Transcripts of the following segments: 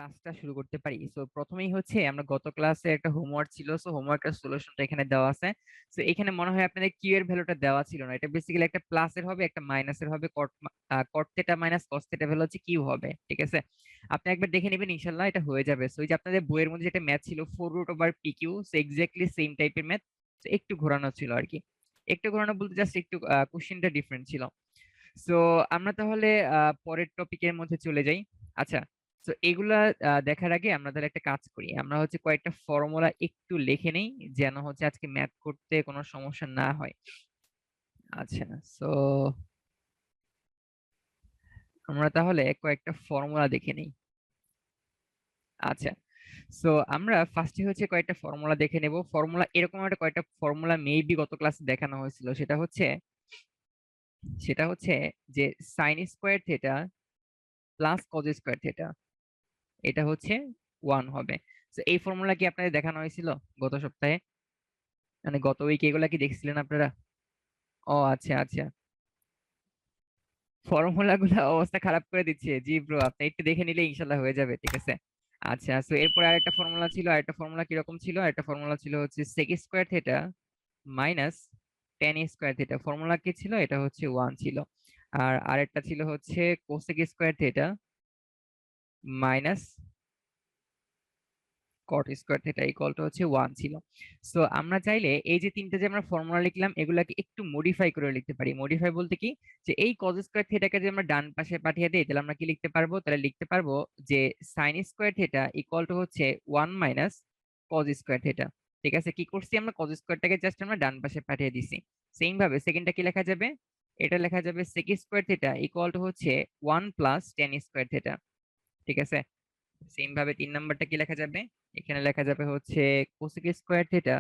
ক্লাসটা শুরু করতে পারি। সো প্রথমেই হচ্ছে আমরা গত ক্লাসে একটা হোমওয়ার্ক ছিল, সো হোমওয়ার্কের সলিউশনটা এখানে দেওয়া আছে। সো এখানে মনে হয় আপনাদের কিউ এর ভ্যালুটা দেওয়া ছিল না, এটা বেসিক্যালি একটা প্লাসের হবে একটা মাইনাসের হবে, কট theta minus cos theta value হচ্ছে কিউ হবে, ঠিক আছে? আপনি একবার দেখে নেবেন, ইনশাল্লাহ এটা হয়ে যাবে। সো এই যে আপনাদের বইয়ের মধ্যে যেটা ম্যাথ ছিল 4√/pq, সো এক্স্যাক্টলি সেম টাইপের ম্যাথ, একটু ঘোরানো ছিল আর কি। একটু ঘোরানো বলতে জাস্ট একটু কোশ্চেনটা ডিফারেন্ট ছিল। সো আমরা তাহলে পরের টপিকের মধ্যে চলে যাই। আচ্ছা, তো এগুলা দেখার আগে আমরা তাহলে একটা কাজ করি, আমরা হচ্ছে কয়েকটা ফর্মুলা একটু লিখে নেই, যেন হচ্ছে আজকে ম্যাথ করতে কোনো সমস্যা না হয়। আচ্ছা, সো আমরা তাহলে কয়েকটা ফর্মুলা দেখে নেই। আচ্ছা, সো আমরা ফার্স্টে হচ্ছে কয়েকটা ফর্মুলা দেখে নেব। ফর্মুলা এরকম একটা কয়েকটা ফর্মুলা মেবি গত ক্লাসে দেখানো হয়েছিল, সেটা হচ্ছে যে sine square theta plus cos square theta, এটা হচ্ছে 1 হবে। তো এই ফর্মুলা কি আপনাদের দেখানো হয়েছিল গত সপ্তাহে, মানে গত উইকে? এগুলা কি দেখছিলেন আপনারা? ও আচ্ছা আচ্ছা, ফর্মুলা গুলা অবস্থা খারাপ করে দিচ্ছে। জি ব্রো, আপনি একটু দেখে নিলে ইনশাল্লাহ হয়ে যাবে, ঠিক আছে? আচ্ছা, তো এরপর আরেকটা ফর্মুলা ছিল, আরেকটা ফর্মুলা কিরকম ছিল? আরেকটা ফর্মুলা ছিল হচ্ছে sec square theta minus tan square theta. Formula কি ছিল? এটা হচ্ছে 1 ছিল। আর আরেকটা ছিল হচ্ছে cosec square theta minus cot square theta equal to হচ্ছে 1 ছিল। সো আমরা চাইলে এই যে তিনটে যে আমরা ফর্মুলা লিখলাম, এগুলাকে একটু মডিফাই করে লিখতে পারি। মডিফাই বলতে কি, যে এই কজ স্কোয়ার থিটাকে যদি আমরা ডান পাশে পাঠিয়ে দিই, তাহলে আমরা কি লিখতে পারবো? তাহলে লিখতে পারবো যে sine square theta equal to হচ্ছে 1 মাইনাস কজ স্কোয়ার থিটা। ঠিক আছে, কি করছি আমরা? কজ স্কোয়ারটাকে জাস্ট আমরা ডান পাশে পাঠিয়ে দিছি। সেম ভাবে সেকেন্ডটা কি লেখা যাবে? এটা লেখা যাবে sec square theta equal to হচ্ছে 1 প্লাস টেন স্কোয়ার থিটা, ঠিক আছে? সেম ভাবে 3 নাম্বারটা কি লেখা যাবে? এখানে লেখা যাবে হচ্ছে cosec square theta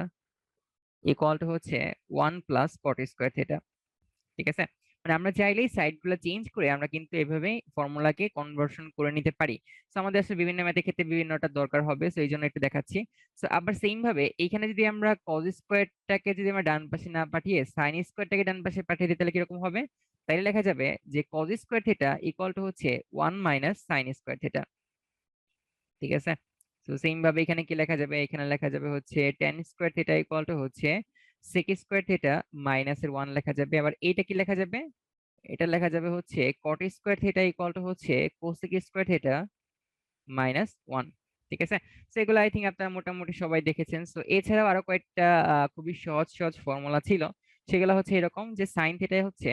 equal to হচ্ছে 1 প্লাস কট স্কোয়ার থিটা, ঠিক আছে? মানে আমরা চাইলেই সাইড গুলো চেঞ্জ করে আমরা কিন্তু এভাবে ফর্মুলাকে কনভার্সন করে নিতে পারি। তো আমাদের আসলে বিভিন্ন ম্যাথের ক্ষেত্রে বিভিন্নটা দরকার হবে, তো এই জন্য একটু দেখাচ্ছি। তো আবার সেম ভাবে এইখানে যদি আমরা কজ স্কোয়ারটাকে যদি আমরা ডান পাশে না পাঠিয়ে সাইন স্কোয়ারটাকে ডান পাশে পাঠিয়ে দিই, তাহলে কিরকম হবে? তাইলে লেখা যাবে যে cos square theta equal to হচ্ছে 1 মাইনাস সাইন স্কোয়ার থিটা, ঠিক আছে? তো সেম ভাবে এখানে কি লেখা যাবে? এখানে লেখা যাবে হচ্ছে tan square theta equal to হচ্ছে সেক স্কোয়ার থিটা মাইনাস এর 1 লেখা যাবে। আবার এইটা কি লেখা যাবে? এটা লেখা যাবে হচ্ছে cot square theta equal to হচ্ছে কোসেক স্কোয়ার থিটা মাইনাস 1, ঠিক আছে? তো এগুলো আই থিঙ্ক আপনারা মোটামুটি সবাই দেখেছেন। তো এছাড়াও আরো কয়েকটা খুবই সহজ সহজ ফর্মুলা ছিল, সেগুলো হচ্ছে এরকম যে সাইন থিটা হচ্ছে,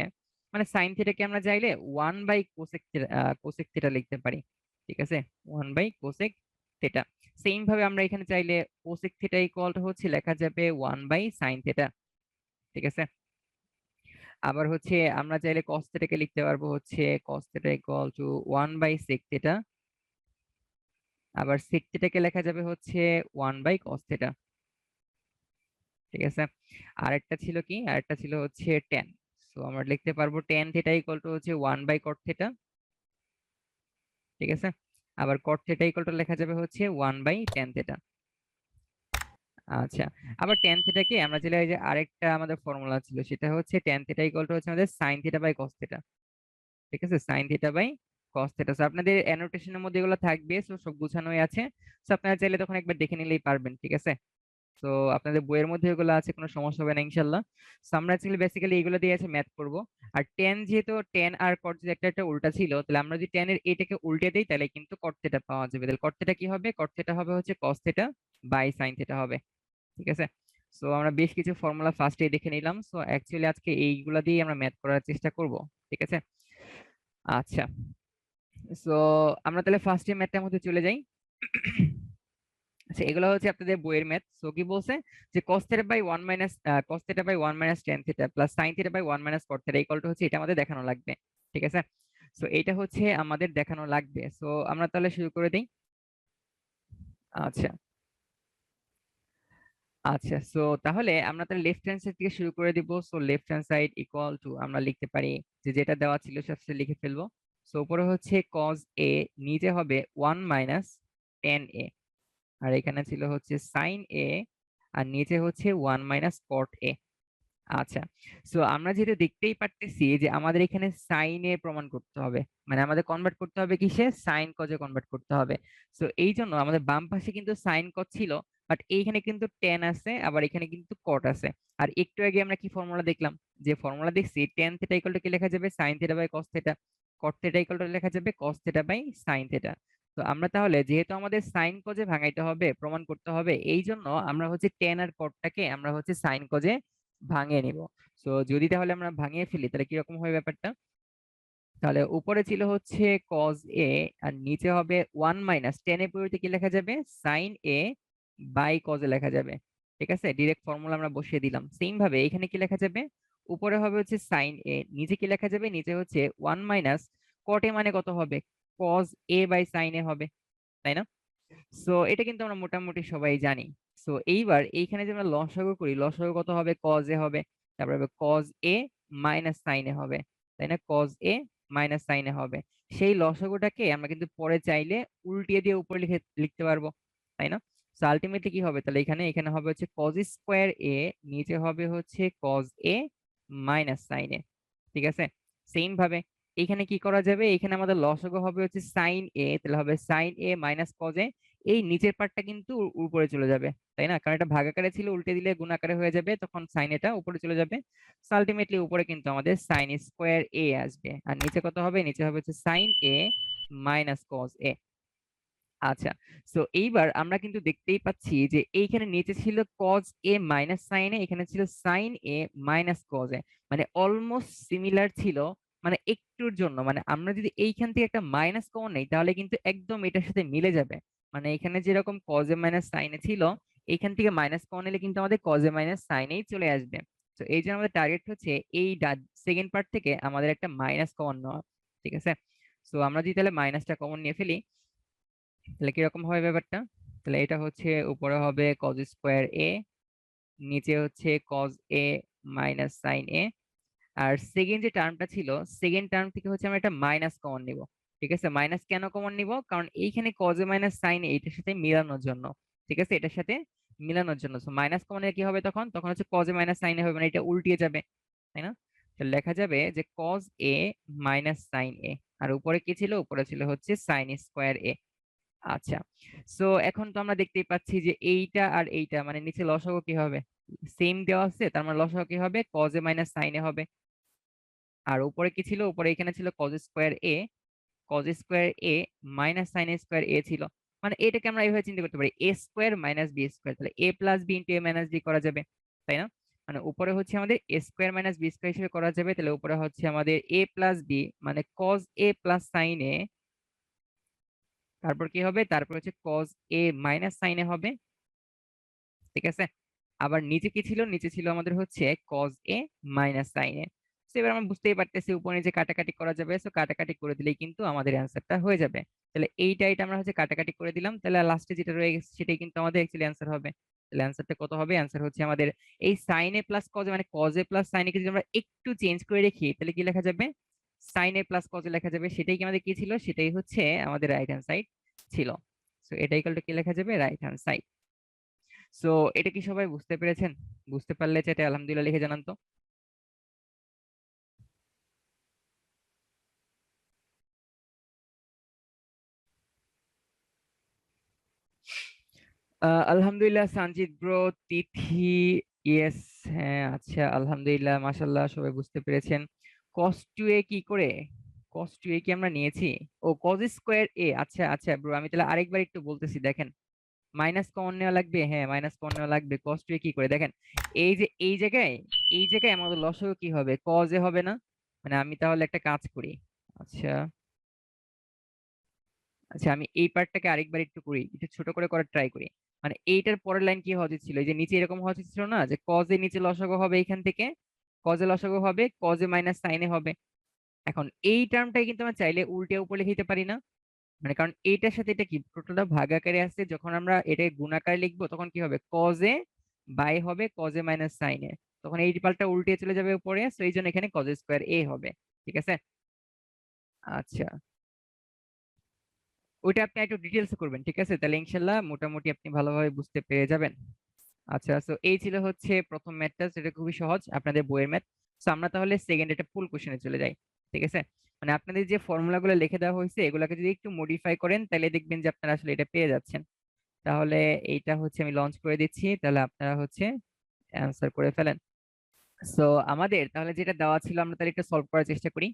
মানে সাইন থিটাকে আমরা চাইলে 1/কোসেক থিটা লিখতে পারি, ঠিক আছে? 1/কোসেক থিটা। সেম ভাবে আমরা এখানে চাইলে কোসেক থিটা ইকুয়াল টু হচ্ছে লেখা যাবে 1/সাইন থিটা, ঠিক আছে? আবার হচ্ছে আমরা চাইলে কস থিটাকে লিখতে পারবো হচ্ছে কস থিটা ইকুয়াল টু 1/সেক থিটা। আবার সেক থিটাকে লেখা যাবে হচ্ছে 1/কস থিটা, ঠিক আছে? আরেকটা ছিল কি? আরেকটা ছিল হচ্ছে টেন। সো আমরা লিখতে পারবো টেন থিটা ইকুয়াল টু হচ্ছে 1/কট থিটা, ঠিক আছে? আবার কট থিটা ইকুয়াল টু লেখা যাবে হচ্ছে 1/টেন থিটা। আচ্ছা, আবার টেন থিটাকে আমরা চাইলে এই যে আরেকটা আমাদের ফর্মুলা ছিল, সেটা হচ্ছে টেন থিটা ইকুয়াল টু হচ্ছে আমাদের sine theta by cos theta, ঠিক আছে? Sine theta by cos theta. আপনাদের অ্যানোটেশনের মধ্যে এগুলো থাকবে, সো সব গুছানোই আছে। সো আপনারা চাইলে তখন একবার দেখে নিলেই পারবেন, ঠিক আছে? তো আপনাদের বইয়ের মধ্যে এগুলো আছে, কোনো সমস্যা হবে না ইনশাল্লাহ। সো আমরা অ্যাকচুয়ালি বেসিক্যালি এগুলো দিয়ে আছে ম্যাথ করব। আর টেন, যেহেতু টেন আর কট যদি একটা একটা উল্টা ছিল, তাহলে আমরা যদি টেন এর এটাকে উল্টে দিই, তাহলে কিন্তু কট থিটা পাওয়া যাবে। তাহলে কট থিটা কি হবে? কট থিটা হবে হচ্ছে cos theta by sine theta হবে, ঠিক আছে? সো আমরা বেশ কিছু ফর্মুলা ফার্স্টে দেখে নিলাম। সো অ্যাকচুয়ালি আজকে এইগুলা দিয়ে আমরা ম্যাথ করার চেষ্টা করব, ঠিক আছে? আচ্ছা, সো আমরা তাহলে ফার্স্টে ম্যাথটার মধ্যে চলে যাই। আচ্ছা, এগুলো হচ্ছে আপনাদের বইয়ের ম্যাথ। সো কি বলছে? যে cos theta by 1 minus cos theta by 1 minus tan theta plus sin theta by 1 minus cot theta equal to হচ্ছে এটা আমাদের দেখানো লাগবে, ঠিক আছে? সো এটা হচ্ছে আমাদের দেখানো লাগবে। সো আমরা তাহলে শুরু করে দিই। আচ্ছা আচ্ছা, সো তাহলে আমরা তাহলে লেফট হ্যান্ড সাইড থেকে শুরু করে দিব। So left hand side equal to আমরা লিখতে পারি যে যেটা দেওয়া ছিল সেটা লিখে ফেলবো। সো উপরে হচ্ছে cos a, নিচে হবে 1 মাইনাস tan a, আর এখানে ছিল হচ্ছে sin a, আর নিচে হচ্ছে 1 মাইনাস cot a। আচ্ছা, সো আমরা যেহেতু দেখতেই পারতেছি যে আমাদের এখানে সাইনে প্রমাণ করতে হবে, মানে আমাদের কনভার্ট করতে হবে কিসে, সাইন কজে কনভার্ট করতে হবে। সো এই জন্য আমাদের বাম পাশে কিন্তু সাইন কজ ছিল, বাট এইখানে কিন্তু টেন আছে, আবার এখানে কিন্তু কট আছে। আর একটু আগে আমরা কি ফর্মুলা দেখলাম, যে ফর্মুলা দেখছি টেন থিটা ইকুয়াল টু কি লেখা যাবে, sine theta by cos theta, cot theta equal to লেখা যাবে cos theta by sine theta. তো আমরা তাহলে যেহেতু আমাদের সাইন কজে ভাঙাইতে হবে, প্রমাণ করতে হবে, এই জন্য আমরা হচ্ছে টেন আর কটটাকে আমরা হচ্ছে সাইন কজে ভাঙিয়ে নিব। তো যদি তাহলে আমরা ভাঙিয়ে ফেলি তাহলে কিরকম হয় ব্যাপারটা, তাহলে উপরে ছিল হচ্ছে কজ এ, আর নিচে হবে ওয়ান মাইনাস টেন এর পরিবর্তে কি লেখা যাবে, sine A by cos A লেখা যাবে। ঠিক আছে, ডিরেক্ট ফর্মুলা আমরা বসিয়ে দিলাম। সেম ভাবে এখানে কি লেখা যাবে, উপরে হবে হচ্ছে সাইন এ, নিচে কি লেখা যাবে, নিচে হচ্ছে ওয়ান মাইনাস কট এ মানে কত হবে, কজ এ বাই সাইন এ হবে, তাই না? সো এটা কিন্তু আমরা মোটামুটি সবাই জানি। সো এইবার এইখানে যে আমরা লসাগু করি, লসাগু কত হবে, কজ এ হবে, তারপরে হবে কজ এ মাইনাস সাইন এ হবে, তাই না? কজ এ মাইনাস সাইন এ হবে। সেই লসাগুটাকে আমরা কিন্তু পরে চাইলে উল্টিয়ে দিয়ে উপরে লিখতে পারবো, তাই না? সো আলটিমেটলি কি হবে তাহলে, এখানে এখানে হবে হচ্ছে কজ স্কোয়ার এ, নিচে হবে হচ্ছে কজ এ মাইনাস সাইন এ। ঠিক আছে, সেম ভাবে এখানে কি করা যাবে, এখানে আমাদের লসাগু হবে হচ্ছে সাইন এ, তাহলে হবে sine A minus cos A. এই নিচের পার্টটা কিন্তু উপরে চলে যাবে, তাই না? কারণ এটা ভাগাকারে ছিল, উল্টে দিলে গুণাকারে হয়ে যাবে, তখন সাইন এটা উপরে চলে যাবে। আলটিমেটলি উপরে কিন্তু আমাদের সাইন স্কোয়ার এ আসবে, আর নিচে কত হবে, নিচে হবে হচ্ছে sine A minus cos A. আচ্ছা, তো এইবার আমরা কিন্তু দেখতেই পাচ্ছি যে এইখানে নিচে ছিল cos A minus sine A, এখানে ছিল sine A minus cos A, মানে অলমোস্ট সিমিলার ছিল। মানে একটুর জন্য, মানে আমরা যদি এইখান থেকে একটা মাইনাস কমন নেই তাহলে কিন্তু একদম এটার সাথে মিলে যাবে। মানে এখানে যেরকম কজ এ মাইনাস সাইন এ ছিল, এইখান থেকে মাইনাস কমন নিলে কিন্তু আমাদের কজ এ মাইনাস সাইন এই চলে আসবে। তো এই জন্য আমাদের টার্গেট হচ্ছে এই সেকেন্ড পার্ট থেকে আমাদের একটা মাইনাস কমন নেওয়া। ঠিক আছে, তো আমরা যদি তাহলে মাইনাসটা কমন নিয়ে ফেলি তাহলে কিরকম হবে ব্যাপারটা, তাহলে এটা হচ্ছে উপরে হবে কজ স্কোয়ার এ, নিচে হচ্ছে cos A minus sine A. আর সেকেন্ড যে টার্মটা ছিল, সেকেন্ড টার্ম থেকে হচ্ছে আমরা একটা মাইনাস কমন নিব। ঠিক আছে, মাইনাস কেন কমন নিব, কারণ এইখানে কজ এ মাইনাস সাইন এইটার সাথে মিলানোর জন্য। ঠিক আছে, এটার সাথে মিলানোর জন্য মাইনাস কমন কি হবে, তখন তখন হচ্ছে কজ এ মাইনাস সাইন এ হবে, মানে এটা উল্টিয়ে যাবে, তাই না? তো লেখা যাবে যে cause A minus sine A, আর উপরে কি ছিল, উপরে ছিল হচ্ছে সাইন স্কোয়ার এ। আচ্ছা, সো এখন তো আমরা দেখতেই পাচ্ছি যে এইটা আর এইটা মানে নিচে লসাগু কি হবে, সেম দেওয়া আছে, তার মানে লসাগু কি হবে, কজ এ মাইনাস সাইন এ হবে। আর উপরে কি ছিল, উপরে এখানে ছিল cause square A, cause square A minus sign square এ ছিল। মানে এটাকে আমরা এইভাবে চিন্তা করতে পারি, এ স্কোয়ার মাইনাস বি স্কোয়ার, তাহলে এ প্লাস বি ইন্টু এ মাইনাস বি করা যাবে, তাই না? মানে উপরে হচ্ছে আমাদের এ স্কোয়ার মাইনাস বি স্কোয়ার হিসেবে করা যাবে, তাহলে উপরে হচ্ছে আমাদের এ প্লাস বি মানে কজ এ প্লাস সাইন এ, তারপর কি হবে, তারপর হচ্ছে কজ এ মাইনাস সাইন এ হবে। ঠিক আছে, আবার নিচে কি ছিল, নিচে ছিল আমাদের হচ্ছে কজ এ মাইনাস সাইন এ। তো এবার আমরা বুঝতেই পারতেছি উপরে নিচে কাটাকাটি করা যাবে, সো কাটাকাটি করে দিলেই কিন্তু আমাদের অ্যান্সারটা হয়ে যাবে। তাহলে এইটা এটা আমরা হচ্ছে কাটাকাটি করে দিলাম, তাহলে লাস্টে যেটা রয়ে গেছে সেটাই কিন্তু আমাদের অ্যাকচুয়ালি অ্যান্সার হবে। তাহলে অ্যান্সারটা কত হবে, অ্যান্সার হচ্ছে আমাদের এই সাইন এ প্লাস কজ মানে কজ এ প্লাস সাইন এ যদি আমরা একটু চেঞ্জ করে রাখি তাহলে কি লেখা যাবে, sine A plus cos A লেখা যাবে। সেটাই কি আমাদের কি ছিল, সেটাই হচ্ছে আমাদের রাইট হ্যান্ড সাইড ছিল। সো এটা ইকুয়াল টু কি লেখা যাবে, রাইট হ্যান্ড সাইড। সো এটা কি সবাই বুঝতে পেরেছেন? বুঝতে পারলে চ্যাটে আলহামদুলিল্লাহ লিখে জানান তো। আলহামদুলিল্লাহ সঞ্জিত ব্রো, তিথি, ইয়েস, হ্যাঁ আচ্ছা আলহামদুলিল্লাহ মাশাল্লাহ সবাই বুঝতে পেরেছেন। কস টু এ কি করে, কস টু এ কি আমরা নিয়েছি, ও কজ স্কোয়ার এ, আচ্ছা আচ্ছা ব্রো, আমি তাহলে আরেকবার একটু বলতেছি দেখেন। মাইনাস কমন নেওয়া লাগবে, হ্যাঁ মাইনাস কমন নেওয়া লাগবে। কস টু এ কি করে দেখেন, এই যে এই জায়গায়, এই জায়গায় আমাদের লসাগু কি হবে, কজ এ হবে না? মানে আমি তাহলে একটা কাজ করি, আচ্ছা আচ্ছা আমি এই পার্টটাকে আরেকবার একটু করি, একটু ছোট করে করার ট্রাই করি। মানে এইটার পরের লাইন কি হওয়া উচিত ছিল, এই যে নিচে এরকম হওয়া উচিত ছিল না, যে কজে নিচে লসাগু হবে এখান থেকে, কজে লসাগু হবে, কজে মাইনাস সাইনে হবে। এখন এই টার্মটাই কিন্তু আমরা চাইলে উল্টে উপরে লিখে দিতে পারি না, মানে কারণ এইটার সাথে এটা কি টোটালটা ভাগাকারে আছে, যখন আমরা এটা গুণাকারে লিখবো তখন কি হবে, কজে বাই হবে কজে মাইনাস সাইনে, তখন এই পাল্টা উল্টে চলে যাবে উপরে, তো এই জন্য এখানে কজ স্কোয়ার এ হবে। ঠিক আছে, আচ্ছা ওইটা আপনি একটু ডিটেলস করবেন, ঠিক আছে? তাহলে ইনশাল্লাহ মোটামুটি আপনি ভালোভাবে বুঝতে পেরে যাবেন। আচ্ছা, সো এই ছিল হচ্ছে প্রথম ম্যাথটা, সেটা খুবই সহজ আপনাদের বইয়ের ম্যাথ। সো আমরা তাহলে সেকেন্ড একটা ফুল কোশ্চেনে চলে যাই। ঠিক আছে, মানে আপনাদের যে ফর্মুলাগুলো লিখে দেওয়া হয়েছে এগুলোকে যদি একটু মডিফাই করেন তাহলে দেখবেন যে আপনারা আসলে এটা পেয়ে যাচ্ছেন। তাহলে এইটা হচ্ছে আমি লঞ্চ করে দিচ্ছি, তাহলে আপনারা হচ্ছে অ্যান্সার করে ফেলেন। সো আমাদের তাহলে যেটা দেওয়া ছিল আমরা তাহলে একটু সলভ করার চেষ্টা করি।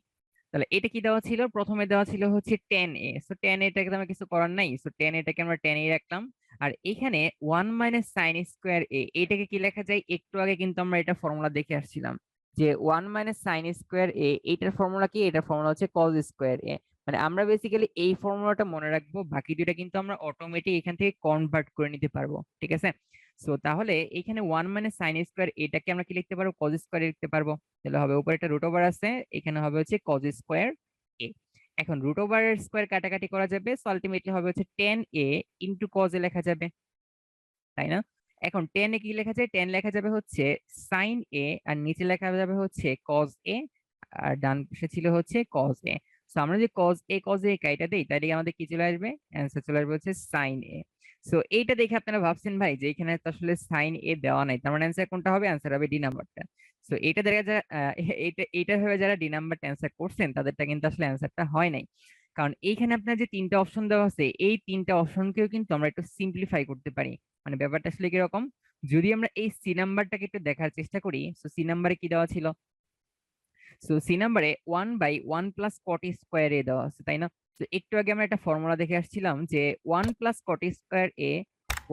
তাহলে এটা কি দেওয়া ছিল, প্রথমে দেওয়া ছিল হচ্ছে 10a। সো 10a এটাকে তো আমার কিছু করার নাই, সো 10 এটাকে আমরা 10 এ রাখলাম। আর এখানে 1 মাইনাস সাইন স্কোয়ার এ, এটাকে কি লেখা যায়, একটু আগে কিন্তু আমরা এটা ফর্মুলা দেখে আসছিলাম যে 1 মাইনাস সাইন স্কোয়ার এ, এটার ফর্মুলা কি, এটার ফর্মুলা হচ্ছে কজ স্কোয়ার এ। মানে আমরা বেসিক্যালি এই ফর্মুলাটা মনে রাখবো, বাকি দুটা কিন্তু আমরা অটোমেটিক এখান থেকে কনভার্ট করে নিতে পারবো। ঠিক আছে, সো তাহলে এখানে 1 মাইনাস সাইন স্কোয়ার এটাকে আমরা কি লিখতে পারবো, কজ স্কোয়ার লিখতে পারবো। তাহলে হবে উপরে একটা রুট ওভার আছে, এখানে হবে হচ্ছে কজ স্কোয়ার এ। এখন রুট ওভার স্কোয়ার কাটাকাটি করা যাবে, সো আলটিমেটলি হবে হচ্ছে 10a ইন্টু কজ এ লেখা যাবে, তাই না? এখন 10 এ কি লেখা যায়, 10 লেখা যাবে হচ্ছে সাইন এ, আর নিচে লেখা যাবে হচ্ছে কজ এ, আর ডান পাশে ছিল হচ্ছে কজ এ। সো আমরা যদি কজ এ কাইটা দেই তাহলে আমাদের কি চলে আসবে, অ্যান্সার চলে আসবে হচ্ছে সাইন এ। সো এইটা দেখে আপনারা ভাবছেন ভাই যে এখানে তো আসলে সাইন এ দেওয়া নাই, তার মানে অ্যান্সার কোনটা হবে, অ্যান্সার হবে ডি নাম্বারটা। সো এটা দেখা যায় এইটা ভাবে যারা ডি নাম্বারটা অ্যান্সার করছেন তাদেরটা কিন্তু আসলে অ্যান্সারটা হয় নাই। কারণ এইখানে আপনার যে তিনটা অপশন দেওয়া আছে এই তিনটা অপশনকেও কিন্তু আমরা একটু সিম্পলিফাই করতে পারি। মানে ব্যাপারটা আসলে কিরকম, যদি আমরা এই সি নাম্বারটাকে একটু দেখার চেষ্টা করি, সো সি নাম্বারে কি দেওয়া ছিল, সো সি নাম্বারে 1/1 প্লাস কট স্কোয়ার এ দেওয়া আছে, তাই না? তো একটু আগে আমরা একটা ফর্মুলা দেখে আসছিলাম যে 1 প্লাস কট স্কোয়ার এ,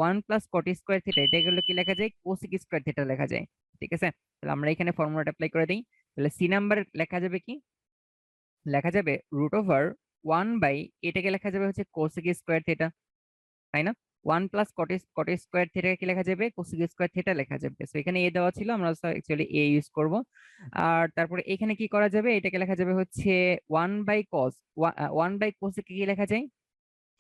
1 প্লাস কট স্কোয়ার থিটা, এটা গুলো কি লেখা যায়, কোসেক স্কোয়ার থিটা লেখা যায়। ঠিক আছে, তাহলে আমরা এখানে ফর্মুলাটা অ্যাপ্লাই করে দিই। তাহলে সি নাম্বার লেখা যাবে কি, লেখা যাবে রুট ওভার 1 বাই, এটাকে লেখা যাবে হচ্ছে কোসেক স্কোয়ার থিটা, তাই না? 1 প্লাস কট স্কোয়ার থিটা কি লেখা যাবে, কোসেক স্কোয়ার থিটা লেখা যাবে। তো এখানে এ দেওয়া ছিল, আমরা অ্যাকচুয়ালি এ ইউজ করব। আর তারপরে এখানে কি করা যাবে, এটাকে লেখা যাবে হচ্ছে 1/cos, 1/cosec কি লেখা যায়,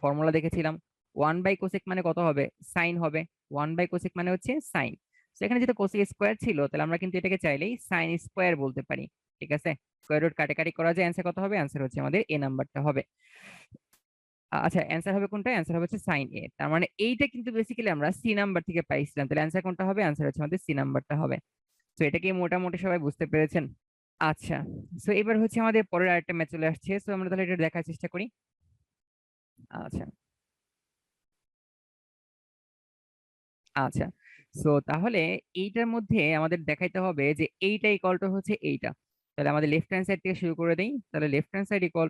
ফর্মুলা দেখেছিলাম 1/cosec মানে কত হবে, সাইন হবে। 1/cosec মানে হচ্ছে সাইন। তো এখানে যেটা কোসেক স্কোয়ার ছিল তাহলে আমরা কিন্তু এটাকে চাইলেই সাইন স্কোয়ার বলতে পারি। ঠিক আছে, স্কোয়ার রুট কাটাকাটি করা যায়, অ্যান্সার কত হবে, অ্যান্সার হচ্ছে আমাদের এ নাম্বারটা হবে। আচ্ছা, অ্যান্সার হবে কোনটা, অ্যান্সার হচ্ছে সাইন এ। তার মানে এইটা কিন্তু বেসিক্যালি আমরা সি নাম্বার থেকে পাইছিলাম, তাহলে অ্যান্সার কোনটা হবে, অ্যান্সার হচ্ছে আমাদের সি নাম্বারটা হবে। তো এটা কি মোটামুটি সবাই বুঝতে পেরেছেন? আচ্ছা, সো এবার হচ্ছে আমাদের পরের আরেকটা ম্যাচ চলে আসছে, সো আমরা তাহলে এটা দেখার চেষ্টা করি। আচ্ছা আচ্ছা, সো তাহলে এইটার মধ্যে আমাদের দেখাইতে হবে যে এইটা ইকুয়াল টু হচ্ছে এইটা। তাহলে আমাদের লেফট হ্যান্ড সাইড থেকে শুরু করে দেই। তাহলে left hand side equal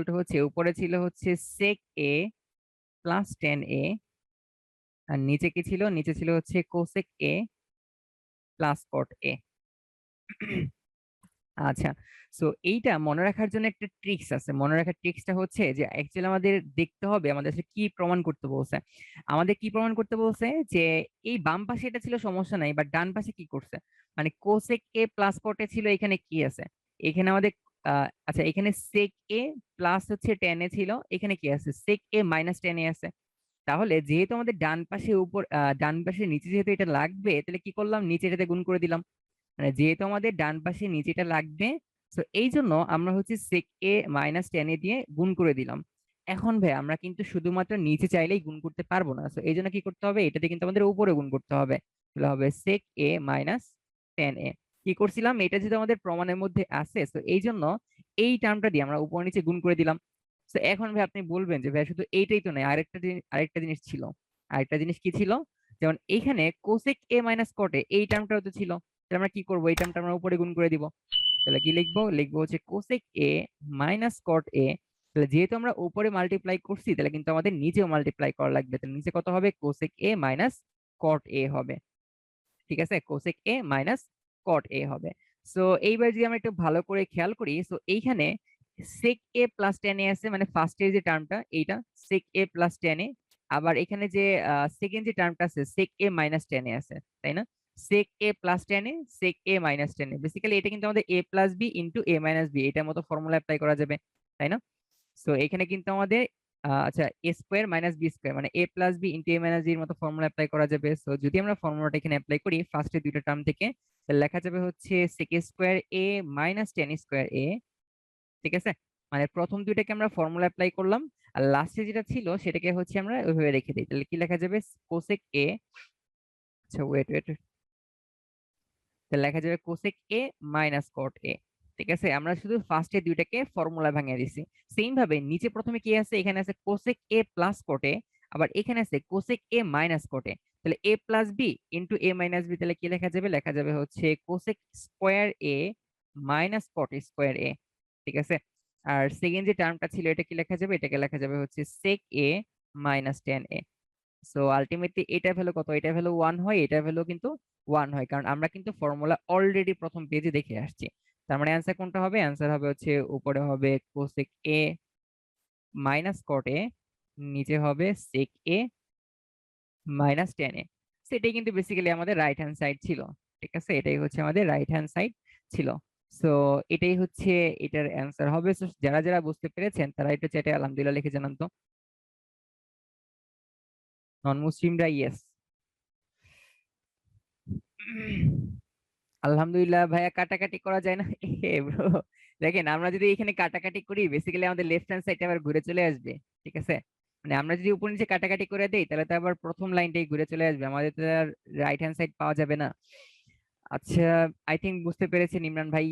to হচ্ছে উপরে ছিল হচ্ছে সেক এ প্লাস 10a, আর নিচে কি ছিল, নিচে ছিল হচ্ছে কোসেক এ প্লাস কট এ। আচ্ছা, সো এইটা মনে রাখার জন্য একটা ট্রিক্স আছে। মনে রাখার ট্রিক্সটা হচ্ছে যে অ্যাকচুয়ালি আমাদের দেখতে হবে আমাদের আসলে কি প্রমাণ করতে বলছে। আমাদের কি প্রমাণ করতে বলছে যে এই বাম পাশে এটা ছিল সমস্যা নাই, বাট ডান পাশে কি করছে, মানে কোসেক এ প্লাস কটে ছিল, এখানে কি আছে, এখানে আমাদের আচ্ছা এখানে সেক এ প্লাস হচ্ছে 10 এ ছিল, এখানে কি আছে, সেক এ মাইনাস 10 এ আছে। তাহলে যেহেতু আমাদের ডান পাশে ডান পাশে নিচে যেহেতু এটা লাগবে, তাহলে কি করলাম, নিচে এটাতে গুণ করে দিলাম। মানে যেহেতু আমাদের ডান পাশে নিচেটা লাগবে, তো এই জন্য আমরা হচ্ছে সেক এ মাইনাস 10 দিয়ে গুণ করে দিলাম। এখন ভাই আমরা কিন্তু শুধুমাত্র নিচে চাইলেই গুণ করতে পারবো না, তো এই জন্য কি করতে হবে, এটাতে কিন্তু আমাদের উপরে গুণ করতে হবে। তাহলে হবে সেক এ মাইনাস 10a। কি করছিলাম, এটা যেহেতু আমাদের প্রমাণের মধ্যে আছে, তো এই জন্য এই টার্মটা দিয়ে আমরা উপর নিচে গুণ করে দিলাম। তো এখন ভাই আপনি বলবেন যে ভাই শুধু এইটাই তো নয়, আরেকটা জিনিস ছিল। আরেকটা জিনিস কি ছিল, যেমন এইখানে কোসেক এ মাইনাস কটে এই টার্মটাও তো ছিল। তাহলে আমরা কি করবো, এই টার্মটা আমরা উপরে গুণ করে দিব। তাহলে কি লিখবো, লিখবো হচ্ছে কোসেক এ মাইনাস কট এ। তাহলে যেহেতু আমরা উপরে মাল্টিপ্লাই করছি তাহলে কিন্তু আমাদের নিচেও মাল্টিপ্লাই করা লাগবে, তাহলে নিচে কত হবে, কোসেক এ মাইনাস কট এ হবে। ঠিক আছে, কোসেক এ মাইনাস কট এ হবে। সো এইবার যদি আমরা একটু ভালো করে খেয়াল করি, সো এইখানে সেক এ প্লাস 10 এ আছে, মানে ফার্স্ট এর যে টার্মটা এইটা সেক এ প্লাস 10 এ। আবার এখানে যে সেকেন্ড যে টার্মটা আছে সেক এ মাইনাস 10 এ আছে, তাই না? সেক এ প্লাস 10 এ, সেক এ মাইনাস 10 এ, বেসিক্যালি এটা কিন্তু আমাদের এ প্লাস বি ইন্টু এ মাইনাস বি এটার মতো ফর্মুলা অ্যাপ্লাই করা যাবে, তাই না? সো এখানে কিন্তু আমাদের আচ্ছা এ স্কোয়ার মাইনাস বি স্কোয়ার মানে এ প্লাস বি ইন্টু এ মাইনাস বির মতো ফর্মুলা অ্যাপ্লাই করা যাবে। সো যদি আমরা ফর্মুলাটা এখানে অ্যাপ্লাই করি ফার্স্টে দুইটা টার্ম থেকে, তাহলে লেখা যাবে হচ্ছে sec square A minus 10 square এ। ঠিক আছে, মানে প্রথম দুইটাকে আমরা ফর্মুলা অ্যাপ্লাই করলাম, আর লাস্টে যেটা ছিল সেটাকে হচ্ছে আমরা ওইভাবে রেখে দিই, তাহলে কি লেখা যাবে কোসেক এ, আচ্ছা ওয়েট ওয়েট, তাহলে লেখা যাবে কোসেক এ মাইনাস কট এ। ঠিক আছে, আমরা শুধু ফার্স্টে দুইটাকে ফর্মুলা ভাঙিয়ে দিছি। সেম ভাবে নিচে প্রথমে কি আছে, এখানে আছে কোসেক এ প্লাস কট এ, আবার এখানে আছে কোসেক এ মাইনাস কট এ। তাহলে এ প্লাস বি ইন্টু এ মাইনাস বি, তাহলে কি লেখা যাবে, লেখা যাবে হচ্ছে cosec square A minus cot square এ। ঠিক আছে, আর সেকেন্ড যে টার্মটা ছিল এটা কি লেখা যাবে, এটাকে লেখা যাবে হচ্ছে সেক এ মাইনাস টেন এ। সো আলটিমেটলি এটা ভ্যালু কত, এটা ভ্যালু 1 হয়, এটা ভ্যালু কিন্তু 1 হয়, কারণ আমরা কিন্তু ফর্মুলা অলরেডি প্রথম পেজে দেখে আসছি। তার মানে অ্যান্সার কোনটা হবে, অ্যান্সার হবে হচ্ছে উপরে হবে কোসেক এ মাইনাস কট এ, নিচে হবে সেক এ মাইনাস টেন এ। সেটাই কিন্তু বেসিক্যালি আমাদের রাইট হ্যান্ড সাইড ছিল। ঠিক আছে, এটাই হচ্ছে আমাদের রাইট হ্যান্ড সাইড ছিল। সো এটাই হচ্ছে এটার অ্যান্সার হবে। So, যারা যারা বুঝতে পেরেছেন তারা একটু চ্যাটে আলহামদুলিল্লাহ লিখে জানান তো। নন মুসলিমরা ইয়েস। আলহামদুলিল্লাহ ভাইয়া, কাটাকাটি করা যায় না হে ব্রো। দেখেন আমরা যদি এখানে কাটাকাটি করি বেসিক্যালি আমাদের লেফট হ্যান্ড সাইডে আবার ঘুরে চলে আসবে। ঠিক আছে, মানে আমরা যদি উপর নিচে কাটাকাটি করে দেই তাহলে তো আবার প্রথম লাইনটাই ঘুরে চলে আসবে, আমাদের তো আর রাইট হ্যান্ড সাইড পাওয়া যাবে না। আচ্ছা, আই থিঙ্ক বুঝতে পেরেছেন ইমরান ভাই।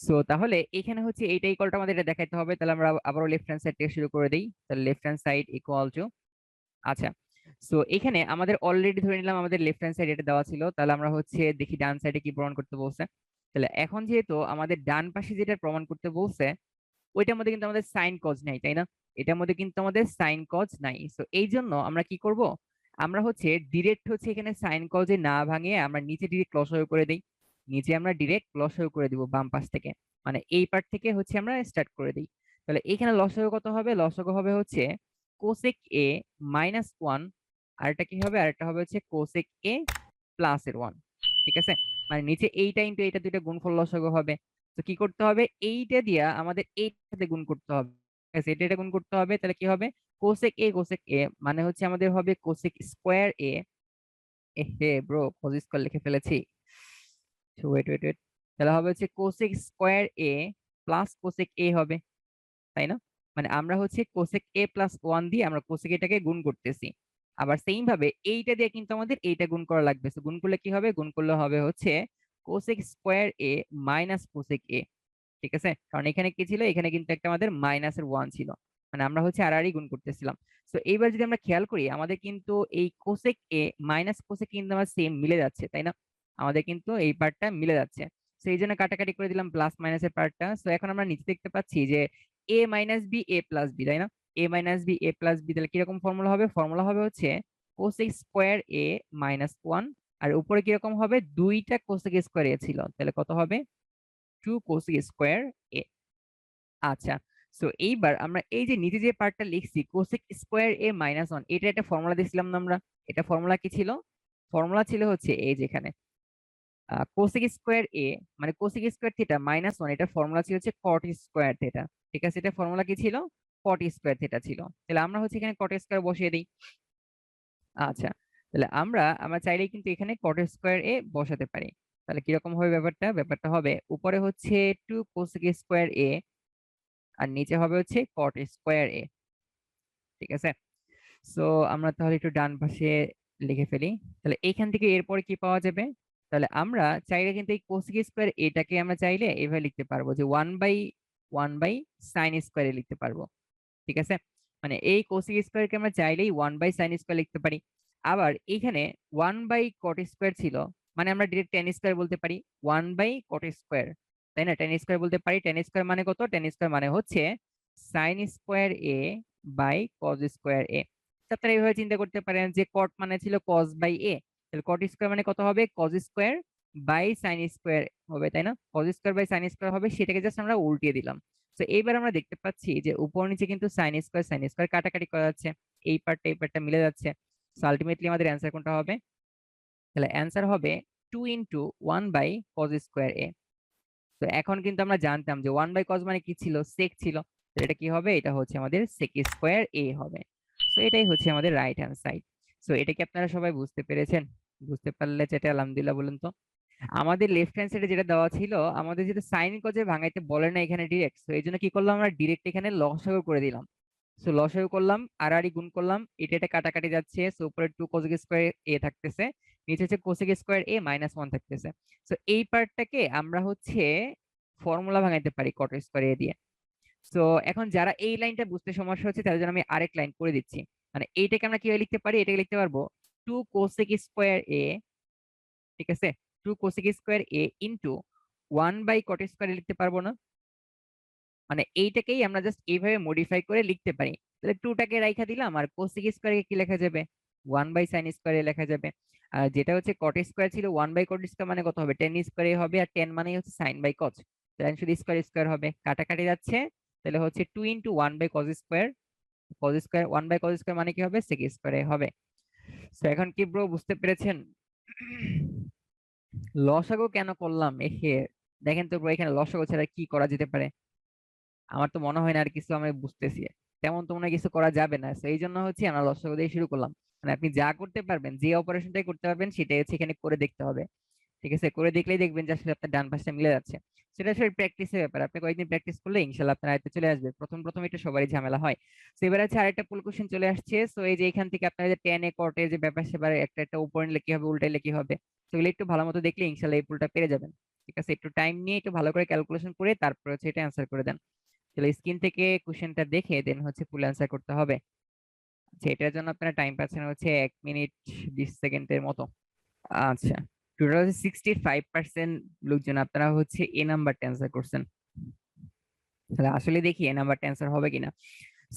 সো তাহলে এখানে হচ্ছে এইটা ইকুয়ালটা আমাদের এটা দেখাইতে হবে, তাহলে আমরা আবারও লেফট হ্যান্ড সাইড থেকে শুরু করে দিই। তাহলে left hand side equal to, আচ্ছা সো এখানে আমাদের অলরেডি ধরে নিলাম আমাদের লেফট হ্যান্ড সাইড এটা দেওয়া ছিল, তাহলে আমরা হচ্ছে দেখি ডান সাইডে কি প্রমাণ করতে বলছে। তাহলে এখন যেহেতু আমাদের ডান পাশে যেটা প্রমাণ করতে বলছে ওইটার মধ্যে কিন্তু আমাদের সাইন কজ নাই, তাই না? এটার মধ্যে কিন্তু আমাদের সাইন কজ নাই। সো এই জন্য আমরা কি করব, আমরা হচ্ছে ডিরেক্ট হচ্ছে এখানে সাইন কজে না ভাঙিয়ে আমরা নিচে ডিরেক্ট লসাগু করে দিই। নিচে আমরা ডিরেক্ট লসাগু করে দিব বাম পাশ থেকে, মানে এই পার্ট থেকে হচ্ছে আমরা স্টার্ট করে দিই। তাহলে এখানে লসাগু কত হবে, লসাগু হবে হচ্ছে কোসেক এ মাইনাস ওয়ান, আরেকটা কি হবে, আরেকটা হবে হচ্ছে কোসেক এ প্লাস এর ওয়ান। ঠিক আছে, মানে নিচে এইটা ইন্টু এইটা দুইটা গুণফল লসাগু হবে। তো কি করতে হবে, এইটা দিয়া আমাদের এইটার সাথে গুণ করতে হবে। ঠিক আছে, এটা গুণ করতে হবে, তাহলে কি হবে কোসেক এ মানে হচ্ছে আমাদের হবে কোসেক স্কোয়ার এ। হে ব্রো, কোস স্কোয়ার লিখে ফেলেছি, ওয়েট ওয়েট ওয়েট, তাহলে হবে হচ্ছে কোসেক স্কোয়ার এ প্লাস কোসেক এ হবে, তাই না? মানে আমরা হচ্ছে কোসেক এ প্লাস ওয়ান দিয়ে আমরা কোসেক এটাকে গুণ করতেছি। আবার সেম ভাবে এইটা দিয়ে কিন্তু আমাদের এইটা গুণ করা লাগবে। তো গুণ করলে কি হবে, গুণ করলে হবে হচ্ছে cosec square A minus cosec এ। ঠিক আছে, কারণ এখানে কি ছিল, এখানে কিন্তু একটা আমাদের মাইনাসের ওয়ান ছিল, মানে আমরা হচ্ছে আর গুণ করতেছিলাম। তো এইবার যদি আমরা খেয়াল করি আমাদের কিন্তু এই কোসেক এ মাইনাস কোসেক কিন্তু আমার সেম মিলে যাচ্ছে, তাই না? আমাদের কিন্তু এই পার্টটা মিলে যাচ্ছে। তো এই জন্য কাটাকাটি করে দিলাম প্লাস মাইনাসের পার্টটা। তো এখন আমরা নিচে দেখতে পাচ্ছি যে এ minus B A plus B, তাই না? এ minus B A plus B, তাহলে কিরকম ফর্মুলা হবে, ফর্মুলা হবে হচ্ছে cosec square A minus one, আর উপরে কিরকম হবে, দুইটা কোসেক স্কোয়ার এ ছিল, তাহলে কত হবে, টু কোসেক স্কোয়ার এ। আচ্ছা, সো এইবার আমরা এই যে নিচে যে পার্টটা লিখছি cosec square A minus one, এটা একটা ফর্মুলা দিয়েছিলাম না আমরা? এটা ফর্মুলা কি ছিল, ফর্মুলা ছিল হচ্ছে এই যেখানে কোসেক স্কোয়ার এ মানে cosec square theta minus one, এটা ফর্মুলা ছিল হচ্ছে কট স্কোয়ার থিটা। ঠিক আছে, এটা ফর্মুলা কি ছিল, কট স্কোয়ার থিটা ছিল। তাহলে আমরা হচ্ছে এখানে কট স্কোয়ার বসিয়ে দিই। আচ্ছা, তাহলে আমরা আমরা চাইলেই কিন্তু এখানে কট স্কোয়ার এ বসাতে পারি। তাহলে কিরকম হবে ব্যাপারটা, ব্যাপারটা হবে উপরে হচ্ছে টু কোসেক স্কোয়ার এ আর নিচে হবে হচ্ছে কট স্কোয়ার এ। ঠিক আছে, সো আমরা তাহলে একটু ডান পাশে লিখে ফেলি। তাহলে এইখান থেকে এরপরে কি পাওয়া যাবে, তাহলে আমরা চাইলে কিন্তু এই কোসেক স্কোয়ার এটাকে আমরা চাইলে এভাবে লিখতে পারবো যে ওয়ান বাই সাইন স্কোয়ারে লিখতে পারবো। ঠিক আছে, মানে এই কোসেক স্কোয়ারকে আমরা চাইলেই ওয়ান বাই সাইন স্কোয়ার লিখতে পারি। আবার এইখানে ওয়ান বাই কট স্কোয়ার ছিল, মানে আমরা ডিরেক্ট টেন স্কোয়ার বলতে পারি, ওয়ান বাই কট স্কোয়ার, তাই না? টেন স্কোয়ার বলতে পারি। টেন স্কোয়ার মানে কত, টেন স্কোয়ার মানে হচ্ছে sine square A by cos square A. আপনারা এইভাবে চিন্তা করতে পারেন যে কট মানে ছিল কজ বাই এ, তাহলে কট স্কোয়ার মানে কত হবে, cos square by sine square হবে, তাই না? Cos square by sine square হবে, সেটাকে জাস্ট আমরা উল্টিয়ে দিলাম। তো এইবার আমরা দেখতে পাচ্ছি যে উপর নিচে কিন্তু সাইন স্কোয়ার কাটাকাটি করা যাচ্ছে, এই পার্টটা মিলে যাচ্ছে। সো আলটিমেটলি আমাদের অ্যান্সার কোনটা হবে, তাহলে অ্যান্সার হবে two into one by cos square A. তো এখন কিন্তু আমরা জানতাম যে ওয়ান বাই কজ মানে কি ছিল, সেক ছিল। তো এটা কি হবে, এটা হচ্ছে আমাদের সেক স্কোয়ার এ হবে। তো এটাই হচ্ছে আমাদের রাইট হ্যান্ড সাইড। সো এটা কি আপনারা সবাই বুঝতে পেরেছেন? বুঝতে পারলে যেটা আলহামদুলিল্লাহ বলুন তো। আমাদের লেফট হ্যান্ড সাইডে যেটা দেওয়া ছিল, আমাদের যেটা সাইন কজে ভাঙাইতে বলে না এখানে ডিরেক্ট, তো এই জন্য কি করলাম, আমরা ডিরেক্ট এখানে লসাগু করে দিলাম। সো লসাগু করলাম আর গুণ করলাম, এটা এটা কাটাকাটি যাচ্ছে, সো উপরে 2 কোসেক স্কয়ার এ থাকতেছে, নিচে হচ্ছে কোসেক স্কয়ার এ -1 থাকতেছে। সো এই পার্টটাকে আমরা হচ্ছে ফর্মুলা ভাঙাইতে পারি কট স্কয়ার এ দিয়ে। সো এখন যারা এই লাইনটা বুঝতে সমস্যা হচ্ছে তাদের জন্য আমি আরেক লাইন করে দিচ্ছি। মানে এইটাকে আমরা কিভাবে লিখতে পারি, এটাকে লিখতে পারবো 2 কোসেক স্কয়ার এ, ঠিক আছে, 2 cosec square A into 1 by cot square লিখতে পারবো না? মানে এইটাকেই আমরা জাস্ট এইভাবে মডিফাই করে লিখতে পারি। তাহলে 2টাকে রাইখা দিলাম, আর কোসেক স্কয়ারকে কি লেখা যাবে, 1 বাই সাইন স্কয়ারে লেখা যাবে। আর যেটা হচ্ছে কট স্কয়ার ছিল 1 বাই কট স্কয়ার মানে কত হবে, টেন স্কয়ারে হবে, আর টেন মানেই হচ্ছে সাইন বাই কস, তাহলে শুধু স্কয়ার স্কয়ার হবে, কাটাকাটি যাচ্ছে, তাহলে হচ্ছে 2 into 1 by cos square, cos square 1 by cos square মানে কি হবে, সেক স্কয়ারে হবে। তো এখন কি ব্রো বুঝতে পেরেছেন লসাগু কেন করলাম? এহে দেখেন তো ব্রো, এখানে লসাগু ছাড়া কি করা যেতে পারে? আমার তো মনে হয় না আর কিছু আমি বুঝতেছি, তেমন তো মনে হয় কিছু করা যাবে না, তো এই জন্য হচ্ছে আমরা লসাগু দিয়ে শুরু করলাম। মানে আপনি যা করতে পারবেন, যে অপারেশনটাই করতে পারবেন সেটাই হচ্ছে এখানে করে দেখতে হবে। ঠিক আছে, করে দেখলেই দেখবেন যে আসলে আপনার ডান পাশটা মিলে যাচ্ছে। সেটা আসলে প্র্যাকটিসের ব্যাপার, আপনি কয়েকদিন প্র্যাকটিস করলে ইনশাল্লাহ আপনার আয়ত্তে চলে আসবে। প্রথম প্রথম একটু সবারই ঝামেলা হয়। তো এবার আছে আরেকটা পুল কোশ্চেন চলে আসছে। তো এই যে এখান থেকে আপনার যে টেন এ কটে যে ব্যাপার সেবার একটা একটা উপরে নিলে কি হবে, উল্টাইলে কি হবে, সেগুলো একটু ভালো মতো দেখলে ইনশাল্লাহ এই পুলটা পেরে যাবেন। ঠিক আছে, একটু টাইম নিয়ে একটু ভালো করে ক্যালকুলেশন করে তারপর হচ্ছে এটা অ্যান্সার করে দেন। তাহলে স্ক্রিন থেকে কোশ্চেনটা দেখে দেন হচ্ছে ফুল অ্যান্সার করতে হবে। আচ্ছা, এটার জন্য আপনারা টাইম পাচ্ছেন হচ্ছে 1 মিনিট 20 সেকেন্ডের মতো। আচ্ছা, টোটাল হচ্ছে 65% লোকজন আপনারা হচ্ছে এ নাম্বারটা অ্যান্সার করছেন। তাহলে আসলে দেখি এ নাম্বারটা অ্যান্সার হবে কিনা।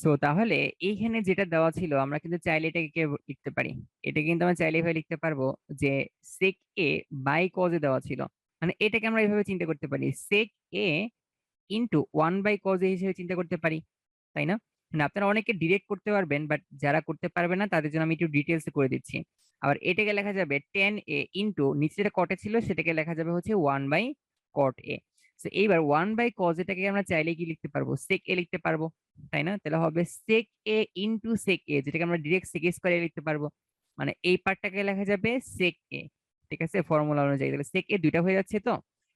সো তাহলে এইখানে যেটা দেওয়া ছিল আমরা কিন্তু চাইলে এটাকে লিখতে পারি, এটা কিন্তু আমরা চাইলে এভাবে লিখতে পারবো যে সেক এ বাই কজে দেওয়া ছিল। মানে এটাকে আমরা এইভাবে চিন্তা করতে পারি, সেক এ ইন্টু 1/cos এ হিসেবে চিন্তা করতে পারি, তাই না? মানে আপনারা অনেকে ডিরেক্ট করতে পারবেন, বাট যারা করতে পারবে না তাদের জন্য আমি একটু ডিটেলস করে দিচ্ছি। আবার এটাকে লেখা যাবে 10a ইন্টু নিচে যেটা কটে ছিল সেটাকে লেখা যাবে হচ্ছে 1/cot a। তো এইবার 1/cos এটাকে আমরা চাইলে কি লিখতে পারবো, সেক এ লিখতে পারবো, তাই না? তাহলে হবে সেক এ ইন্টু সেক এ, যেটাকে আমরা ডিরেক্ট সেক স্কয়ারে লিখতে পারবো। মানে এই পার্টটাকে লেখা যাবে সেক এ। ঠিক আছে, ফর্মুলা অনুযায়ী তাহলে সেক এ দুইটা হয়ে যাচ্ছে, তো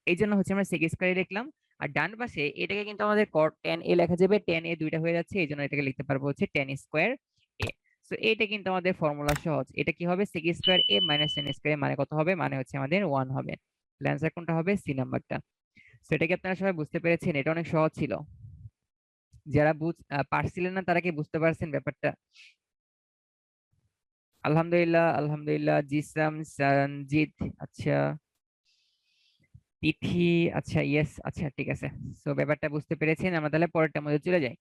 এই জন্য হচ্ছে আমরা সেক স্কয়ারে লিখলাম। আর ডান পাশে এটাকে কিন্তু আমাদের cot tan a লেখা যাবে, tan a দুইটা হয়ে যাচ্ছে, এই জন্য এটাকে লিখতে পারবো হচ্ছে tan স্কয়ার a। সো এটা কিন্তু আমাদের ফর্মুলা সহজ, এটা কি হবে sec square a minus tan square মানে কত হবে, মানে হচ্ছে আমাদের 1 হবে। তাহলে অ্যান্সার কোনটা হবে, সি নাম্বারটা। সেটা কি আপনারা সবাই বুঝতে পেরেছেন? এটা অনেক সহজ ছিল, যারা পারছিলেন না তারা কি বুঝতে পারছেন ব্যাপারটা? আলহামদুলিল্লাহ, আলহামদুলিল্লাহ, জিসাম, সঞ্জিত, আচ্ছা, তিথি, আচ্ছা, ইয়েস, আচ্ছা, ঠিক আছে। সো ব্যাপারটা বুঝতে পেরেছেন, আমরা তাহলে পরেরটার মধ্যে চলে যাই।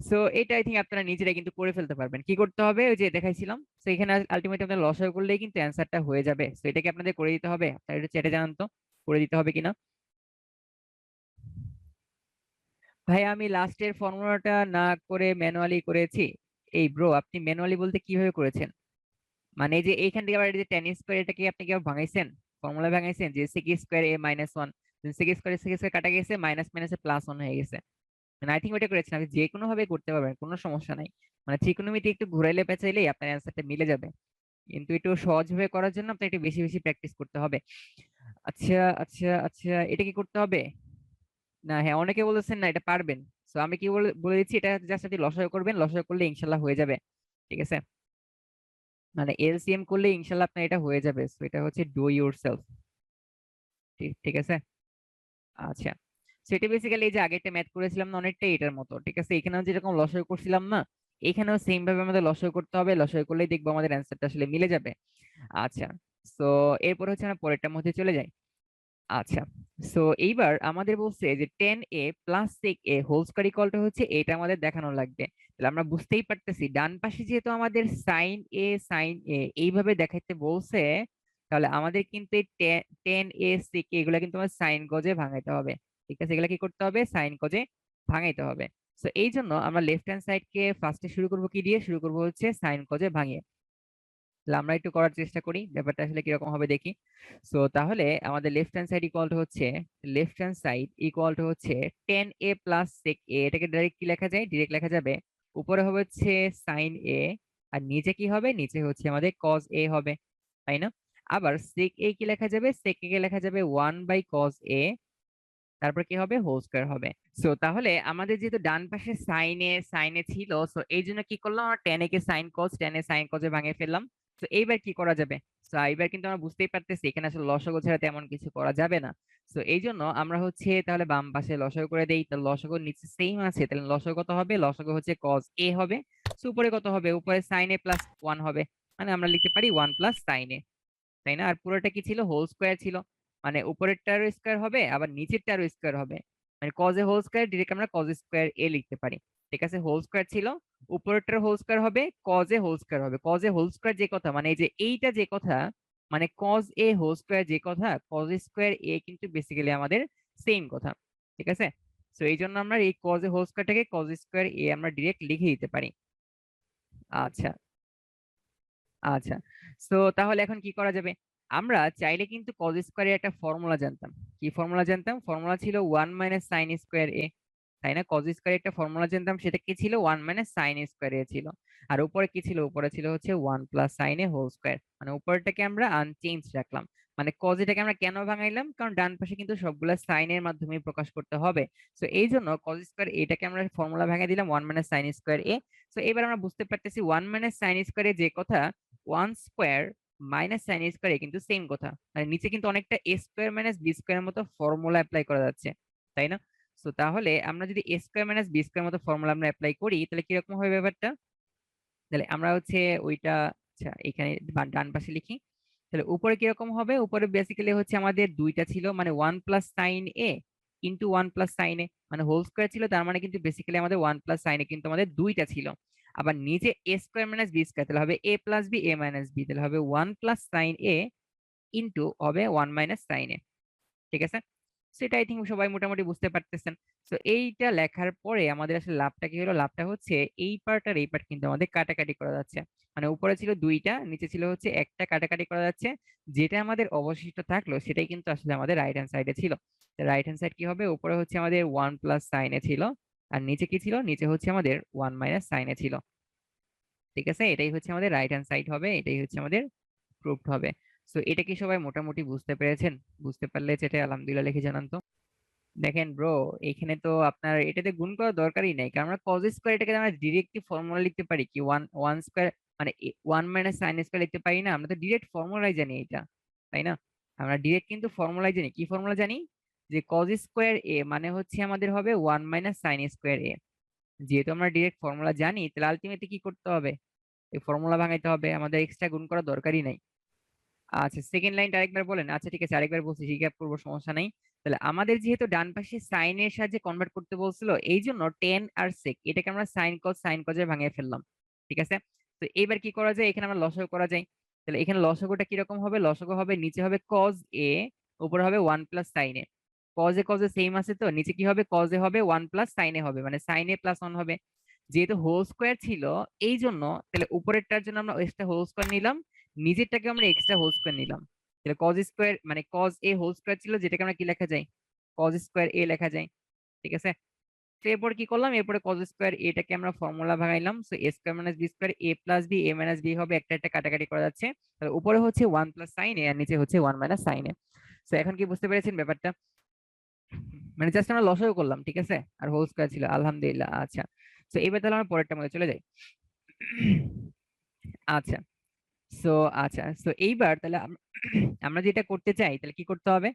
সো এটা আই থিঙ্ক আপনারা নিজেরাই কিন্তু করে ফেলতে পারবেন। কি করতে হবে, ওই যে দেখাইছিলাম, তো এখানে আলটিমেটলি আপনার লসাগু করলেই কিন্তু অ্যান্সারটা হয়ে যাবে। সো এটাকে আপনাদের করে দিতে হবে, আপনারা একটু চ্যাটে জানান তো করে দিতে হবে কিনা। ভাই আমি লাস্টের ফর্মুলাটা না করে ম্যানুয়ালি করেছি। এই ব্রো, আপনি ম্যানুয়ালি বলতে কিভাবে করেছেন? মানে এই যে এইখান থেকে আবার এই যে টেন স্কোয়ার, এটাকে আপনি কি ভাঙাইছেন, ফর্মুলা ভাঙাইছেন যে সেক স্কোয়ার এ -1, সেক স্কোয়ার কাটা গেছে, মাইনাস মাইনাসে +1 হয়ে গেছে। মানে আই থিঙ্ক ওইটা করেছেন, আপনি যে কোনো ভাবে করতে পারবেন, কোনো সমস্যা নাই। মানে ত্রিকোণমিতি একটু ঘুরাইলে পেঁচাইলেই আপনার অ্যান্সারটা মিলে যাবে, কিন্তু একটু সহজ ভাবে করার জন্য আপনার একটু বেশি বেশি প্র্যাকটিস করতে হবে। আচ্ছা, আচ্ছা, আচ্ছা, এটা কি করতে হবে না? হ্যাঁ, অনেকে বলেছেন না এটা পারবেন। তো আমি কি বলে বলে দিচ্ছি, এটা জাস্ট আপনি লসাগু করবেন, লসাগু করলে ইনশাল্লাহ হয়ে যাবে। ঠিক আছে, মানে এলসিএম করলে ইনশাল্লাহ আপনার এটা হয়ে যাবে। তো এটা হচ্ছে ডু ইউর সেলফ। ঠিক ঠিক আছে, আচ্ছা। সেটা বেসিক্যালি এই যে আগেরটা ম্যাথ করেছিলাম না, অনেকটাই এটার মতো। ঠিক আছে, এখানেও যেরকম লসাগু করছিলাম না, এখানেও সেম ভাবে আমাদের লসাগু করতে হবে, লসাগু করলেই দেখবো আমাদের অ্যান্সারটা আসলে মিলে যাবে। আচ্ছা, তো এরপর হচ্ছে আমরা পরেরটার মধ্যে চলে যাই। আচ্ছা, সো এইবার আমাদের বলছে যে 10a plus sec A whole square equal to হচ্ছে এটা আমাদের দেখানো লাগবে। তাহলে আমরা বুঝতেই পারতেছি ডান পাশে যেহেতু আমাদের সাইন এ এইভাবে দেখাইতে বলছে, তাহলে আমাদের কিন্তু এই 10a সেক এ এগুলা কিন্তু আমাদের সাইন গজে ভাঙাইতে হবে। ঠিক আছে, এগুলা কি করতে হবে, সাইন গজে ভাঙাইতে হবে। তো এই জন্য আমরা লেফট হ্যান্ড সাইড কে ফার্স্টে শুরু করবো কি দিয়ে, শুরু করবো হচ্ছে সাইন গজে ভাঙিয়ে। তাহলে আমরা একটু করার চেষ্টা করি, ব্যাপারটা আসলে কিরকম হবে দেখি। সো তাহলে আমাদের left hand side equal to হচ্ছে 10a প্লাস সেক এ, এটাকে ডাইরেক্ট কি লেখা যায়, ডিরেক্ট লেখা যাবে, উপরে হবে হচ্ছে সাইন এ, আর নিচে কি হবে, নিচে হচ্ছে আমাদের কজ এ হবে, তাই না? আবার সেক এ কি লেখা যাবে, সেক এ কে লেখা যাবে 1/cos a, তারপর কি হবে, হোল স্কয়ার হবে। সো তাহলে আমাদের যেহেতু ডান পাশে সাইনে সাইনে ছিল, সো এই জন্য কি করলাম, আমরা টেন কে সাইন কজ, টেন এ সাইন কজে ভাঙিয়ে ফেললাম। তো এইবার কি করা যাবে, তো এইবার কিন্তু আমরা বুঝতেই পারতেছি এখানে আসলে লসাগু ছাড়া তেমন কিছু করা যাবে না। তো এই জন্য আমরা হচ্ছে তাহলে বাম পাশে লসাগু করে দেই, তাহলে লসাগু নিচে সেম আছে, তাহলে লসাগু কত হবে, লসাগু হচ্ছে কজ এ হবে। তো উপরে কত হবে, উপরে সাইন এ প্লাস ওয়ান হবে, মানে আমরা লিখতে পারি ওয়ান প্লাস সাইন এ, তাই না? আর পুরোটা কি ছিল, হোল স্কয়ার ছিল, মানে উপরেরটারও স্কয়ার হবে আবার নিচেরটারও স্কয়ার হবে, মানে cos A whole square direct আমরা কজ স্কয়ার এ লিখতে পারি। ঠিক আছে, হোল স্কয়ার ছিল, উপরেরটার হোল স্কয়ার হবে, কজ এ হোল স্কয়ার হবে। কজ এ হোল স্কয়ার যে কথা, মানে এই যে এইটা যে কথা, মানে কজ এ হোল স্কয়ার যে কথা, কজ স্কয়ার এ কিন্তু বেসিক্যালি আমাদের সেম কথা। ঠিক আছে, তো এই জন্য আমরা এই কজ এ হোল স্কয়ারটাকে কজ স্কয়ার এ আমরা ডিরেক্ট লিখে দিতে পারি। আচ্ছা, আচ্ছা, তো তাহলে এখন কি করা যাবে, আমরা চাইলে কিন্তু কজ স্কোয়ারের একটা ফর্মুলা জানতাম। কি ফর্মুলা জানতাম, ফর্মুলা ছিল ওয়ান মাইনাস সাইন স্কোয়ার এ, তাই না? কজ স্কোয়ারের একটা ফর্মুলা জানতাম, সেটা কি ছিল, ওয়ান মাইনাস সাইন স্কোয়ার এ ছিল। আর উপরে কি ছিল, উপরে ছিল হচ্ছে ওয়ান প্লাস সাইন এ হোল স্কোয়ার, মানে উপরটাকে আমরা আনচেঞ্জ রাখলাম। মানে কজ এটাকে আমরা কেন ভাঙাইলাম, কারণ ডান পাশে কিন্তু সবগুলা সাইনের মাধ্যমে প্রকাশ করতে হবে। তো এই জন্য কজ স্কোয়ার এটাকে আমরা ফর্মুলা ভাঙাই দিলাম one minus sine square A. তো এবার আমরা বুঝতে পারতেছি ওয়ান মাইনাস সাইন স্কোয়ার এ যে কথা, one square minus sine square কিন্তু সেম কথা, মানে নিচে কিন্তু অনেকটা এ স্কোয়ার মাইনাস বি স্কোয়ার মতো ফর্মুলা অ্যাপ্লাই করা যাচ্ছে, তাই না? তো তাহলে আমরা যদি এ স্কোয়ার মাইনাস বি স্কোয়ার মতো ফর্মুলা আমরা অ্যাপ্লাই করি, তাহলে কিরকম হবে ব্যাপারটা, তাহলে আমরা হচ্ছে ওইটা, আচ্ছা এখানে ডান পাশে লিখি। তাহলে উপরে কিরকম হবে, উপরে বেসিক্যালি হচ্ছে আমাদের দুইটা ছিল, মানে ওয়ান প্লাস সাইন এ ইন্টু ওয়ান প্লাস সাইন এ, মানে হোল স্কোয়ার ছিল, তার মানে কিন্তু বেসিক্যালি আমাদের ওয়ান প্লাস সাইন এ কিন্তু আমাদের দুইটা ছিল। আবার নিচে এ স্কোয়ার মাইনাস বি স্কোয়ার, তাহলে হবে এ plus B A minus B, তাহলে হবে ওয়ান প্লাস সাইন এ ইন্টু হবে ওয়ান মাইনাস সাইন এ। ঠিক আছে, সেটা আই থিঙ্ক সবাই মোটামুটি বুঝতে পারতেছেন। তো এইটা লেখার পরে আমাদের আসলে লাভটা কি হলো, লাভটা হচ্ছে এই পার্ট আর এই পার্ট কিন্তু আমাদের কাটাকাটি করা যাচ্ছে, মানে উপরে ছিল দুইটা, নিচে ছিল হচ্ছে একটা, কাটাকাটি করা যাচ্ছে। যেটা আমাদের অবশিষ্ট থাকলো সেটাই কিন্তু আসলে আমাদের রাইট হ্যান্ড সাইডে ছিল। রাইট হ্যান্ড সাইড কি হবে, উপরে হচ্ছে আমাদের ওয়ান প্লাস সাইনে ছিল, আর নিচে কি ছিল, নিচে হচ্ছে আমাদের ওয়ান মাইনাস সাইনে ছিল। ঠিক আছে, এটাই হচ্ছে আমাদের রাইট হ্যান্ড সাইড হবে, এটাই হচ্ছে আমাদের প্রুফড হবে। তো এটা কি সবাই মোটামুটি বুঝতে পেরেছেন? বুঝতে পারলে যেটা আলহামদুলিল্লাহ লিখে জানান তো। দেখেন ব্রো, এখানে তো আপনার এটাতে গুণ করার দরকারই নাই, কারণ আমরা কজ স্কোয়ার এটাকে আমরা ডিরেক্টলি ফর্মুলা লিখতে পারি, কি ওয়ান ওয়ান স্কোয়ার মানে ওয়ান মাইনাস সাইন স্কোয়ার লিখতে পারি না, আমরা তো ডিরেক্ট ফর্মুলাই জানি এটা, তাই না? আমরা ডিরেক্ট কিন্তু ফর্মুলাই জানি, কি ফর্মুলা জানি, যে কজ স্কোয়ার এ মানে হচ্ছে আমাদের হবে ওয়ান মাইনাস সাইন স্কোয়ার এ। যেহেতু আমরা ডিরেক্ট ফর্মুলা জানি, তাহলে আলটিমেটলি কি করতে হবে, এই ফর্মুলা ভাঙাইতে হবে, আমাদের এক্সট্রা গুণ করার দরকারই নাই। আচ্ছা, সেকেন্ড লাইনটা আরেকবার বলেন। আচ্ছা ঠিক আছে, আরেকবার বলছি, রিক্যাপ করবো, সমস্যা নাই। তাহলে আমাদের যেহেতু ডান পাশে সাইনের সাহায্যে কনভার্ট করতে বলছিল, এই জন্য টেন আর সেক এটাকে আমরা সাইন কজে ভাঙিয়ে ফেললাম। ঠিক আছে, তো এইবার কি করা যায়, এখানে আমরা লসাগু করা যায়। তাহলে এখানে লসাগুটা কিরকম হবে, লসাগু হবে নিচে হবে কজ এ, উপরে হবে ওয়ান প্লাস সাইন এ। কজে সেম আছে, তো নিচে কি হবে, কজে হবে ওয়ান প্লাস সাইনে হবে, মানে সাইন এ প্লাস ওয়ান হবে। যেহেতু হোল স্কোয়ার ছিল এই জন্য, তাহলে উপরেরটার জন্য আমরা এক্সট্রা হোল স্কোয়ার নিলাম, নিজেরটাকে আমরা এক্সট্রা হোল স্কোয়ার নিলাম। তাহলে কজ স্কোয়ার মানে কজ এ হোল স্কোয়ার ছিল, যেটাকে আমরা কি লেখা যায়, কজ স্কোয়ার এ লেখা যায়। ঠিক আছে, তো এরপর কি করলাম, এরপরে কজ স্কোয়ার এটাকে আমরা formula ভাঙাইলাম, so A square minus B square A plus B A minus B হবে, একটা একটা কাটাকাটি করা যাচ্ছে। তাহলে উপরে হচ্ছে ওয়ান প্লাস সাইন এ আর নিচে হচ্ছে ওয়ান মাইনাস সাইন এ। তো এখন কি বুঝতে পেরেছেন ব্যাপারটা, মানে জাস্ট আমরা লসাগু করলাম, ঠিক আছে, আর হোল স্কোয়ার ছিল, আলহামদুলিল্লাহ। আচ্ছা, তো এবার তাহলে আমরা পরেরটা মধ্যে চলে যাই। আচ্ছা, সো আচ্ছা, সো এইবার তাহলে আমরা যেটা করতে চাই, তাহলে কি করতে হবে,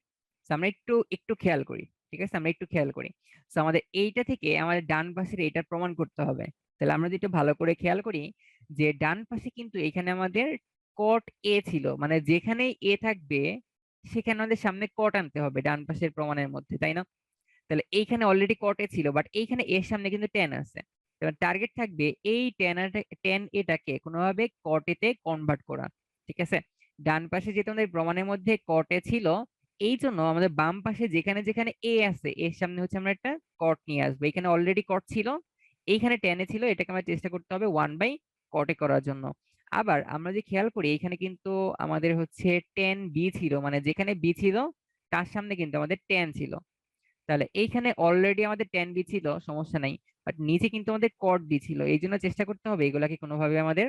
So, আমরা একটু একটু খেয়াল করি। ঠিক আছে, আমরা একটু খেয়াল করি। তো আমাদের এইটা থেকে আমাদের ডান পাশের এইটার প্রমাণ করতে হবে। তাহলে আমরা যদি একটু ভালো করে খেয়াল করি, যে ডান পাশে কিন্তু এখানে আমাদের কট এ ছিল, মানে যেখানে এ থাকবে সেখানে আমাদের সামনে কট আনতে হবে ডান পাশের প্রমাণের মধ্যে, তাই না? তাহলে এইখানে অলরেডি কটে ছিল, বাট এইখানে এর সামনে কিন্তু টেন আছে। এবার টার্গেট থাকবে এই টেন এটাকে কোনোভাবে কটেতে কনভার্ট করা। ঠিক আছে, ডান পাশে যেহেতু আমাদের প্রমাণের মধ্যে কটে ছিল, এই জন্য আমাদের বাম পাশে যেখানে যেখানে এ আছে এর সামনে হচ্ছে আমরা একটা কট নিয়ে আসবো। এখানে অলরেডি কট ছিল, এইখানে টেনে ছিল, এটাকে আমরা চেষ্টা করতে হবে ওয়ান বাই কটে করার জন্য। আবার আমরা যে খেয়াল করি, এখানে কিন্তু আমাদের হচ্ছে টেন বি ছিল, মানে যেখানে বি ছিল তার সামনে কিন্তু আমাদের টেন ছিল। তাহলে এইখানে অলরেডি আমাদের টেন বি ছিল, সমস্যা নাই, বাট নিচে কিন্তু আমাদের কট বি ছিল, এই জন্য চেষ্টা করতে হবে এগুলাকে কোনোভাবে আমাদের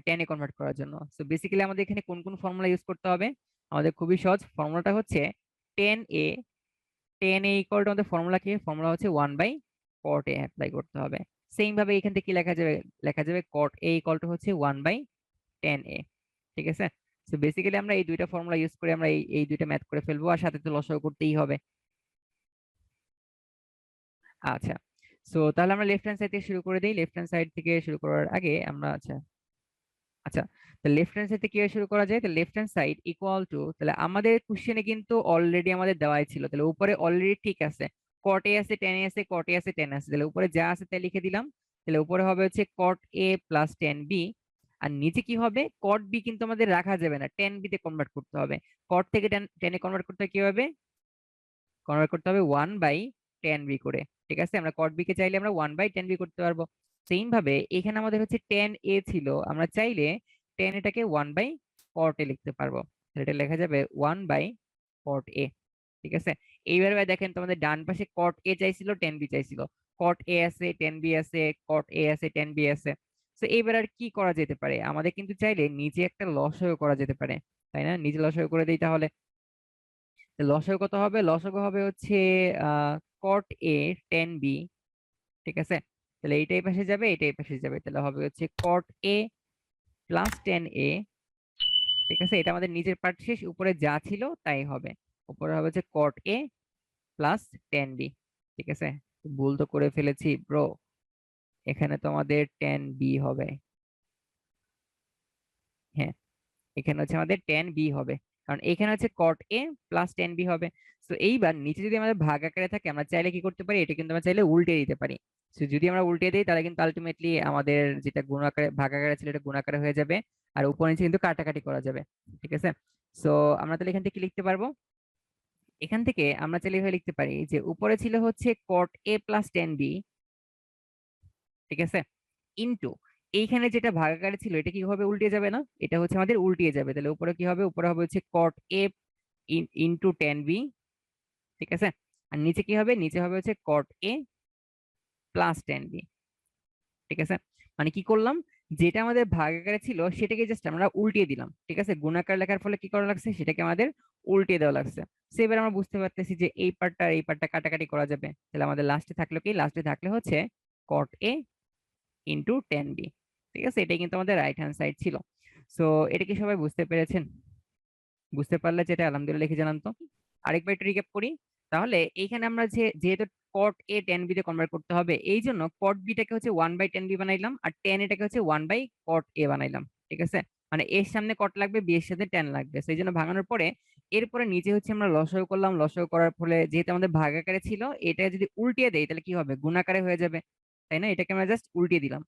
টেনে কনভার্ট করার জন্য। তো বেসিক্যালি আমাদের এখানে কোন কোন ফর্মুলা ইউজ করতে হবে, আমাদের খুবই সহজ, ফর্মুলাটা হচ্ছে 10a, 10a ইকুয়াল টু আমাদের ফর্মুলা কি? ফর্মুলা হচ্ছে 1/cot a অ্যাপ্লাই করতে হবে। সেম ভাবে এখান থেকে কি লেখা যাবে cot a ইকুয়াল টু হচ্ছে 1/10a। ঠিক আছে, সো বেসিক্যালি আমরা এই দুইটা ফর্মুলা ইউজ করে আমরা এই দুইটা ম্যাথ করে ফেলবো, আর সাথে তো লসাগু করতেই হবে। আচ্ছা, সো তাহলে আমরা লেফট হ্যান্ড সাইড থেকে শুরু করে দিই। লেফট হ্যান্ড সাইড থেকে শুরু করার আগে আমরা আচ্ছা আচ্ছা তো লেফট হ্যান্ড সাইড থেকে কিভাবে শুরু করা যায়? তো left hand side equal to, তাহলে আমাদের কোশ্চেনে কিন্তু অলরেডি আমাদের দেওয়াই ছিল, তাহলে উপরে অলরেডি ঠিক আছে, কট এ আছে, টেন এ আছে, কট এ আছে, টেন আছে, তাহলে উপরে যা আছে তাই লিখে দিলাম। তাহলে উপরে হবে হচ্ছে কট এ প্লাস টেন বি, আর নিচে কি হবে? কট বি কিন্তু আমাদের রাখা যাবে না, টেন বি তে কনভার্ট করতে হবে। কট থেকে টেনে কনভার্ট করতে কি হবে? কনভার্ট করতে হবে 1/10b করে। ঠিক আছে, আমরা কট বি কে চাইলে আমরা 1/10b করতে পারবো। সেম ভাবে এখানে আমাদের হচ্ছে 10a ছিল, আমরা চাইলে 10 এটাকে 1/cot a লিখতে পারবো, তাহলে এটা লেখা যাবে 1/cot a। ঠিক আছে, এইবার ভাই দেখেন তোমাদের ডান পাশে cot a চাইছিল, 10b চাইছিল, cot a আছে, 10b আছে, cot a আছে, 10b আছে। তো এইবার আর কি করা যেতে পারে? আমাদের কিন্তু চাইলে নিচে একটা লসাগু করা যেতে পারে, তাই না? নিচে লসাগু করে দিই তাহলে। লসাগু কত হবে? লসাগু হবে হচ্ছে কট এ 10b। ঠিক আছে, তাহলে এইটাই পাশে যাবে, এইটাই পাশে যাবে, তাহলে হবে হচ্ছে কট এ প্লাস 10a। ঠিক আছে, এটা আমাদের নিচের পার্ট শেষ, উপরে যা ছিল তাই হবে। উপরে হবে হচ্ছে কট এ প্লাস 10b। ঠিক আছে, ভুল তো করে ফেলেছি ব্রো, এখানে তো আমাদের 10b হবে। হ্যাঁ, এখানে হচ্ছে আমাদের 10b হবে, কারণ এখানে হচ্ছে cot a প্লাস 10b হবে। তো এইবার নিচে যদি আমাদের ভাগ আকারে থাকে, আমরা চাইলে কি করতে পারি? এটা কিন্তু আমরা চাইলে উল্টে দিতে পারি। তো যদি আমরা উল্টে দিই তাহলে কিন্তু আলটিমেটলি আমাদের যেটা গুণ আকারে ভাগ আকারে ছিল এটা গুণ আকারে হয়ে যাবে, আর উপর নিচে কিন্তু কাটাকাটি করা যাবে। ঠিক আছে, সো আমরা তাহলে এখান থেকে কি লিখতে পারবো? এখান থেকে আমরা চাইলে এভাবে লিখতে পারি যে উপরে ছিল হচ্ছে cot a প্লাস 10b। ঠিক আছে, ইনটু এইখানে যেটা ভাগাকারে ছিল এটা কি হবে? উল্টে যাবে না? এটা হচ্ছে আমাদের উল্টিয়ে যাবে, তাহলে উপরে কি হবে? উপরে হবে হচ্ছে cot a ইনটু 10b। ঠিক আছে, আর নিচে কি হবে? নিচে হবে হচ্ছে cot a প্লাস 10b। ঠিক আছে, মানে কি করলাম? যেটা আমাদের ভাগাকারে ছিল সেটাকে জাস্ট আমরা উল্টিয়ে দিলাম। ঠিক আছে, গুণাকার লেখার ফলে কি করা লাগছে? সেটাকে আমাদের উল্টিয়ে দেওয়া লাগছে। সো এবার আমরা বুঝতে পারতেছি যে এই পার্টটা আর এই পার্টটা কাটাকাটি করা যাবে, তাহলে আমাদের লাস্টে থাকলো কি? লাস্টে থাকলে হচ্ছে cot a ইন্টু 10b। ঠিক আছে, এটাই কিন্তু আমাদের রাইট হ্যান্ড সাইড ছিল। সো এটা কি সবাই বুঝতে পেরেছেন? বুঝতে পারলে যেটা আলহামদুলিল্লাহ লিখে জানান তো। আরেকবার একটু রিক্যাপ করি। তাহলে এইখানে আমরা যেহেতু cot a 10b তে কনভার্ট করতে হবে, এই জন্য cot b টাকে হচ্ছে 1/10b বানাইলাম, আর 10 এটাকে হচ্ছে 1/cot a বানাইলাম। ঠিক আছে, মানে এর সামনে কট লাগবে, বি এর সাথে 10 লাগবে, সেই জন্য ভাঙানোর পরে এরপরে নিচে হচ্ছে আমরা লসাগু করলাম। লসাগু করার ফলে যেহেতু আমাদের ভাগাকারে ছিল, এটা যদি উল্টিয়ে দেই তাহলে কি হবে? গুণাকারে হয়ে যাবে, তাই না? এটাকে আমরা জাস্ট উল্টিয়ে দিলাম।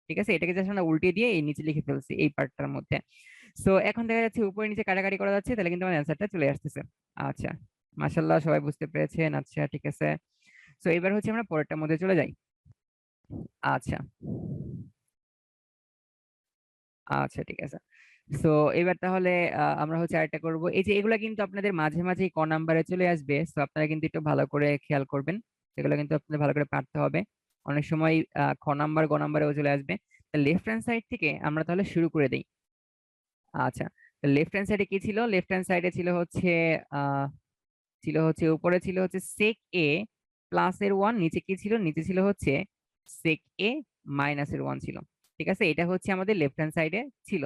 ঠিক আছে, এটাকে জাস্ট আমরা উল্টিয়ে দিয়ে এই নিচে লিখে ফেলছি এই পার্টটার মধ্যে। সো এখন দেখা যাচ্ছে উপরে নিচে কাটাকাটি করা যাচ্ছে, তাহলে কিন্তু আমার অ্যান্সারটা চলে আসতেছে। আচ্ছা, মাশাল্লাহ সবাই বুঝতে পেরেছেন। আচ্ছা ঠিক আছে, সো এবার হচ্ছে আমরা পরেরটার মধ্যে চলে যাই। আচ্ছা আচ্ছা ঠিক আছে, সো এবার তাহলে আমরা হচ্ছে আরেকটা করব। এই যে এগুলা কিন্তু আপনাদের মাঝে মাঝে ক নাম্বারে চলে আসবে, সো আপনারা কিন্তু একটু ভালো করে খেয়াল করবেন, এগুলো কিন্তু আপনাদের ভালো করে পারতে হবে। অনেক সময় খ নাম্বার গ নাম্বারেও চলে আসবে। লেফট হ্যান্ড সাইড থেকে আমরা তাহলে শুরু করে দিই। আচ্ছা, লেফট হ্যান্ড সাইডে কি ছিল? লেফট হ্যান্ড সাইডে ছিল হচ্ছে উপরে ছিল হচ্ছে sec a প্লাস এর 1, নিচে কি ছিল? নিচে ছিল হচ্ছে sec a মাইনাস এর 1 ছিল। ঠিক আছে, এটা হচ্ছে আমাদের লেফট হ্যান্ড সাইডে ছিল।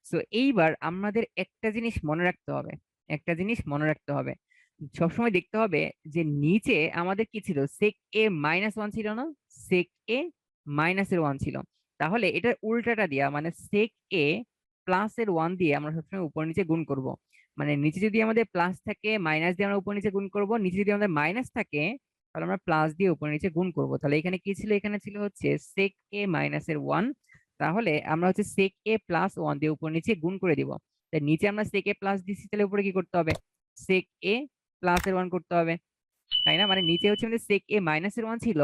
সো এইবার আমাদের একটা জিনিস মনে রাখতে হবে, একটা জিনিস মনে রাখতে হবে, সবসময় দেখতে হবে যে নিচে আমাদের কি ছিল? sec a মাইনাস 1 ছিল না? sec a মাইনাস এর 1 ছিল। তাহলে এটার উল্টাটা দিয়া, মানে sec a প্লাস এর 1 দিয়ে আমরা সবসময় উপর নিচে গুণ করব। মানে নিচে যদি আমাদের প্লাস থাকে, মাইনাস দিয়ে আমরা উপর নিচে গুণ করব, নিচে যদি আমাদের মাইনাস থাকে তাহলে আমরা প্লাস দিয়ে উপর নিচে গুণ করব। তাহলে এখানে কি ছিল? এখানে ছিল হচ্ছে sec a মাইনাস এর 1, তাহলে আমরা হচ্ছে sec a প্লাস 1 দিয়ে উপর নিচে গুণ করে দিব। তাই নিচে আমরা sec a প্লাস দিচ্ছি, তাহলে উপরে কি করতে হবে? sec a প্লাস এর 1 করতে হবে, তাই না? মানে নিচে হচ্ছে আমাদের sec a মাইনাস এর 1 ছিল,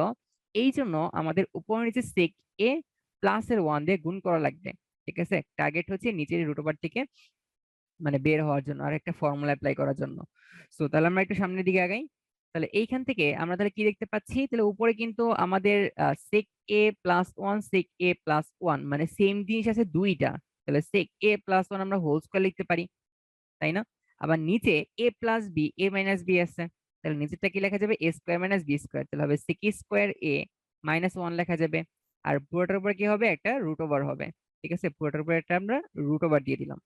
এই জন্য আমাদের উপর নিচে sec a প্লাস এর 1 দিয়ে গুণ করা লাগবে। ঠিক আছে, টার্গেট হচ্ছে নিচের রুট ওভার থেকে মানে বের হওয়ার জন্য আর একটা ফর্মুলা অ্যাপ্লাই করার জন্য। সো তাহলে আমরা একটু সামনের দিকে আগাই। তাহলে এইখান থেকে আমরা তাহলে কি দেখতে পাচ্ছি? তাহলে উপরে কিন্তু আমাদের sec a plus 1 sec a plus 1 মানে সেম জিনিস আছে দুইটা, তাহলে sec a প্লাস 1 আমরা হোল স্কয়ার লিখতে পারি, তাই না? আবার নিচে এ plus B A minus B আছে, তাহলে নিচেরটা কি লেখা যাবে? এ স্কোয়ার মাইনাস বি স্কোয়ার, তাহলে হবে সেক স্কোয়ার এ মাইনাস ওয়ান লেখা যাবে। আর পুরোটার উপর কি হবে? একটা রুট ওভার হবে। ঠিক আছে, পুরোটার উপর একটা আমরা রুট ওভার দিয়ে দিলাম।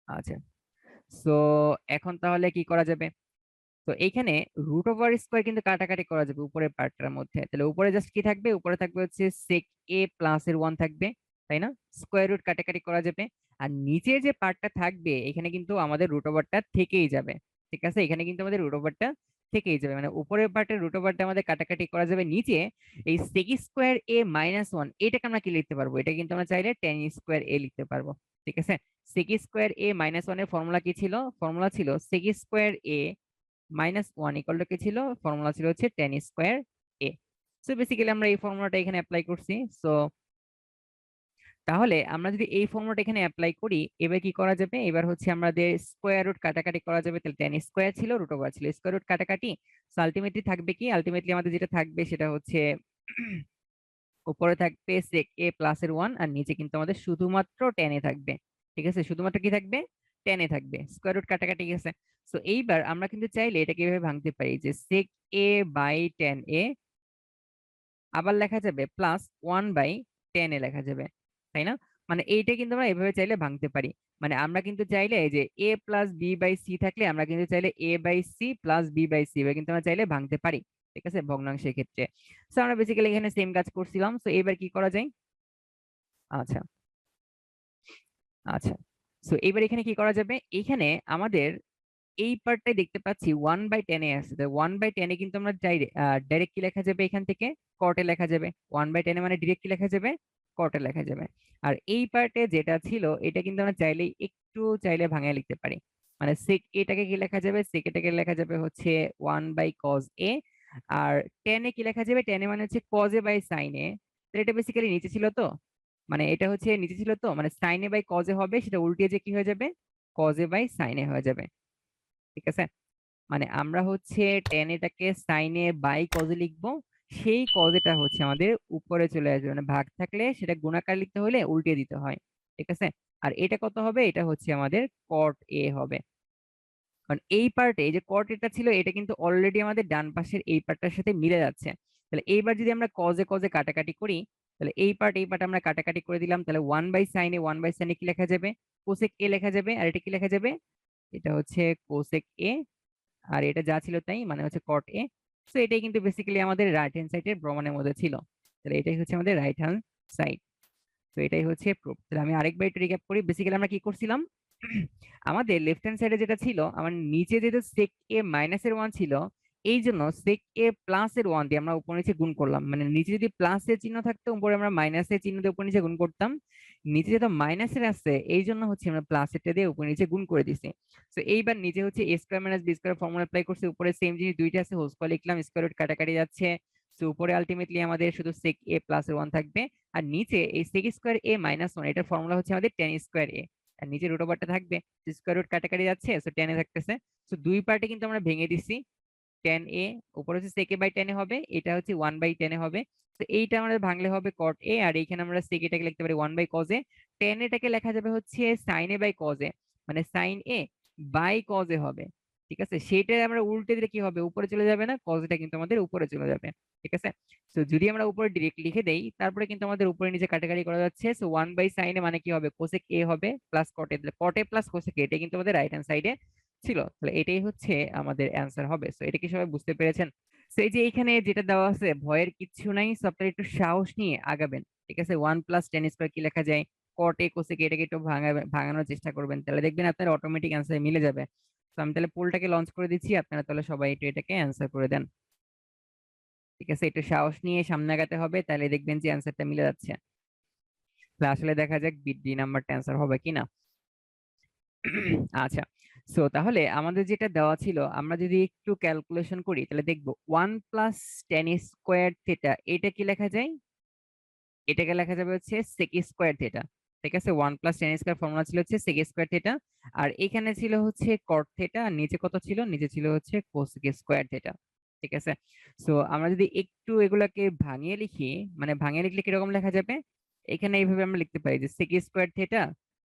আচ্ছা, সো এখন তাহলে কি করা যাবে? তো এইখানে রুট ওভার স্কোয়ার কিন্তু কাটাকাটি করা যাবে উপরের পার্টটার মধ্যে, তাহলে উপরে জাস্ট কি থাকবে? উপরে থাকবে হচ্ছে সেক এ প্লাস এর ওয়ান থাকবে, তাই না? স্কোয়ার রুট কাটাকাটি করা যাবে। আর নিচে যে পার্টটা থাকবে এখানে কিন্তু আমাদের রুট ওভারটা থেকেই যাবে। ঠিক আছে, এখানে কিন্তু আমাদের রুট ওভারটা থেকেই যাবে, মানে উপরের পার্টের রুট ওভারটা আমাদের কাটাকাটি করা যাবে। নিচে এই সেক স্কোয়ার এ মাইনাস ওয়ান এটাকে আমরা কি লিখতে পারবো? এটা কিন্তু আমরা চাইলে টেন স্কোয়ার এ লিখতে পারবো। ঠিক আছে, sec square A minus one এর ফর্মুলা কি ছিল? ফর্মুলা ছিল sec square A minus one equal to কি ছিল? ফর্মুলা ছিল হচ্ছে tan square A. So basically আমরা এই ফর্মুলাটা এখানে অ্যাপ্লাই করছি। সো তাহলে আমরা যদি এই ফর্মুলাটা এখানে অ্যাপ্লাই করি, এবার কি করা যাবে? এবার হচ্ছে আমাদের স্কোয়ার রুট কাটাকাটি করা যাবে, তাহলে টেন স্কোয়ার ছিল, রুট ওভার ছিল, স্কোয়ার রুট কাটাকাটি। সো আলটিমেটলি থাকবে কি? আলটিমেটলি আমাদের যেটা থাকবে সেটা হচ্ছে উপরে থাকবে সেক এ প্লাস এর ওয়ান, আর নিচে কিন্তু আমাদের শুধুমাত্র টেনে থাকবে। ঠিক আছে, শুধুমাত্র কি থাকবে? টেনে থাকবে, স্কোয়ার রুট কাটাকাটি গেছে। তো এইবার আমরা কিন্তু চাইলে এটাকে এভাবে ভাঙতে পারি যে সেক এ বাই টেন এ, আবার লেখা যাবে প্লাস ওয়ান বাই টেন এ লেখা যাবে, তাই না? মানে এইটা কিন্তু আমরা এভাবে চাইলে ভাঙতে পারি। মানে আমরা কিন্তু চাইলে এই যে A plus B by C থাকলে আমরা কিন্তু চাইলে A by C plus B by C কিন্তু আমরা চাইলে ভাঙতে পারি। ঠিক আছে, ভগ্নাংশের ক্ষেত্রে। তো আমরা বেসিক্যালি এখানে সেম কাজ করছিলাম। তো এবার কি করা যায়? আচ্ছা, আচ্ছা, সো এবার এখানে কি করা যাবে? এখানে আমাদের এই পার্টটাই দেখতে পাচ্ছি ওয়ান বাই টেনে আছে, তো ওয়ান বাই টেনে কিন্তু আমরা ডাইরেক্ট কি লেখা যাবে? এখান থেকে কটে লেখা যাবে। ওয়ান বাই টেনে মানে ডিরেক্ট কি লেখা যাবে? কটে লেখা যাবে। আর এই পার্টে যেটা ছিল এটা কিন্তু আমরা চাইলেই একটু চাইলে ভাঙিয়ে লিখতে পারি। মানে সেক এটাকে কি লেখা যাবে? সেক এটাকে লেখা যাবে হচ্ছে ওয়ান বাই কজ এ। আর টেনে কি লেখা যাবে? টেনে মানে হচ্ছে কজ এ বাই সাইন এ। তো এটা বেসিক্যালি নিচে ছিল, তো মানে এটা হচ্ছে নিচে ছিল, তো মানে সাইনে বাই কজে হবে, সেটা উল্টে যে কি হয়ে যাবে? কজে বাই সাইনে হয়ে যাবে। ঠিক আছে, মানে আমরা হচ্ছে টেন এটাকে সাইনে বাই কজে লিখবো, সেই কজেটা হচ্ছে আমাদের উপরে চলে আসবে, মানে ভাগ থাকলে সেটা গুণাকার লিখতে হলে উল্টে দিতে হয়। ঠিক আছে, আর এটা কত হবে? এটা হচ্ছে আমাদের কট এ হবে। কারণ এই পার্টে এই যে কট এটা ছিল এটা কিন্তু অলরেডি আমাদের ডান পাশের এই পার্টটার সাথে মিলে যাচ্ছে। তাহলে এইবার যদি আমরা কজে কজে কাটাকাটি করি, তাহলে এই পার্ট আমরা কাটাকাটি করে দিলাম, তাহলে ওয়ান বাই সাইনে কি লেখা যাবে? কোসেক এ লেখা যাবে। আর এটা কি লেখা যাবে? এটা হচ্ছে কোসেক এ। আর এটা যা ছিল তাই, মানে হচ্ছে কট এ। তো এটাই কিন্তু বেসিক্যালি আমাদের রাইট হ্যান্ড সাইডের প্রমাণের মধ্যে ছিল। তাহলে এটাই হচ্ছে আমাদের রাইট হ্যান্ড সাইড। তো এটাই হচ্ছে প্রুফ। তাহলে আমি আরেকবার একটু রিক্যাপ করি, বেসিক্যালি আমরা কি করছিলাম? আমাদের লেফট হ্যান্ড সাইডে যেটা ছিল, আমার নিচে যেটা সেক এ মাইনাস এর ওয়ান ছিল, এই জন্য সেক এ প্লাস এর ওয়ান দিয়ে আমরা উপর নিচে গুণ করলাম। মানে নিচে যদি প্লাস এর চিহ্ন থাকতো উপরে আমরা মাইনাস এর চিহ্ন দিয়ে উপর নিচে গুণ করতাম। নিচে যেটা মাইনাস এর আছে এই জন্য হচ্ছে আমরা প্লাস এরটা দিয়ে উপর নিচে গুণ করে দিছি। তো এইবার নিচে হচ্ছে A square minus B square formula apply করছি, উপরে সেম জিনিস দুইটা আছে, হোল স্কোয়ার লিখলাম, স্কোয়ার রুট কাটাকাটি যাচ্ছে। তো উপরে আলটিমেটলি আমাদের শুধু সেক এ প্লাস এর ওয়ান থাকবে। আর নিচে এই সেক স্কোয়ার এ মাইনাস ওয়ান এটার ফর্মুলা হচ্ছে আমাদের টেন স্কোয়ার এ। আর নিচে রুট ওভারটা থাকবে, স্কোয়ার রুট কাটাকাটি যাচ্ছে, সো টেনে থাকতেছে। তো দুই পার্টে কিন্তু আমরা ভেঙে দিছি। টেন এ উপরে হচ্ছে সেকে বাই টেনে হবে, এটা হচ্ছে ওয়ান বাই টেনে হবে। তো এইটা আমাদের ভাঙলে হবে কট এ, আর এইখানে আমরা সেক এটাকে লিখতে পারি one by cos A. Tan এটাকে লেখা যাবে হচ্ছে sine A by cos A, মানে sine A by cos A হবে। ঠিক আছে, সেটা আমরা উল্টে দিলে কি হবে? উপরে চলে যাবে না, কজ এটা কিন্তু আমাদের উপরে চলে যাবে। ঠিক আছে, তো যদি আমরা উপরে ডিরেক্ট লিখে দেই তারপরে কিন্তু আমাদের উপরে নিচে কাটাকাটি করা যাচ্ছে। সো ওয়ান বাই সাইন এ মানে কি হবে? কোসেক এ হবে প্লাস কটে, কটে প্লাস কোসেক এটা কিন্তু আমাদের রাইট হ্যান্ড সাইডে ছিল। তাহলে এটাই হচ্ছে আমাদের অ্যান্সার হবে। সো এটা কি সবাই বুঝতে পেরেছেন? সো এই যে এখানে যেটা দেওয়া আছে, ভয়ের কিচ্ছু নাই, সো আপনারা একটু সাহস নিয়ে আগাবেন। ঠিক আছে, ওয়ান প্লাস টেন স্কোয়ার কি লেখা যায়? কট এ কোসেক এটাকে একটু ভাঙানোর চেষ্টা করবেন, তাহলে দেখবেন আপনার অটোমেটিক অ্যান্সার মিলে যাবে। তো আমি তাহলে পোলটাকে লঞ্চ করে দিচ্ছি, আপনারা তাহলে সবাই একটু এটাকে অ্যান্সার করে দেন। ঠিক আছে, একটু সাহস নিয়ে সামনে আগাতে হবে, তাহলে দেখবেন যে অ্যান্সারটা মিলে যাচ্ছে। তাহলে আসলে দেখা যাক ডি নাম্বারটা অ্যান্সার হবে কিনা। আচ্ছা, সো তাহলে আমাদের যেটা দেওয়া ছিল আমরা যদি একটু ক্যালকুলেশন করি তাহলে দেখবো one plus ten square theta এটা কি লেখা যায়? এটাকে লেখা যাবে হচ্ছে সেক স্কোয়ার থিটা। ঠিক আছে, one plus tan square formula ছিল হচ্ছে সেক স্কোয়ার থিটা। আর এখানে ছিল হচ্ছে কট থিটা, আর নিচে কত ছিল? নিচে ছিল হচ্ছে কোসেক স্কোয়ার থিটা। ঠিক আছে, সো আমরা যদি একটু এগুলাকে ভাঙিয়ে লিখি, মানে ভাঙিয়ে লিখলে কিরকম লেখা যাবে? এখানে এইভাবে আমরা লিখতে পারি যে সেক স্কোয়ার থিটা,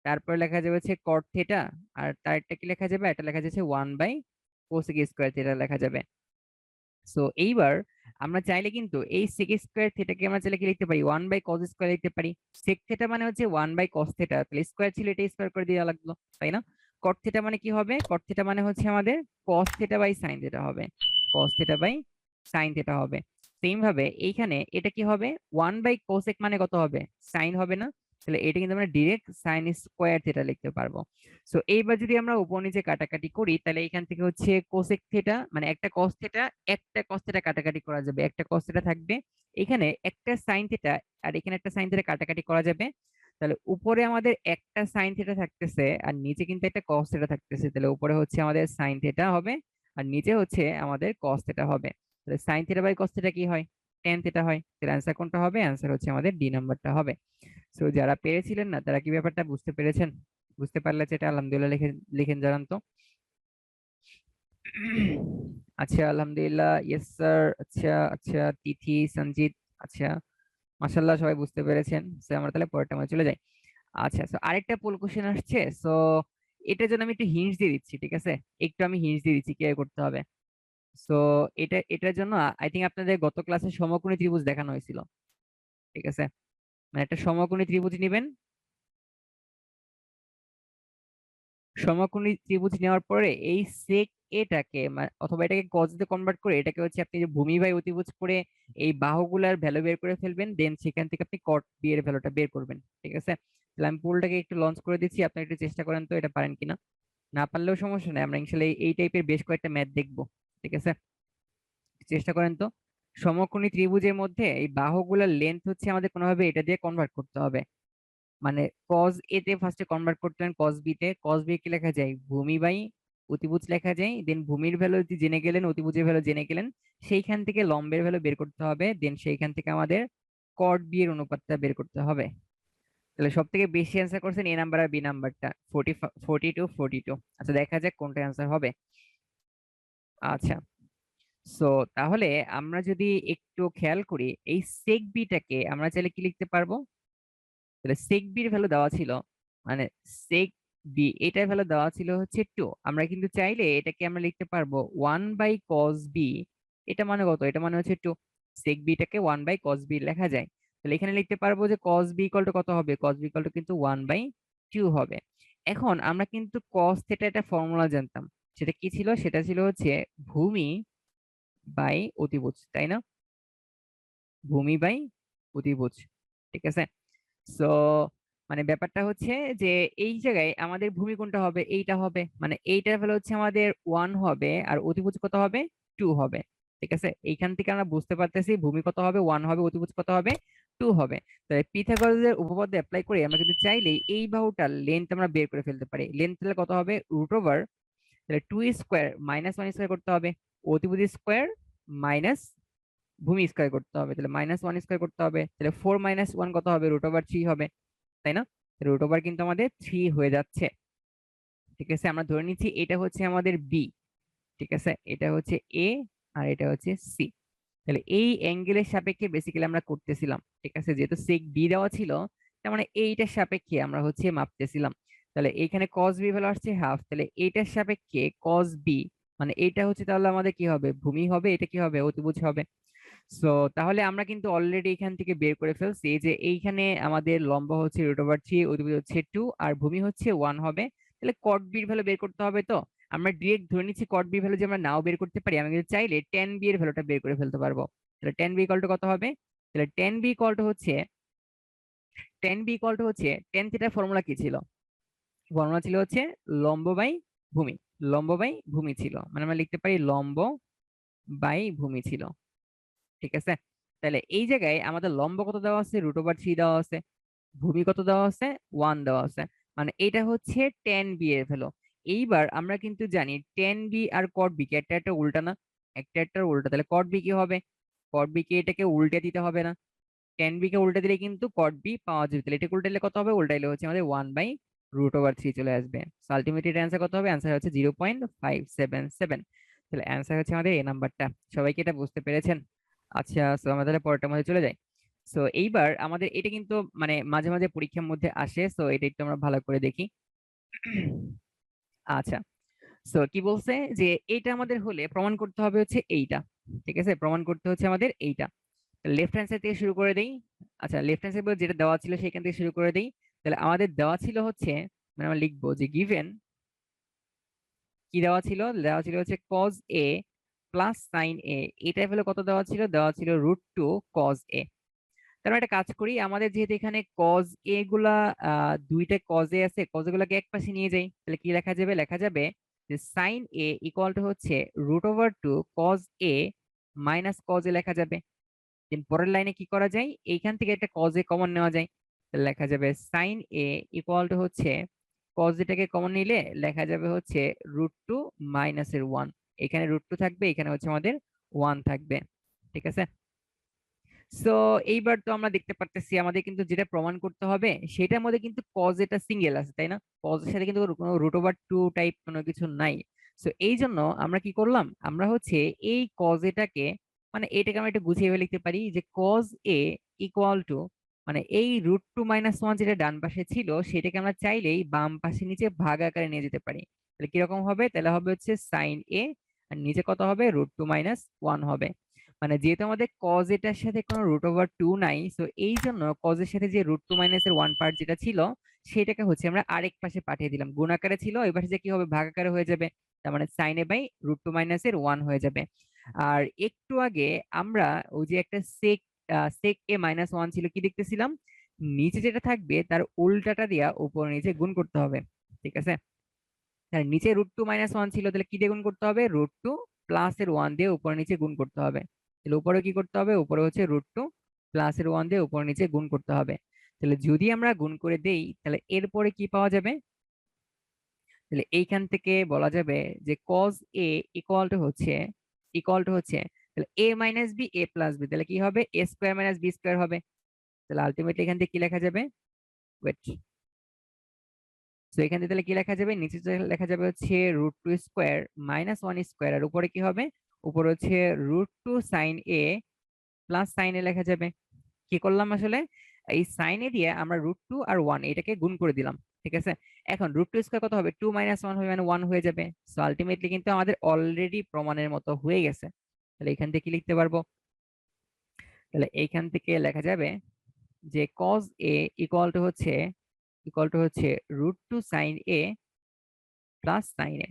তারপরে লেখা যাবে হচ্ছে কট থিটা, আর তারটা কি লেখা যাবে, এটা লেখা যাচ্ছে 1/cosec² থিটা লেখা যাবে। সো এইবার আমরা চাইলে কিন্তু এই sec² থিটাকে আমরা চাইলে কি লিখতে পারি, 1/cos² লিখতে পারি। sec থিটা মানে হচ্ছে 1/cos থিটা, তাহলে স্কোয়ার ছিল এটা স্কোয়ার করে দেওয়া লাগলো, তাই না? cot থিটা মানে কি হবে, cot থিটা মানে হচ্ছে আমাদের cos theta by sin theta হবে, cos theta by sin theta হবে। সেম ভাবে এইখানে এটা কি হবে, 1/cosec মানে কত হবে, sin হবে না? তাহলে এটা কিন্তু আমরা ডিরেক্ট sin স্কোয়ার থিটা লিখতে পারবো। সো এইবার যদি আমরা উপর নিচে কাটাকাটি করি, তাহলে এখান থেকে হচ্ছে কোসেক থিটা মানে একটা কস থিটা, একটা কস থিটা কাটাকাটি করা যাবে, একটা কস থিটা থাকবে এখানে, একটা সাইন থিটা আর এখানে একটা সাইন থিটা কাটাকাটি করা যাবে। তাহলে উপরে আমাদের একটা সাইন থিটা থাকতেছে আর নিচে কিন্তু একটা কস থিটা থাকতেছে, তাহলে উপরে হচ্ছে আমাদের সাইন থিটা হবে আর নিচে হচ্ছে আমাদের কস থিটা হবে। তাহলে sine theta by cos theta কি হয়, টেন থিটা হয়। তাহলে অ্যান্সার কোনটা হবে, অ্যান্সার হচ্ছে আমাদের ডি নাম্বারটা হবে। সো যারা পেরেছিলেন না তারা কি ব্যাপারটা বুঝতে পেরেছেন? বুঝতে পারলে যেটা আলহামদুলিল্লাহ লিখে লিখেন জানান তো। আচ্ছা আলহামদুলিল্লাহ, ইয়েস স্যার। আচ্ছা আচ্ছা, তিথি, সঞ্জিত, আচ্ছা মাশাআল্লাহ সবাই বুঝতে পেরেছেন। সো আমরা তাহলে পরেরটা মধ্যে চলে যাই। আচ্ছা, সো আরেকটা পোল কোশ্চেন আসছে। সো এটার জন্য আমি একটু হিন্টস দিয়ে দিচ্ছি, ঠিক আছে? একটু আমি হিন্টস দিয়ে দিচ্ছি কিভাবে করতে হবে। সো এটার জন্য আই থিঙ্ক আপনাদের গত ক্লাসে সমকোণী ত্রিভুজ দেখানো হয়েছিল, ঠিক আছে? মানে একটা সমকোণী ত্রিভুজ নেবেন, সমকোণী ত্রিভুজ নেওয়ার পরে এই সেক এটাকে অথবা এটাকে কজ দিয়ে কনভার্ট করে এটাকে হচ্ছে আপনি যে ভূমি বাই অতিভুজ করে এই বাহুগুলার ভ্যালু বের করে ফেলবেন, দেন সেখান থেকে আপনি কট বি এর ভ্যালুটা বের করবেন, ঠিক আছে? তাহলে আমি পুলটাকে একটু লঞ্চ করে দিচ্ছি, আপনি একটু চেষ্টা করেন তো এটা পারেন কিনা। না পারলেও সমস্যা নেই, আমরা ইনশাল্লাহ এই টাইপের বেশ কয়েকটা ম্যাথ দেখবো, ঠিক আছে? চেষ্টা করেন তো। সমকোণী ত্রিভুজের মধ্যে এই বাহুগুলার লেন্থ হচ্ছে আমাদের কোনোভাবে এটা দিয়ে কনভার্ট করতে হবে। মানে কজ এ তে ফার্স্টে কনভার্ট করতে হয়, কজ বি তে, কজ বি কি লেখা যায়, ভূমি বাই অতিভুজ লেখা যায়, দেন ভূমির ভ্যালু জেনে গেলেন, অতিভুজের ভ্যালু জেনে গেলেন, সেইখান থেকে লম্বের ভ্যালু বের করতে হবে, দেন সেইখান থেকে আমাদের কট বি এর অনুপাতটা বের করতে হবে। তাহলে সব থেকে বেশি অ্যান্সার করছেন এ নাম্বার আর বি নাম্বারটা, 42 42। আচ্ছা দেখা যাক কোনটা অ্যান্সার হবে। আচ্ছা, সো তাহলে আমরা যদি একটু খেয়াল করি, এই সেক বিটাকে আমরা চাইলে কি লিখতে পারবো, তাহলে সেক বির ভ্যালু দেওয়া ছিল, মানে সেক বি এটার ভ্যালু দেওয়া ছিল হচ্ছে 2। আমরা কিন্তু চাইলে এটাকে আমরা লিখতে পারবো 1/cos বি। এটা মানে কত, এটা মানে হচ্ছে 2। সেক বিটাকে 1/cos বি লেখা যায়। তাহলে এখানে লিখতে পারবো যে cos বি ইকুয়াল টু কত হবে, cos বি ইকুয়াল টু কিন্তু 1/2 হবে। এখন আমরা কিন্তু cos থিটা একটা ফর্মুলা জানতাম, সেটা কি ছিল, সেটা ছিল হচ্ছে ভূমি বাই অতিভুজ, তাই না? ভূমি বাই অতিভুজ, ঠিক আছে? সো মানে ব্যাপারটা হচ্ছে যে এই জায়গায় আমাদের ভূমি কোনটা হবে, এইটা হবে, মানে এইটার ভ্যালু হচ্ছে আমাদের 1 হবে আর অতিভুজ কত হবে, 2 হবে, ঠিক আছে? এইখান থেকে আমরা বুঝতে পারতেছি ভূমি কত হবে, 1 হবে, অতিভুজ কত হবে, 2 হবে। তাহলে পিথাগোরাসের উপপাদ্য অ্যাপ্লাই করে আমরা কিন্তু চাইলেই এই বাহুটার লেন্থ আমরা বের করে ফেলতে পারি। লেন্থ তাহলে কত হবে, √ওভার, তাহলে 2 স্কোয়ার মাইনাস 1 স্কোয়ার করতে হবে, অতিভুজ স্কোয়ার মাইনাস ভূমি স্কোয়ার করতে হবে, তাহলে -1 স্কোয়ার করতে হবে, তাহলে 4 - 1 কত হবে, √3 হবে, তাই না? √ওভার কিন্তু আমাদের 3 হয়ে যাচ্ছে, ঠিক আছে? আমরা ধরে নিচ্ছি এটা হচ্ছে আমাদের বি, ঠিক আছে? এটা হচ্ছে এ আর এটা হচ্ছে সি। তাহলে এই অ্যাঙ্গেলের সাপেক্ষে বেসিক্যালি আমরা করতেছিলাম, ঠিক আছে? যেহেতু সেক বি দেওয়া ছিল, তার মানে এইটার সাপেক্ষে আমরা হচ্ছে মাপতেছিলাম। তাহলে এইখানে কস বি ভ্যালু আসছে হাফ, তাহলে এইটার সাপেক্ষে কস বি মানে এইটা হচ্ছে তাহলে আমাদের কি হবে, ভূমি হবে, এটা কি হবে, অতিভুজ হবে। সো তাহলে আমরা কিন্তু অলরেডি এখান থেকে বের করে ফেলছি যে এইখানে আমাদের লম্ব হচ্ছে √3, অতিভুজ হচ্ছে 2 আর ভূমি হচ্ছে 1 হবে। তাহলে কট বির ভ্যালু বের করতে হবে। তো আমরা ডিরেক্ট ধরে নিচ্ছি কট বি ভ্যালু যে আমরা নাও বের করতে পারি, আমি কিন্তু চাইলে টেন বি এর ভ্যালুটা বের করে ফেলতে পারবো। তাহলে টেন বি ইকুয়াল টু কত হবে, তাহলে টেন বি ইকুয়াল টু হচ্ছে টেন থিটার ফর্মুলা কি ছিল, ফর্মুলা ছিল হচ্ছে লম্ব বাই ভূমি, লম্ব বাই ভূমি ছিল, মানে আমরা লিখতে পারি লম্ব বাই ভূমি ছিল, ঠিক আছে? তাহলে এই জায়গায় আমাদের লম্ব কত দেওয়া আছে, √3 দেওয়া আছে, ভূমি কত দেওয়া আছে, 1 দেওয়া আছে, মানে এটা হচ্ছে টেন বি এর ভ্যালু। এইবার আমরা কিন্তু জানি টেন বি আর কট বি কে একটা একটা উল্টা না, একটা একটা উল্টা, তাহলে কট বি কি হবে, কট বি কে এটাকে উল্টে দিতে হবে না, টেন বি কে উল্টে দিলে কিন্তু কট বি পাওয়া যাবে। তাহলে এটাকে উল্টাইলে কত হবে, উল্টাইলে হচ্ছে আমাদের 1/√3 চলে আসবে। আলটিমেটলি অ্যান্সার কত হবে, অ্যান্সার হচ্ছে 0.577। তাহলে অ্যান্সার হচ্ছে আমাদের এ নাম্বারটা। সবাইকে এটা বুঝতে পেরেছেন? আচ্ছা, তো আমরা তাহলে পরেরটার মধ্যে চলে যাই। সো এইবার আমাদের এটা কিন্তু মানে মাঝে মাঝে পরীক্ষার মধ্যে আসে, সো এটা একটু আমরা ভালো করে দেখি। আচ্ছা, সো কি বলছে যে এইটা আমাদের হলে প্রমাণ করতে হবে হচ্ছে এইটা। ঠিক আছে, প্রমাণ করতে হচ্ছে আমাদের এইটা। লেফট হ্যান্ড সাইড থেকে শুরু করে দেই। আচ্ছা, লেফট হ্যান্ড সাইড যেটা দেওয়া ছিল সেখান থেকে শুরু করে দেই। তাহলে আমাদের দেওয়া ছিল হচ্ছে, মানে আমরা লিখবো যে গিভেন, কি দেওয়া ছিল, দেওয়া ছিল হচ্ছে কজ এ প্লাস সাইন এ। এটা হলো কত দেওয়া ছিল, দেওয়া ছিল √2 কজ এ। তাহলে একটা কাজ করি, আমাদের যেহেতু এখানে কজ এ গুলা দুইটা কজে আছে, কজ গুলাকে এক পাশে নিয়ে যাই। তাহলে কি লেখা যাবে, লেখা যাবে যে সাইন এ ইকুয়াল টু হচ্ছে √2 cause A minus cos A লেখা যাবে। দেন পরের লাইনে কি করা যায়, এইখান থেকে একটা কজ এ কমন নেওয়া যায়। তাহলে লেখা যাবে সাইন এ ইকুয়াল টু হচ্ছে কজ এটাকে কমন নিলে লেখা যাবে হচ্ছে √2 মাইনাসের 1। এখানে √2 থাকবে, এখানে হচ্ছে আমাদের 1 থাকবে। ঠিক আছে, সো এইবার তো আমরা দেখতে পারতেছি আমাদের কিন্তু যেটা প্রমাণ করতে হবে সেটার মধ্যে কিন্তু কজ এটা সিঙ্গেল আছে, তাই না? কজের সাথে কিন্তু কোনো √2 টাইপ কোনো কিছু নাই। সো এই জন্য আমরা কি করলাম, আমরা হচ্ছে এই কজ এটাকে, মানে এটাকে আমরা একটু গুছিয়ে লিখতে পারি যে কজ এ ইকুয়াল টু, মানে এই √2 মাইনাস 1 যেটা ডান পাশে ছিল সেটাকে আমরা চাইলেই বাম পাশে নিচে ভাগ আকারে নিয়ে যেতে পারি। তাহলে কিরকম হবে, তাহলে হবে হচ্ছে সাইন এ, আর নিচে কত হবে, √2 মাইনাস 1 হবে। মানে যেহেতু আমাদের কজ এটার সাথে কোনো √2 নাই, সো এই জন্য কজের সাথে যে √2 মাইনাসের 1 পার্ট যেটা ছিল সেটাকে হচ্ছে আমরা আরেক পাশে পাঠিয়ে দিলাম, গুণ আকারে ছিল, ওই পাশে যে কি হবে, ভাগ আকারে হয়ে যাবে। তার মানে সাইন এ বাই √2 মাইনাসের 1 হয়ে যাবে। আর একটু আগে আমরা ওই যে একটা সেক সেক এ মাইনাস 1 ছিল, কি দেখতেছিলাম, নিচে যেটা থাকবে তার উল্টাটা দিয়া উপর নিচে গুণ করতে হবে। ঠিক আছে, আর নিচে √2 মাইনাস 1 ছিল, তাহলে কি দিয়ে গুণ করতে হবে, √2 প্লাসের 1 দিয়ে উপর নিচে গুণ করতে হবে। তাহলে উপরে কি করতে হবে, উপরে হচ্ছে √2 প্লাসের 1 দিয়ে উপর নিচে গুণ করতে হবে। তাহলে যদি আমরা গুণ করে দেই তাহলে এরপরে কি পাওয়া যাবে, তাহলে এইখান থেকে বলা যাবে যে cos a ইকুয়াল টু হচ্ছে তাহলে a minus B a plus B, তাহলে কি হবে, a square minus B square হবে। তাহলে আলটিমেটলি এখান থেকে কি লেখা যাবে, ওয়েট, তো এখান থেকে তাহলে কি লেখা যাবে, নিচে লেখা যাবে হচ্ছে √2 স্কোয়ার মাইনাস 1 স্কোয়ার, আর উপরে কি হবে, উপরে হচ্ছে √2 সাইন এ প্লাস সাইন এ লেখা যাবে। কি করলাম আসলে, এই সাইন এ দিয়ে আমরা √2 আর 1 এটাকে গুণ করে দিলাম। ঠিক আছে, এখন √2 স্কোয়ার কত হবে, 2 মাইনাস 1 হবে, মানে 1 হয়ে যাবে। সো আলটিমেটলি কিন্তু আমাদের অলরেডি প্রমাণের মতো হয়ে গেছে। তাহলে এখান থেকে কি লিখতে পারবো, তাহলে এইখান থেকে লেখা যাবে যে cos a ইকুয়াল টু হচ্ছে √2 sign A plus sign A.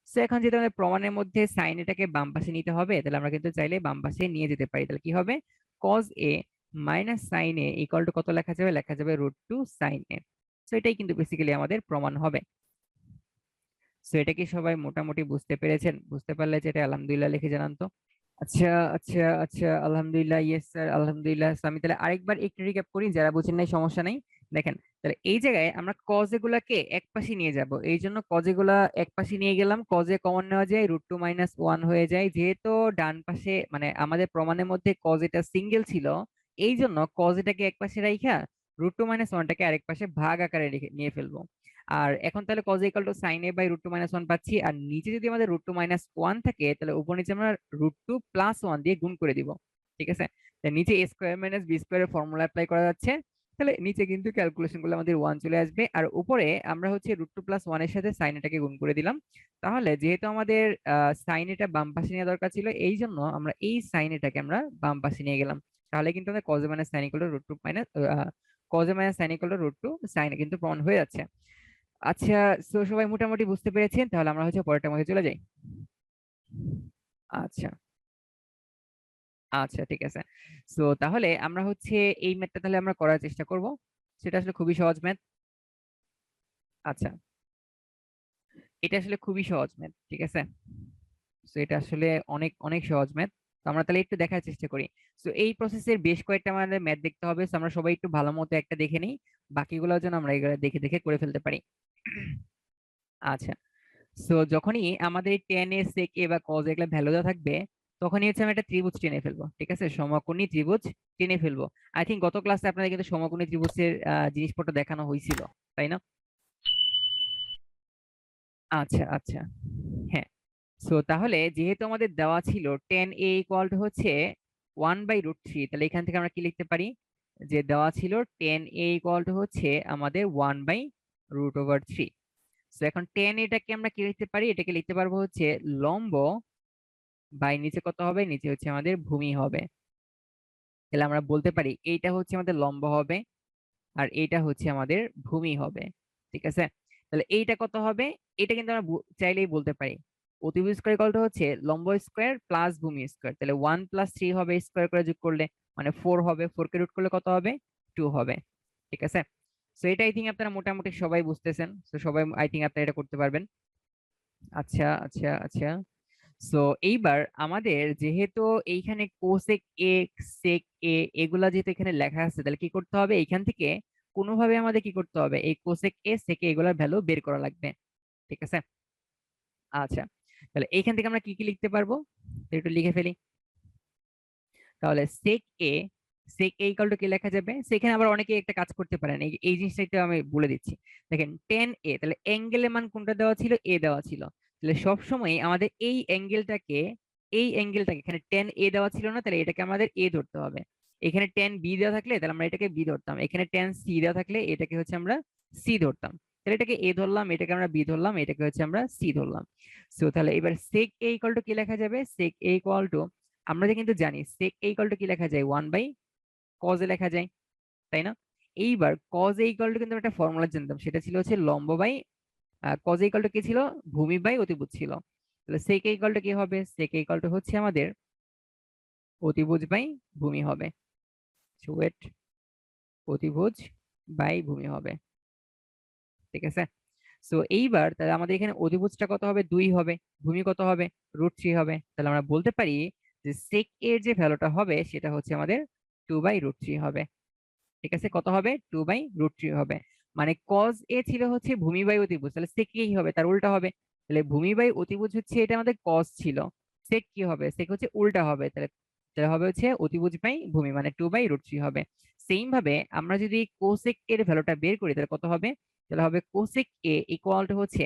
So এখন যেহেতু আমাদের প্রমাণের মধ্যে সাইন এটাকে বাম পাশে নিতে হবে, তাহলে আমরা কিন্তু চাইলে বাম পাশে নিয়ে যেতে পারি। তাহলে কি হবে, cos a minus sine A equal two কত লেখা যাবে, লেখা যাবে √2 সাইন এ। সো এটাই কিন্তু বেসিক্যালি আমাদের প্রমাণ হবে। সো এটা কি সবাই মোটামুটি বুঝতে পেরেছেন? বুঝতে পারলে যেটা আলহামদুলিল্লাহ লিখে জানান তো। আচ্ছা আচ্ছা আচ্ছা, আলহামদুলিল্লাহ, ইয়েস স্যার, আলহামদুলিল্লাহ। So, আমি তাহলে আরেকবার একটু রিক্যাপ করি, যারা বুঝেন নাই সমস্যা নাই। দেখেন, তাহলে এই জায়গায় আমরা কজ এগুলাকে এক পাশে নিয়ে যাব, এই জন্য কজ এগুলা এক পাশে নিয়ে গেলাম, কজে কমন নেওয়া যায়, √2 মাইনাস 1 হয়ে যায়। যেহেতু ডান পাশে মানে আমাদের প্রমাণের মধ্যে কজ এটা সিঙ্গেল ছিল, এই জন্য কজ এটাকে এক পাশে রাইখা √2 মাইনাস 1টাকে আরেক পাশে ভাগ আকারে নিয়ে ফেলবো। আর এখন তাহলে cos equal to sin a by √2 minus 1 পাচ্ছি, আর নিচে যদি আমাদের √2 মাইনাস 1 থাকে তাহলে উপর নিচে আমরা √2 প্লাস 1 দিয়ে গুণ করে দিব। ঠিক আছে, তাহলে নিচে a স্কোয়ার মাইনাস বি স্কোয়ারের ফর্মুলা অ্যাপ্লাই করা যাচ্ছে। তাহলে নিচে কিন্তু ক্যালকুলেশন করলে আমাদের 1 চলে আসবে, আর উপরে আমরা হচ্ছে √2 প্লাস 1 এর সাথে sin এটাকে গুণ করে দিলাম। তাহলে যেহেতু আমাদের sin এটা বাম পাশে নেওয়া দরকার ছিল, এই জন্য আমরা এই sin এটাকে আমরা বাম পাশে নিয়ে গেলাম। তাহলে কিন্তু আমাদের cos a minus sin equal to √2 minus cos a minus sin equal to √2 sin কিন্তু প্রমাণ হয়ে যাচ্ছে। আচ্ছা, তো সবাই মোটামুটি বুঝতে পেরেছেন, তাহলে আমরা হচ্ছে পরেরটার মধ্যে চলে যাই। আচ্ছা আচ্ছা, ঠিক আছে। সো তাহলে আমরা হচ্ছে এই ম্যাথটা তাহলে আমরা করার চেষ্টা করব, সেটা আসলে খুবই সহজ ম্যাথ। আচ্ছা, এটা আসলে খুবই সহজ ম্যাথ, ঠিক আছে। সো এটা আসলে অনেক অনেক সহজ ম্যাথ। তো আমরা তাহলে একটু দেখার চেষ্টা করি। সো এই প্রসেসের বেশ কয়েকটা আমাদের ম্যাথ দেখতে হবে, সো আমরা সবাই একটু ভালো মতো একটা দেখে নিই, বাকিগুলো যেন আমরা এগুলো দেখে দেখে করে ফেলতে পারি। আচ্ছা, সো যখনই আমাদের tan a sec a বা cos a এগুলা ভ্যালু দেওয়া থাকবে, তখনই হচ্ছে আমি একটা ত্রিভুজ টেনে ফেলবো। ঠিক আছে, সমকোণী ত্রিভুজ টেনে ফেলবো। আই থিঙ্ক গত ক্লাসে আপনাদের কিন্তু সমকোণী ত্রিভুজের জিনিসপত্র দেখানো হয়েছিল, তাই না? আচ্ছা আচ্ছা, হ্যাঁ। সো তাহলে যেহেতু আমাদের দেওয়া ছিল tan a ইকুয়াল টু হচ্ছে 1/√3, তাহলে এখান থেকে আমরা কি লিখতে পারি, যে দেওয়া ছিল tan a ইকুয়াল টু হচ্ছে আমাদের 1/√3। তো এখন tan এটাকে আমরা কি লিখতে পারি, এটাকে লিখতে পারবো হচ্ছে লম্ব বাই নিচে কত হবে, নিচে হচ্ছে আমাদের ভূমি হবে। তাহলে আমরা বলতে পারি এইটা হচ্ছে আমাদের লম্ব হবে আর এইটা হচ্ছে আমাদের ভূমি হবে। ঠিক আছে, তাহলে এইটা কত হবে, এটা কিন্তু আমরা চাইলেই বলতে পারি অতিভুজ স্কয়ার ইকুয়াল টু হচ্ছে লম্ব স্কয়ার প্লাস ভূমি স্কয়ার। তাহলে 1 + 3 হবে, স্কয়ার করে যোগ করলে মানে 4 হবে, 4 কে রুট করলে কত হবে, 2 হবে। ঠিক আছে, সো এটা আই থিঙ্ক আপনারা মোটামুটি সবাই বুঝতেছেন, তো সবাই আই থিঙ্ক আপনারা এটা করতে পারবেন। আচ্ছা আচ্ছা আচ্ছা, সো এইবার আমাদের যেহেতু এইখানে কোসেক এ, সেক এ এগুলা যেহেতু এখানে লেখা আছে, তাহলে কি করতে হবে, এইখান থেকে কোনোভাবে আমাদের কি করতে হবে, এই কোসেক এ সেক এ এগুলার ভ্যালু বের করা লাগবে। ঠিক আছে, আচ্ছা তাহলে এইখান থেকে আমরা কি কি লিখতে পারবো, তো একটু লিখে ফেলি। তাহলে সেক এ ইকুয়াল টু কি লেখা যাবে, সেখানে আবার অনেকে একটা কাজ করতে পারেন, এই জিনিসটা একটু আমি বলে দিচ্ছি। দেখেন tan a, তাহলে অ্যাঙ্গেলের মান কোনটা দেওয়া ছিল, এ দেওয়া ছিল, তাহলে সব সময় আমাদের এই অ্যাঙ্গেলটাকে এখানে tan a দেওয়া ছিল না, তাহলে এটাকে আমাদের এ ধরতে হবে। এখানে tan b দেওয়া থাকলে তাহলে আমরা এটাকে বি ধরতাম, এখানে tan c দেওয়া থাকলে এটাকে হচ্ছে আমরা সি ধরতাম। তাহলে এটাকে এ ধরলাম, এটাকে আমরা বি ধরলাম, এটাকে হচ্ছে আমরা সি ধরলাম। সো তাহলে এবার sec a ইকুয়াল টু কি লেখা যাবে, sec a ইকুয়াল টু আমরা যে কিন্তু জানি sec a ইকুয়াল টু কি লেখা যায়, 1/cos a লেখা যায়, তাই না? এইবার cos a ইকুয়াল টু কিন্তু আমরা একটা ফর্মুলা জানতাম, সেটা ছিল হচ্ছে লম্ব by cos a equal to কি ছিল, ভূমি বাই অতিভুজ ছিল। তাহলে sec a ইকুয়াল টু কি হবে, sec a ইকুয়াল টু হচ্ছে আমাদের অতিভুজ বাই ভূমি হবে। ওয়েট, অতিভুজ বাই ভূমি হবে। ঠিক আছে, সো এইবার তাহলে আমাদের এখানে অধিভুজটা কত হবে, 2 হবে, ভূমি কত হবে, √3 হবে। তাহলে আমরা বলতে পারি যে sec এর যে ভ্যালুটা হবে সেটা হচ্ছে আমাদের 2/√3 হবে। ঠিক আছে, কত হবে, 2/√3 হবে। মানে cos a ছিল হচ্ছে ভূমি বাই অতিভুজ, তাহলে sec কি হবে, তার উল্টা হবে। তাহলে ভূমি বাই অতিভুজ হচ্ছে এটা আমাদের cos ছিল, sec কি হবে, sec হচ্ছে উল্টা হবে, তাহলে তাহলে হবে হচ্ছে অতিভুজ বাই ভূমি মানে 2/√3 হবে। সেম ভাবে আমরা যদি cosec এর ভ্যালুটা বের করি তাহলে কত হবে, তাহলে হবে cosec a ইকুয়াল টু হচ্ছে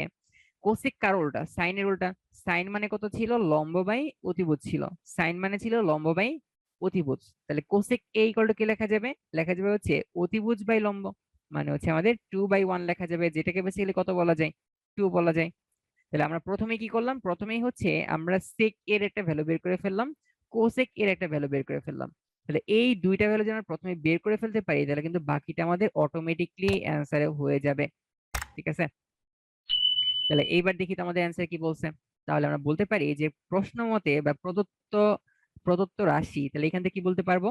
কোসেক কার উল্টা, সাইনের উল্টা। সাইন মানে কত ছিল, লম্ব বাই অতিভুজ ছিল, সাইন মানে ছিল লম্ব বাই অতিভুজ। তাহলে কোসেক এ ইকুয়াল টু কি লেখা যাবে, লেখা যাবে হচ্ছে অতিভুজ বাই লম্ব, মানে হচ্ছে আমাদের 2/1 লেখা যাবে, যেটাকে বেসিক্যালি কত বলা যায়, 2 বলা যায়। তাহলে আমরা প্রথমে কি করলাম, প্রথমেই হচ্ছে আমরা সেক এর একটা ভ্যালু বের করে ফেললাম, কোসেক এর একটা ভ্যালু বের করে ফেললাম। তাহলে এই দুইটা ভ্যালু যদি আমরা প্রথমে বের করে ফেলতে পারি তাহলে কিন্তু বাকিটা আমাদের অটোমেটিকলি অ্যান্সারে হয়ে যাবে। ঠিক আছে, তাহলে এইবার দেখি তো আমাদের অ্যান্সার কি বলছে। তাহলে আমরা বলতে পারি যে প্রশ্ন মতে বা প্রদত্ত প্রদত্ত রাশি, তাহলে এখান থেকে কি বলতে পারবো,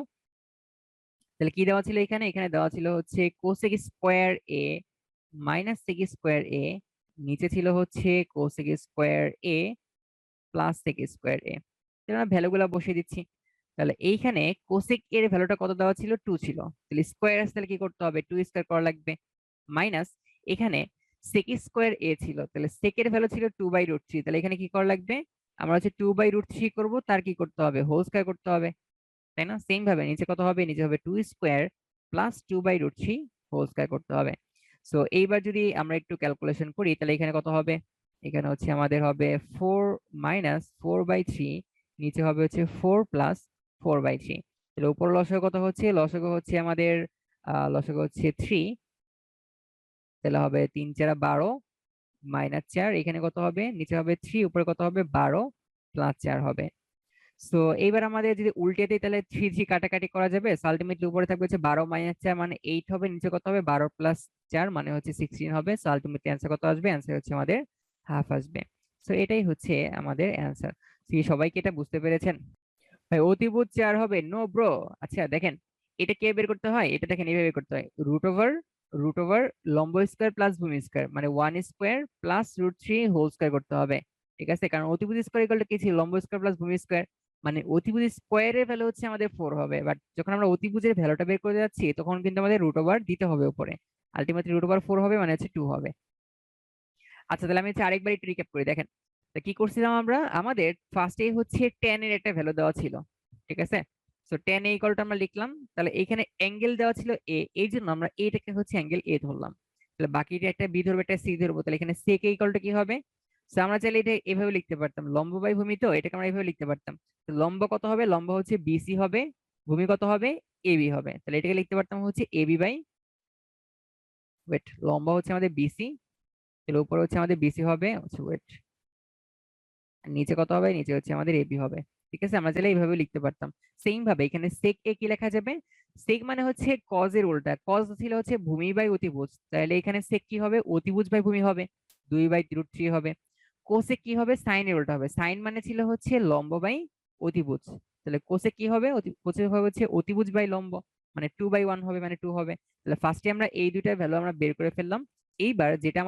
তাহলে কি দেওয়া ছিল এখানে, এখানে দেওয়া ছিল হচ্ছে cosec square A minus sec square A, নিচে ছিল হচ্ছে কোসেক স্কোয়ার এ প্লাস সেক স্কোয়ার এ। তাহলে আমরা ভ্যালুগুলো বসিয়ে দিচ্ছি। তাহলে এইখানে কোসেক এর ভ্যালুটা কত দেওয়া ছিল, 2 ছিল, তাহলে স্কোয়ার আছে তাহলে কি করতে হবে, 2 স্কোয়ার করা লাগবে, মাইনাস এখানে সেক স্কোয়ার এ ছিল, তাহলে সেকের ভ্যালু ছিল 2/√3, তাহলে এখানে কি করা লাগবে, আমরা হচ্ছে 2/√3 করব, তার কি করতে হবে, হোল স্কয়ার করতে হবে, তাই না? সেম ভাবে নিচে কত হবে, নিচে হবে 2 স্কয়ার প্লাস 2/√3 হোল স্কয়ার করতে হবে। সো এইবার যদি আমরা একটু ক্যালকুলেশন করি তাহলে এখানে কত হবে, এখানে হচ্ছে আমাদের হবে 4 মাইনাস 4/3, নিচে হবে হচ্ছে 4 প্লাস 4/3। তাহলে উপর লসাগু কত হচ্ছে, লসাগু হচ্ছে আমাদের লসাগু হচ্ছে 3, তাহলে হবে 3 4 12 মাইনাস 4, এখানে কত হবে, নিচে হবে 3, উপরে কত হবে 12 প্লাস 4 হবে। সো এইবার আমাদের যদি উল্টে দিই তাহলে 3 3 কাটাকাটি করা যাবে, আলটিমেটলি উপরে থাকবে হচ্ছে 12 মাইনাস 4 মানে 8 হবে, নিচে কত হবে 12 প্লাস 4 মানে হচ্ছে 16 হবে। সো আলটিমেটলি অ্যান্সার কত আসবে, অ্যান্সার হচ্ছে আমাদের হাফ আসবে। সো এটাই হচ্ছে আমাদের অ্যান্সার। সবাই কি এটা বুঝতে পেরেছেন? ভাই অতিভুজ 4 হবে, নো ব্রো। আচ্ছা দেখেন, এটা কে বের করতে হয়, এটা দেখেন এইভাবে বের করতে হয়, রুট ওভার লম্ব স্কয়ার প্লাস ভূমি স্কয়ার মানে 1 স্কয়ার প্লাস √3 হোল স্কয়ার করতে হবে। ঠিক আছে, কারণ অতিভুজ স্কয়ার ইকুয়াল টু কি ছিল, লম্ব স্কয়ার প্লাস ভূমি স্কয়ার, মানে অতিভুজ স্কয়ারের ভ্যালু হচ্ছে আমাদের 4 হবে, বাট যখন আমরা অতিভুজের ভ্যালুটা বের করে যাচ্ছি তখন কিন্তু আমাদের রুট ওভার দিতে হবে উপরে, আলটিমেটলি রুট ওভার 4 হবে মানে হচ্ছে 2 হবে। আচ্ছা তাহলে আমি হচ্ছে আরেকবার একটু রিক্যাপ করি, দেখেন তো কি করছিলাম আমরা, আমাদের ফার্স্টেই হচ্ছে tan এর একটা ভ্যালু দেওয়া ছিল। ঠিক আছে, so tan a equal two আমরা লিখলাম, তাহলে এখানে অ্যাঙ্গেল দেওয়া ছিল a, এই জন্য আমরা এটাকে হচ্ছে অ্যাঙ্গেল a ধরলাম। তাহলে বাকিটা একটা b ধরবো একটা c ধরবো, তাহলে এখানে sec a ইকুয়াল টু কি হবে, তো আমরা চাইলে এটা এভাবে লিখতে পারতাম, লম্ব বাই ভূমি, তো এটাকে আমরা এভাবে লিখতে পারতাম। তো লম্ব কত হবে, লম্ব হচ্ছে বিসি হবে, ভূমি কত হবে, এবি হবে। তাহলে এটাকে লিখতে পারতাম হচ্ছে এবি বাই, ওয়েট, লম্ব হচ্ছে আমাদের বিসি, তাহলে উপরে হচ্ছে আমাদের বিসি হবে, হচ্ছে ওয়েট, নিচে কত হবে, নিচে হচ্ছে আমাদের এবি হবে। ঠিক আছে, আমরা চাইলে এইভাবে লিখতে পারতাম। সেম ভাবে এখানে সেক এ কি লেখা যাবে, সেক মানে হচ্ছে কজ এর উল্টা, কজ ছিল হচ্ছে ভূমি বাই অতিভুজ, তাহলে এখানে সেক কি হবে, অতিভুজ বাই ভূমি হবে, 2/√3 হবে। কোসেক কি হবে, সাইন এর উল্টা হবে, সাইন মানে ছিল হচ্ছে লম্ব বাই অতিভুজ, তাহলে কোসেক কি হবে, কোসেক হবে হচ্ছে অতিভুজ বাই লম্ব, মানে 2/1 হবে, মানে 2 হবে। তাহলে ফার্স্টে আমরা এই দুইটার ভ্যালু আমরা বের করে ফেললাম। এইবার যেটা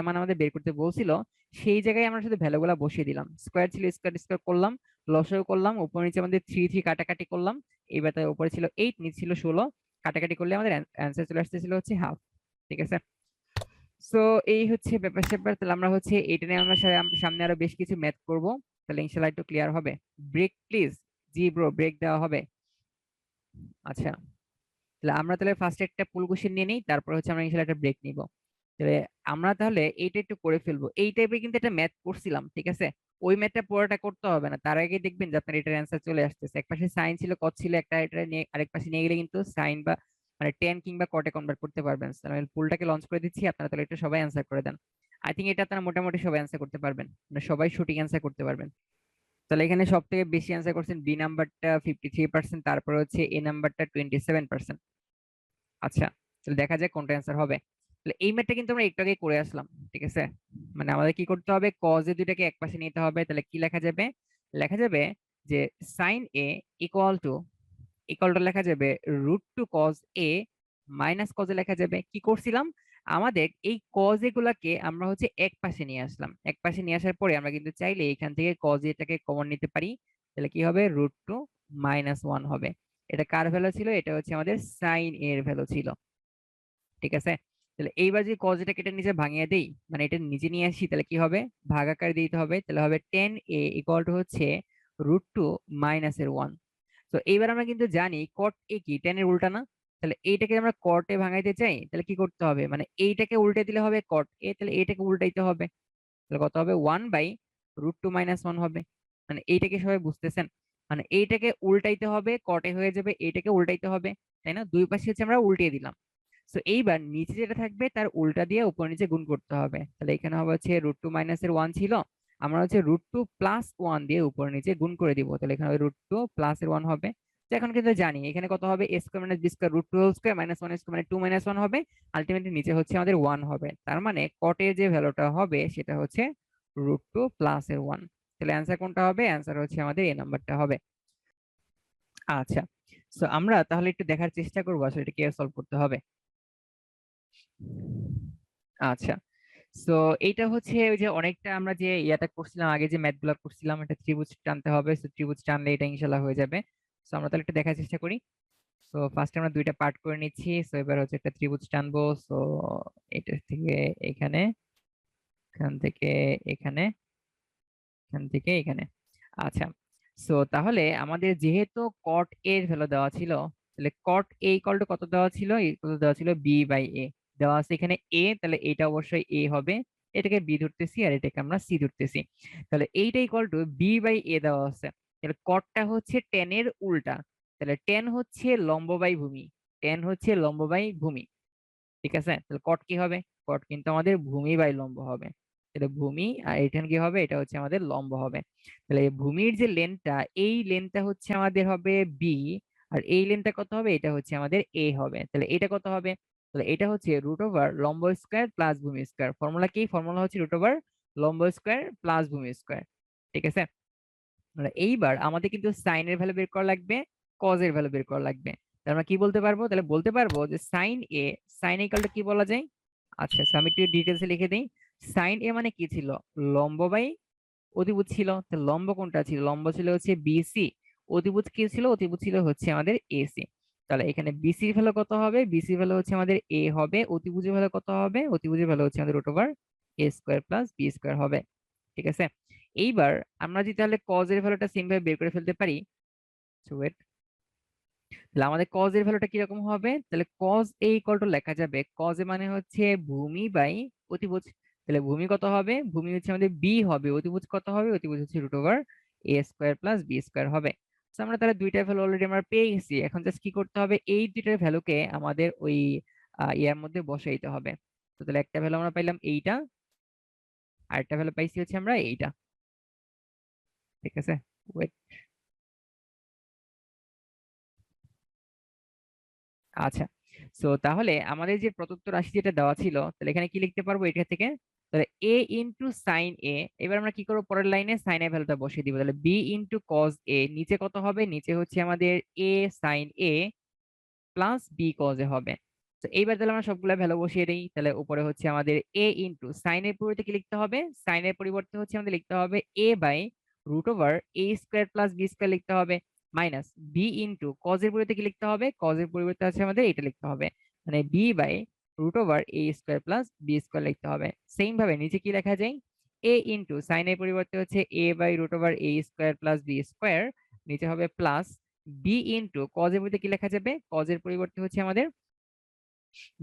মানে আমাদের বের করতে বলছিল, সেই জায়গায় আমরা শুধু ভ্যালুগুলা বসিয়ে দিলাম, স্কোয়ার ছিল স্কোয়ার স্কোয়ার করলাম, লসাগু করলাম, উপর নিচে আমাদের 3 কাটাকাটি করলাম। এইবার তার উপরে ছিল 8, নিচে ছিল 16, কাটাকাটি করলে আমাদের অ্যান্সার চলে আসতেছিল হচ্ছে হাফ। ঠিক আছে, সো এই হচ্ছে ব্যাপার স্যাপার। তাহলে আমরা হচ্ছে এটা নিয়ে আমরা সামনে আরো বেশ কিছু ম্যাথ করব, তাহলে ইনশাল্লাহ একটু ক্লিয়ার হবে। Break please. জি ব্রো, ব্রেক দেওয়া হবে। আচ্ছা, তাহলে আমরা তাহলে ফার্স্ট একটা পুল কোশ্চেন নিয়ে নিই, তারপর হচ্ছে আমরা ইনশাল্লাহ একটা ব্রেক নিব। তাহলে আমরা তাহলে এইটা একটু করে ফেলবো, এই টাইপের কিন্তু একটা ম্যাথ করছিলাম, ঠিক আছে। ওই ম্যাথটা পুরোটা করতে হবে না, তার আগে দেখবেন যে আপনার এটার অ্যান্সার চলে আসতেছে। এক পাশে সাইন ছিল, কট ছিল, একটা এটা নিয়ে আরেক পাশে নিয়ে গেলে কিন্তু সাইন বা মানে টেন কিংবা কটে কনভার্ট করতে পারবেন। আমি পুলটাকে লঞ্চ করে দিচ্ছি, আপনারা তাহলে একটু সবাই অ্যান্সার করে দেন। আই থিঙ্ক এটা আপনারা মোটামুটি সবাই অ্যান্সার করতে পারবেন, মানে সবাই সঠিক অ্যান্সার করতে পারবেন। তাহলে এখানে সব থেকে বেশি অ্যান্সার করছেন বি নাম্বারটা 53%, তারপর হচ্ছে এ নাম্বারটা 27%। আচ্ছা, তাহলে দেখা যাক কোনটা অ্যান্সার হবে। তাহলে এই ম্যাথটা কিন্তু আমরা একটু আগে করে আসলাম, ঠিক আছে। মানে আমাদের কি করতে হবে, কজ এ দুইটাকে এক পাশে নিতে হবে। তাহলে কি লেখা যাবে, লেখা যাবে যে সাইন এ ইকুয়াল টু লেখা যাবে √2 কজ এ মাইনাস কজে লেখা যাবে। কি করছিলাম, আমাদের এই কজ এগুলাকে আমরা হচ্ছে এক পাশে নিয়ে আসলাম, এক পাশে নিয়ে আসার পরে আমরা কিন্তু চাইলে এখান থেকে কজ এটাকে কমন নিতে পারি। তাহলে কি হবে, √2 -1 হবে। এটা কার ভ্যালু ছিল, এটা হচ্ছে আমাদের সাইন এর ভ্যালু ছিল। ঠিক আছে, তাহলে এইবার যদি কজ এটা কেটে নিচে ভাঙিয়ে দেই, মানে এটা নিচে নিয়ে আসি, তাহলে কি হবে, ভাগাকার দিতে হবে। তাহলে হবে টেন এ ইকুয়াল টু হচ্ছে √2 -1। তো এইবার আমরা কিন্তু জানি কট এ কি, টেন এর উল্টা না। তাহলে এইটাকে আমরা কটে ভাঙাইতে চাই, তাহলে কি করতে হবে, মানে এইটাকে উল্টে দিলে হবে কট এ, তাহলে এইটাকে উল্টাইতে হবে। তাহলে কত হবে, 1/√2 - 1 হবে। মানে এইটাকে সবাই বুঝতেছেন, মানে এইটাকে উল্টাইতে হবে, কটে হয়ে যাবে, এইটাকে উল্টাইতে হবে, তাই না, দুই পাশে হচ্ছে আমরা উল্টিয়ে দিলাম। তো এইবার নিচে যেটা থাকবে তার উল্টা দিয়ে উপর নিচে গুণ করতে হবে। তাহলে এখানে হবে হচ্ছে √2 - 1 ছিল, আমরা হচ্ছে √2 + 1 দিয়ে উপর নিচে গুণ করে দিব। তাহলে এখানে হবে √2 + 1 হবে। তো এখন কিন্তু জানি এখানে কত হবে, a² - b² √2² -1² মানে 2 - 1 হবে। আলটিমেটলি নিচে হচ্ছে আমাদের 1 হবে, তার মানে কটের যে ভ্যালুটা হবে সেটা হচ্ছে √2 + 1। তাহলে অ্যান্সার কোনটা হবে, অ্যান্সার হচ্ছে আমাদের এ নাম্বারটা হবে। আচ্ছা, তো আমরা তাহলে একটু দেখার চেষ্টা করবো আসলে এটা কিভাবে সলভ করতে হবে। আচ্ছা, সো এইটা হচ্ছে ওই যে অনেকটা আমরা যে ইয়াটা করছিলাম আগে, যে ম্যাথ গুলা করছিলাম, এটা ত্রিভুজ টানতে হবে, সো ত্রিভুজ টানলে এটা ইনশাল্লাহ হয়ে যাবে। সো আমরা তাহলে একটু দেখার চেষ্টা করি। সো ফার্স্ট আমরা দুইটা পার্ট করে নিচ্ছি, সো এবার হচ্ছে একটা ত্রিভুজ টানবো। সো এটা থেকে এখানে, এখান থেকে এখানে, এখান থেকে এখানে। আচ্ছা, সো তাহলে আমাদের যেহেতু কট এর ভ্যালু দেওয়া ছিল, তাহলে কট এ ইকুয়াল টু কত দেওয়া ছিল, কত দেওয়া ছিল, b/a দেওয়া আছে এখানে a, তাহলে এটা অবশ্যই a হবে। এটাকে b ধরতেছি আর এটাকে আমরা c ধরতেছি। তাহলে এইটা ইকুয়াল টু b/a দেওয়া আছে। তাহলে কটটা হচ্ছে টেন এর উল্টা, তাহলে টেন হচ্ছে লম্ব বাই ভূমি, টেন হচ্ছে লম্ব বাই ভূমি। ঠিক আছে, তাহলে কট কি হবে, কট কিন্তু আমাদের ভূমি বাই লম্ব হবে। তাহলে ভূমি, আর এখানে কি হবে, এটা হচ্ছে আমাদের লম্ব হবে। তাহলে এই ভূমির যে লেন্থটা, এই লেন্থটা হচ্ছে আমাদের হবে বি, আর এই লেন্থটা কত হবে, এটা হচ্ছে আমাদের এ হবে। তাহলে এটা কত হবে, তাহলে এটা হচ্ছে √ওভার লম্ব স্কোয়ার প্লাস ভূমি স্কোয়ার। ফর্মুলা কি, ফর্মুলা হচ্ছে √ওভার লম্ব স্কোয়ার প্লাস ভূমি স্কোয়ার। ঠিক আছে, মানে এইবার আমাদের কিন্তু সাইনের ভ্যালু বের করা লাগবে, কজের ভ্যালু বের করা লাগবে। তাহলে আমরা কি বলতে পারবো, তাহলে বলতে পারবো যে সাইন ইকুয়াল কি বলা যায়। আচ্ছা, আমি একটু ডিটেলসে লিখে দিই। সাইন এ মানে কি ছিল, লম্ব বাই অতিভুজ ছিল। তো লম্ব কোনটা ছিল, লম্ব ছিল হচ্ছে বিসি, অতিভুজ কি ছিল, অতিভুজ ছিল হচ্ছে আমাদের এসি। তাহলে এখানে বিসির ভ্যালু কত হবে, বিসি ভ্যালু হচ্ছে আমাদের এ হবে, অতিভুজের ভ্যালু কত হবে, অতিভুজের ভ্যালু হচ্ছে আমাদের √ওভার a² + b² হবে। ঠিক আছে, এইবার আমরা যদি তাহলে কজ এর ভ্যালুটা সেম ভাবে বের করে ফেলতে পারি, ওয়েট, তাহলে আমাদের কজ এর ভ্যালুটা কিরকম হবে, তাহলে কজ এ ইকুয়াল টু লেখা যাবে, কজ এ মানে হচ্ছে ভূমি বাই অতিভুজ। তাহলে ভূমি কত হবে? ভূমি হচ্ছে আমাদের বি হবে। অতিভুজ কত হবে? অতিভুজ হচ্ছে √a² প্লাস b² হবে। তো আমরা তাহলে দুইটা ভ্যালু অলরেডি আমরা পেয়ে গেছি। এখন জাস্ট কি করতে হবে, এই দুইটার ভ্যালুকে আমাদের ওই ইয়ার মধ্যে বসাইতে হবে। তো তাহলে একটা ভ্যালু আমরা পাইলাম এইটা, আর একটা ভ্যালু পাইছি হচ্ছে আমরা এইটা। ঠিক আছে, ওয়েট। আচ্ছা, সো তাহলে আমাদের যে প্রদত্ত রাশি যেটা দেওয়া ছিল, তাহলে এখানে কি লিখতে পারবো এটা থেকে? তাহলে a ইন্টু সাইন এ, এবার আমরা কি করবো, পরের লাইনে সাইন এ ভ্যালুটা বসিয়ে দিব। তাহলে b ইন্টু কজ এ, নিচে কত হবে? নিচে হচ্ছে আমাদের a sine A plus B cos A হবে। তো এইবার তাহলে আমরা সবগুলা ভ্যালু বসিয়ে দিই। তাহলে উপরে হচ্ছে আমাদের a ইন্টু সাইন এর পরিবর্তে কি লিখতে হবে? সাইন এর পরিবর্তে হচ্ছে আমাদের লিখতে হবে a by √a² plus b² লিখতে হবে, মাইনাস বি ইন্টু কজ এর পরিবর্তে কি লিখতে হবে? কজ এর পরিবর্তে হচ্ছে আমাদের এটা লিখতে হবে, মানে b by √a² plus b² লিখতে হবে। সেম ভাবে নিচে কি লেখা যায়? a ইন্টু সাইন এর পরিবর্তে হচ্ছে a by √a² plus b², নিচে হবে প্লাস বি ইন্টু কজ এর পরিবর্তে কি লেখা যাবে? কজ এর পরিবর্তে হচ্ছে আমাদের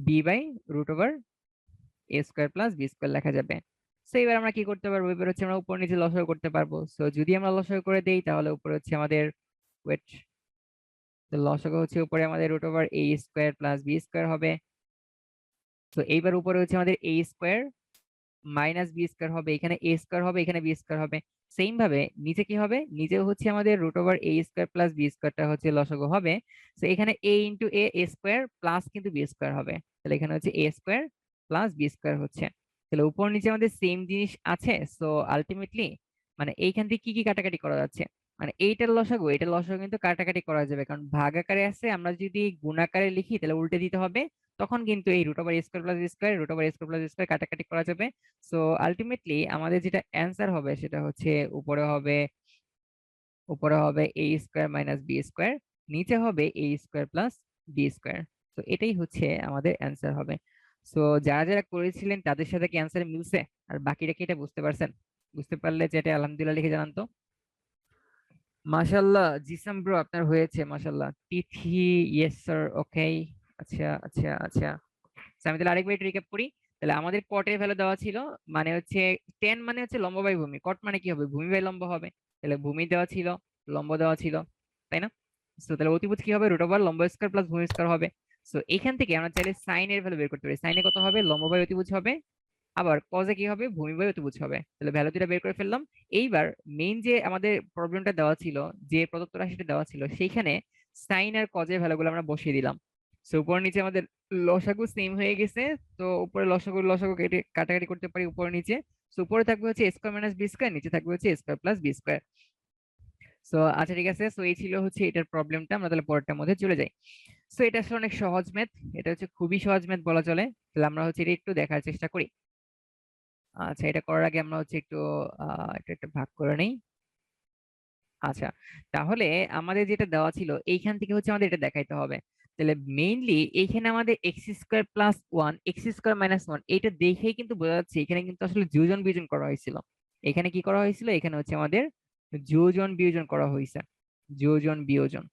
B by √a² plus b² লেখা যাবে। সো এবার আমরা কি করতে পারবো? এবার হচ্ছে আমরা উপর নিচে লসাগু করতে পারবো। সো যদি আমরা লসাগু করে দেই তাহলে উপরে হচ্ছে আমাদের, ওয়েট, লসাগু হচ্ছে উপরে আমাদের √a² প্লাস b² হবে। তো এইবার উপরে হচ্ছে আমাদের a² মাইনাস b² হবে, এখানে a² হবে, এখানে b² হবে। সেম ভাবে নিচে কি হবে? নিচে হচ্ছে আমাদের √a² প্লাস b²টা হচ্ছে লসাগু হবে। তো এখানে a ইন্টু a² প্লাস কিন্তু b² হবে। তাহলে এখানে হচ্ছে a² প্লাস b² হচ্ছে। তাহলে উপর নিচে আমাদের সেম জিনিস আছে। সো আলটিমেটলি মানে এইখান থেকে কি কি কাটাকাটি করা যাচ্ছে, মানে এইটার লসাগু এটার লসাগু কিন্তু কাটাকাটি করা যাবে, কারণ ভাগ আকারে আছে। আমরা যদি গুণাকারে লিখি তাহলে উল্টে দিতে হবে, তখন কিন্তু এই √a² plus b² √a² plus b² কাটাকাটি করা যাবে। সো আলটিমেটলি আমাদের যেটা অ্যান্সার হবে সেটা হচ্ছে উপরে হবে a² মাইনাস b², নিচে হবে a² প্লাস b²। তো এটাই হচ্ছে আমাদের অ্যান্সার হবে। সো যারা যারা করেছিলেন তাদের সাথে কি অ্যান্সার মিলছে? আর বাকিটা কি এটা বুঝতে পারছেন? বুঝতে পারলে যেটা আলহামদুলিল্লাহ লিখে জানান তো। মাশাল্লাহ জিসাম ব্রো, আপনার হয়েছে মাশাল্লাহ। তিথি, ইয়েস স্যার, ওকে। আচ্ছা আচ্ছা আচ্ছা, So, আমি তাহলে আরেকবার রিক্যাপ করি। তাহলে আমাদের কটের ভ্যালু দেওয়া ছিল, মানে হচ্ছে 10 মানে হচ্ছে লম্ব বাই ভূমি, কট মানে কি হবে? ভূমি বাই লম্ব হবে। তাহলে ভূমি দেওয়া ছিল, লম্ব দেওয়া ছিল, তাই না? তো তাহলে অতিভুজ কি হবে? √লম্ব² প্লাস ভূমি² হবে। সো এখান থেকে আমরা চাইলে সাইন এর ভ্যালু বের করতে পারি। সাইনে কত হবে? লম্ব বাই অতিভুজ হবে, আবার কজে কি হবে? ভূমি বাই অতিভুজ হবে। তাহলে ভ্যালু দুটা বের করে ফেললাম। এইবার মেইন যে আমাদের প্রবলেমটা দেওয়া ছিল, যে প্রদত্ত রাশিটা দেওয়া ছিল, সেইখানে সাইন আর কজের ভ্যালুগুলো আমরা বসিয়ে দিলাম। সো উপর নিচে আমাদের লসাগু সেম হয়ে গেছে। তো উপরে লসাগু লসাগু কেটে কাটাকাটি করতে পারি উপরে নিচে। সো উপরে থাকবে হচ্ছে a² মাইনাস b², নিচে থাকবে হচ্ছে a² প্লাস b²। সো আচ্ছা ঠিক আছে, সো এই ছিল হচ্ছে এটার প্রবলেমটা। আমরা তাহলে পরেরটার মধ্যে চলে যাই। সো এটা আসলে অনেক সহজ ম্যাথ, এটা হচ্ছে খুবই সহজ ম্যাথ বলা চলে। তাহলে আমরা হচ্ছে এটা একটু দেখার চেষ্টা করি। আচ্ছা, এটা করার আগে আমরা হচ্ছে একটু এটা একটা ভাগ করে নেই। আচ্ছা, তাহলে আমাদের যেটা দেওয়া ছিল এইখান থেকে হচ্ছে আমাদের এটা দেখাইতে হবে। তাহলে মেইনলি এইখানে আমাদের x² + 1 x² - 1 এটা দেখেই কিন্তু বোঝা যাচ্ছে এখানে কিন্তু আসলে যোজন বিয়োজন করা হয়েছিল। এখানে কি করা হয়েছিল? এখানে হচ্ছে আমাদের যোজন বিয়োজন করা হয়েছে, যোজন বিয়োজন।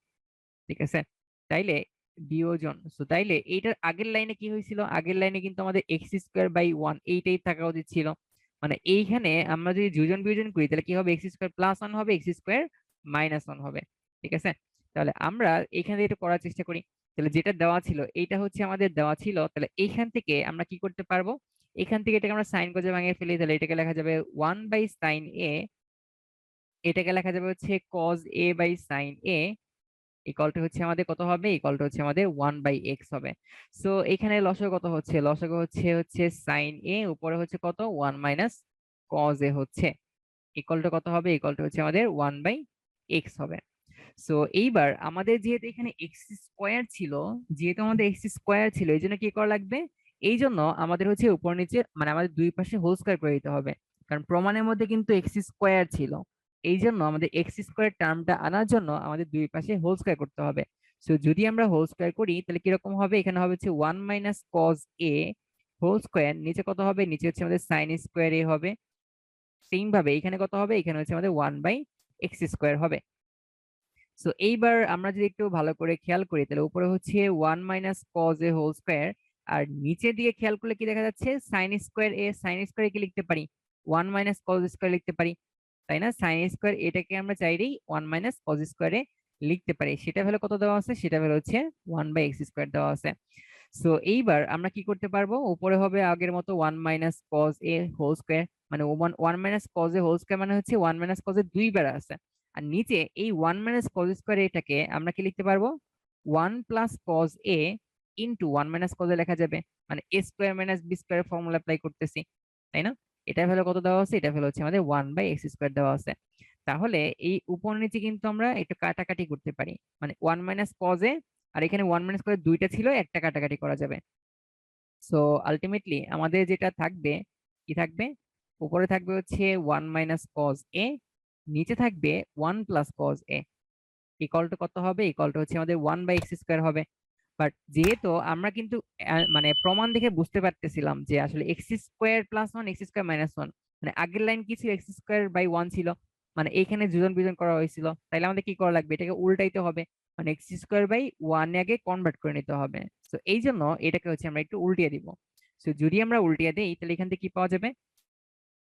ঠিক আছে, তাইলে বিয়োজন। তো তাইলে এইটার আগের লাইনে কি হয়েছিল? আগের লাইনে কিন্তু আমাদের x²/1 এইটাই থাকা উচিত ছিল। মানে এইখানে আমরা যদি যোজন বিয়োজন করি তাহলে কি হবে? x² + 1 হবে, x² - 1 হবে। ঠিক আছে, তাহলে আমরা এখানে এটা করার চেষ্টা করি। তাহলে যেটা দেওয়া ছিল এইটা হচ্ছে আমাদের দেওয়া ছিল, তাহলে এইখান থেকে আমরা কি করতে পারবো? এখান থেকে এটাকে আমরা সাইন কজে ভাঙিয়ে ফেলি। তাহলে এটাকে লেখা যাবে 1/sin a, এটাকে লেখা যাবে হচ্ছে cos a/sin a, equal to হচ্ছে আমাদের কত হবে? ইকুয়াল টু হচ্ছে আমাদের 1/x হবে। সো এখানে লসাগু কত হচ্ছে? লসাগু হচ্ছে হচ্ছে সাইন এ, উপরে হচ্ছে কত? 1 মাইনাস কজ এ হচ্ছে, ইকুয়াল টু কত হবে? ইকুয়াল টু হচ্ছে আমাদের 1/x হবে। সো এইবার আমাদের যেহেতু এখানে x² ছিল, যেহেতু আমাদের x² ছিল, এই জন্য কি করা লাগবে? এই জন্য আমাদের হচ্ছে উপর নিচে মানে আমাদের দুই পাশে হোল স্কয়ার করে দিতে হবে, কারণ প্রমাণের মধ্যে কিন্তু x² ছিল। এই জন্য আমাদের x² টার্মটা আনার জন্য আমাদের দুই পাশে হোল স্কয়ার করতে হবে। সো যদি আমরা হোল স্কয়ার করি তাহলে কিরকম হবে? এখানে হবে হচ্ছে 1 minus cos A whole square, নিচে কত হবে? নিচে হচ্ছে আমাদের sin² হবে। সেম ভাবে এখানে কত হবে? এখানে হচ্ছে আমাদের 1/x² হবে। সো এইবার আমরা যদি একটু ভালো করে খেয়াল করি তাহলে উপরে হচ্ছে 1 minus cos A whole square, আর নিচে দিয়ে খেয়াল করলে কি দেখা যাচ্ছে, sine square A, sine square কি লিখতে পারি, 1 মাইনাস কজ স্কোয়ার লিখতে পারি, তাই না? সাইন স্কোয়ার এটাকে আমরা চাইলেই 1 মাইনাস কজ স্কোয়ারে লিখতে পারি। সেটা ভ্যালু কত দেওয়া আছে, সেটা ভ্যালু হচ্ছে 1/x স্কোয়ার দেওয়া আছে। সো এইবার আমরা কি করতে পারবো, উপরে হবে আগের মতো 1 minus cos A whole square, মানে 1 minus cos A whole square মানে হচ্ছে 1 মাইনাস কজ এর দুইবার আছে। আর নিচে এই 1 মাইনাস কজ স্কোয়ার এটাকে আমরা কি লিখতে পারবো, 1 plus cos A into 1 minus cos A লেখা যাবে, মানে A square minus B square formula apply করতেছি, তাই না? এটা ভ্যালু কত দেওয়া আছে, এটা ভ্যালু হচ্ছে আমাদের 1/x স্কোয়ার দেওয়া আছে। তাহলে এই উপর নিচে কিন্তু আমরা একটু কাটাকাটি করতে পারি, মানে 1 মাইনাস কজ এ আর এখানে 1 মাইনাস করে দুইটা ছিল, একটা কাটাকাটি করা যাবে। সো আলটিমেটলি আমাদের যেটা থাকবে, কি থাকবে, উপরে থাকবে হচ্ছে 1 মাইনাস কজ এ, নিচে থাকবে 1 plus cos A, equal two কত হবে, ইকুয়াল টু হচ্ছে আমাদের 1/x স্কোয়ার হবে। বাট যেহেতু আমরা কিন্তু মানে প্রমাণ দেখে বুঝতে পারতেছিলাম যে আসলে x square plus 1 x square minus 1, মানে আগের লাইন কি ছিল, এক্স স্কোয়ার বাই 1 ছিল, মানে এখানে যোজন বিয়োজন করা হয়েছিল, তাইলে আমাদের কি করা লাগবে, এটাকে উল্টাইতে হবে, মানে এক্স স্কোয়ার বাই 1 আগে কনভার্ট করে নিতে হবে। তো এই জন্য এটাকে হচ্ছে আমরা একটু উল্টিয়ে দিব। তো যদি আমরা উল্টিয়ে দিই তাহলে এখান থেকে কি পাওয়া যাবে,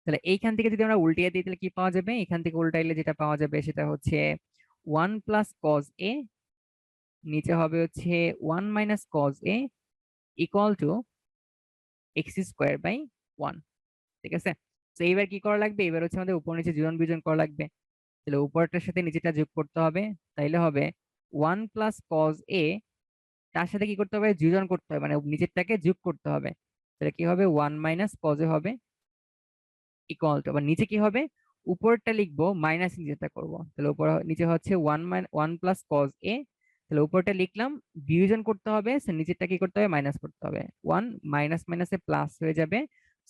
তাহলে এইখান থেকে যদি আমরা উল্টিয়ে দিই তাহলে কি পাওয়া যাবে, এখান থেকে উল্টাইলে যেটা পাওয়া যাবে সেটা হচ্ছে 1 প্লাস কজ এ, নিচে হবে হচ্ছে 1 minus cos A equal to x square by 1। ঠিক আছে, তো এইবার কি করা লাগবে, এবার হচ্ছে আমাদের উপর নিচে যোজন বিয়োজন করা লাগবে। তাহলে উপরটার সাথে নিচেটা যোগ করতে হবে, তাইলে হবে 1 প্লাস কজ এ, তার সাথে কি করতে হবে, যোজন করতে হবে, মানে নিচেরটাকে যোগ করতে হবে। তাহলে কি হবে, 1 মাইনাস কজ এ হবে ইকুয়াল টু, আবার নিচে কি হবে, উপরটা লিখবো মাইনাস নিচেটা করব, তাহলে উপর নিচে হচ্ছে 1 প্লাস কজ এ, তাহলে উপরটা লিখলাম, বিয়োজন করতে হবে, সো নিচেরটা কি করতে হবে, মাইনাস করতে হবে, 1 মাইনাস মাইনাসে প্লাস হয়ে যাবে।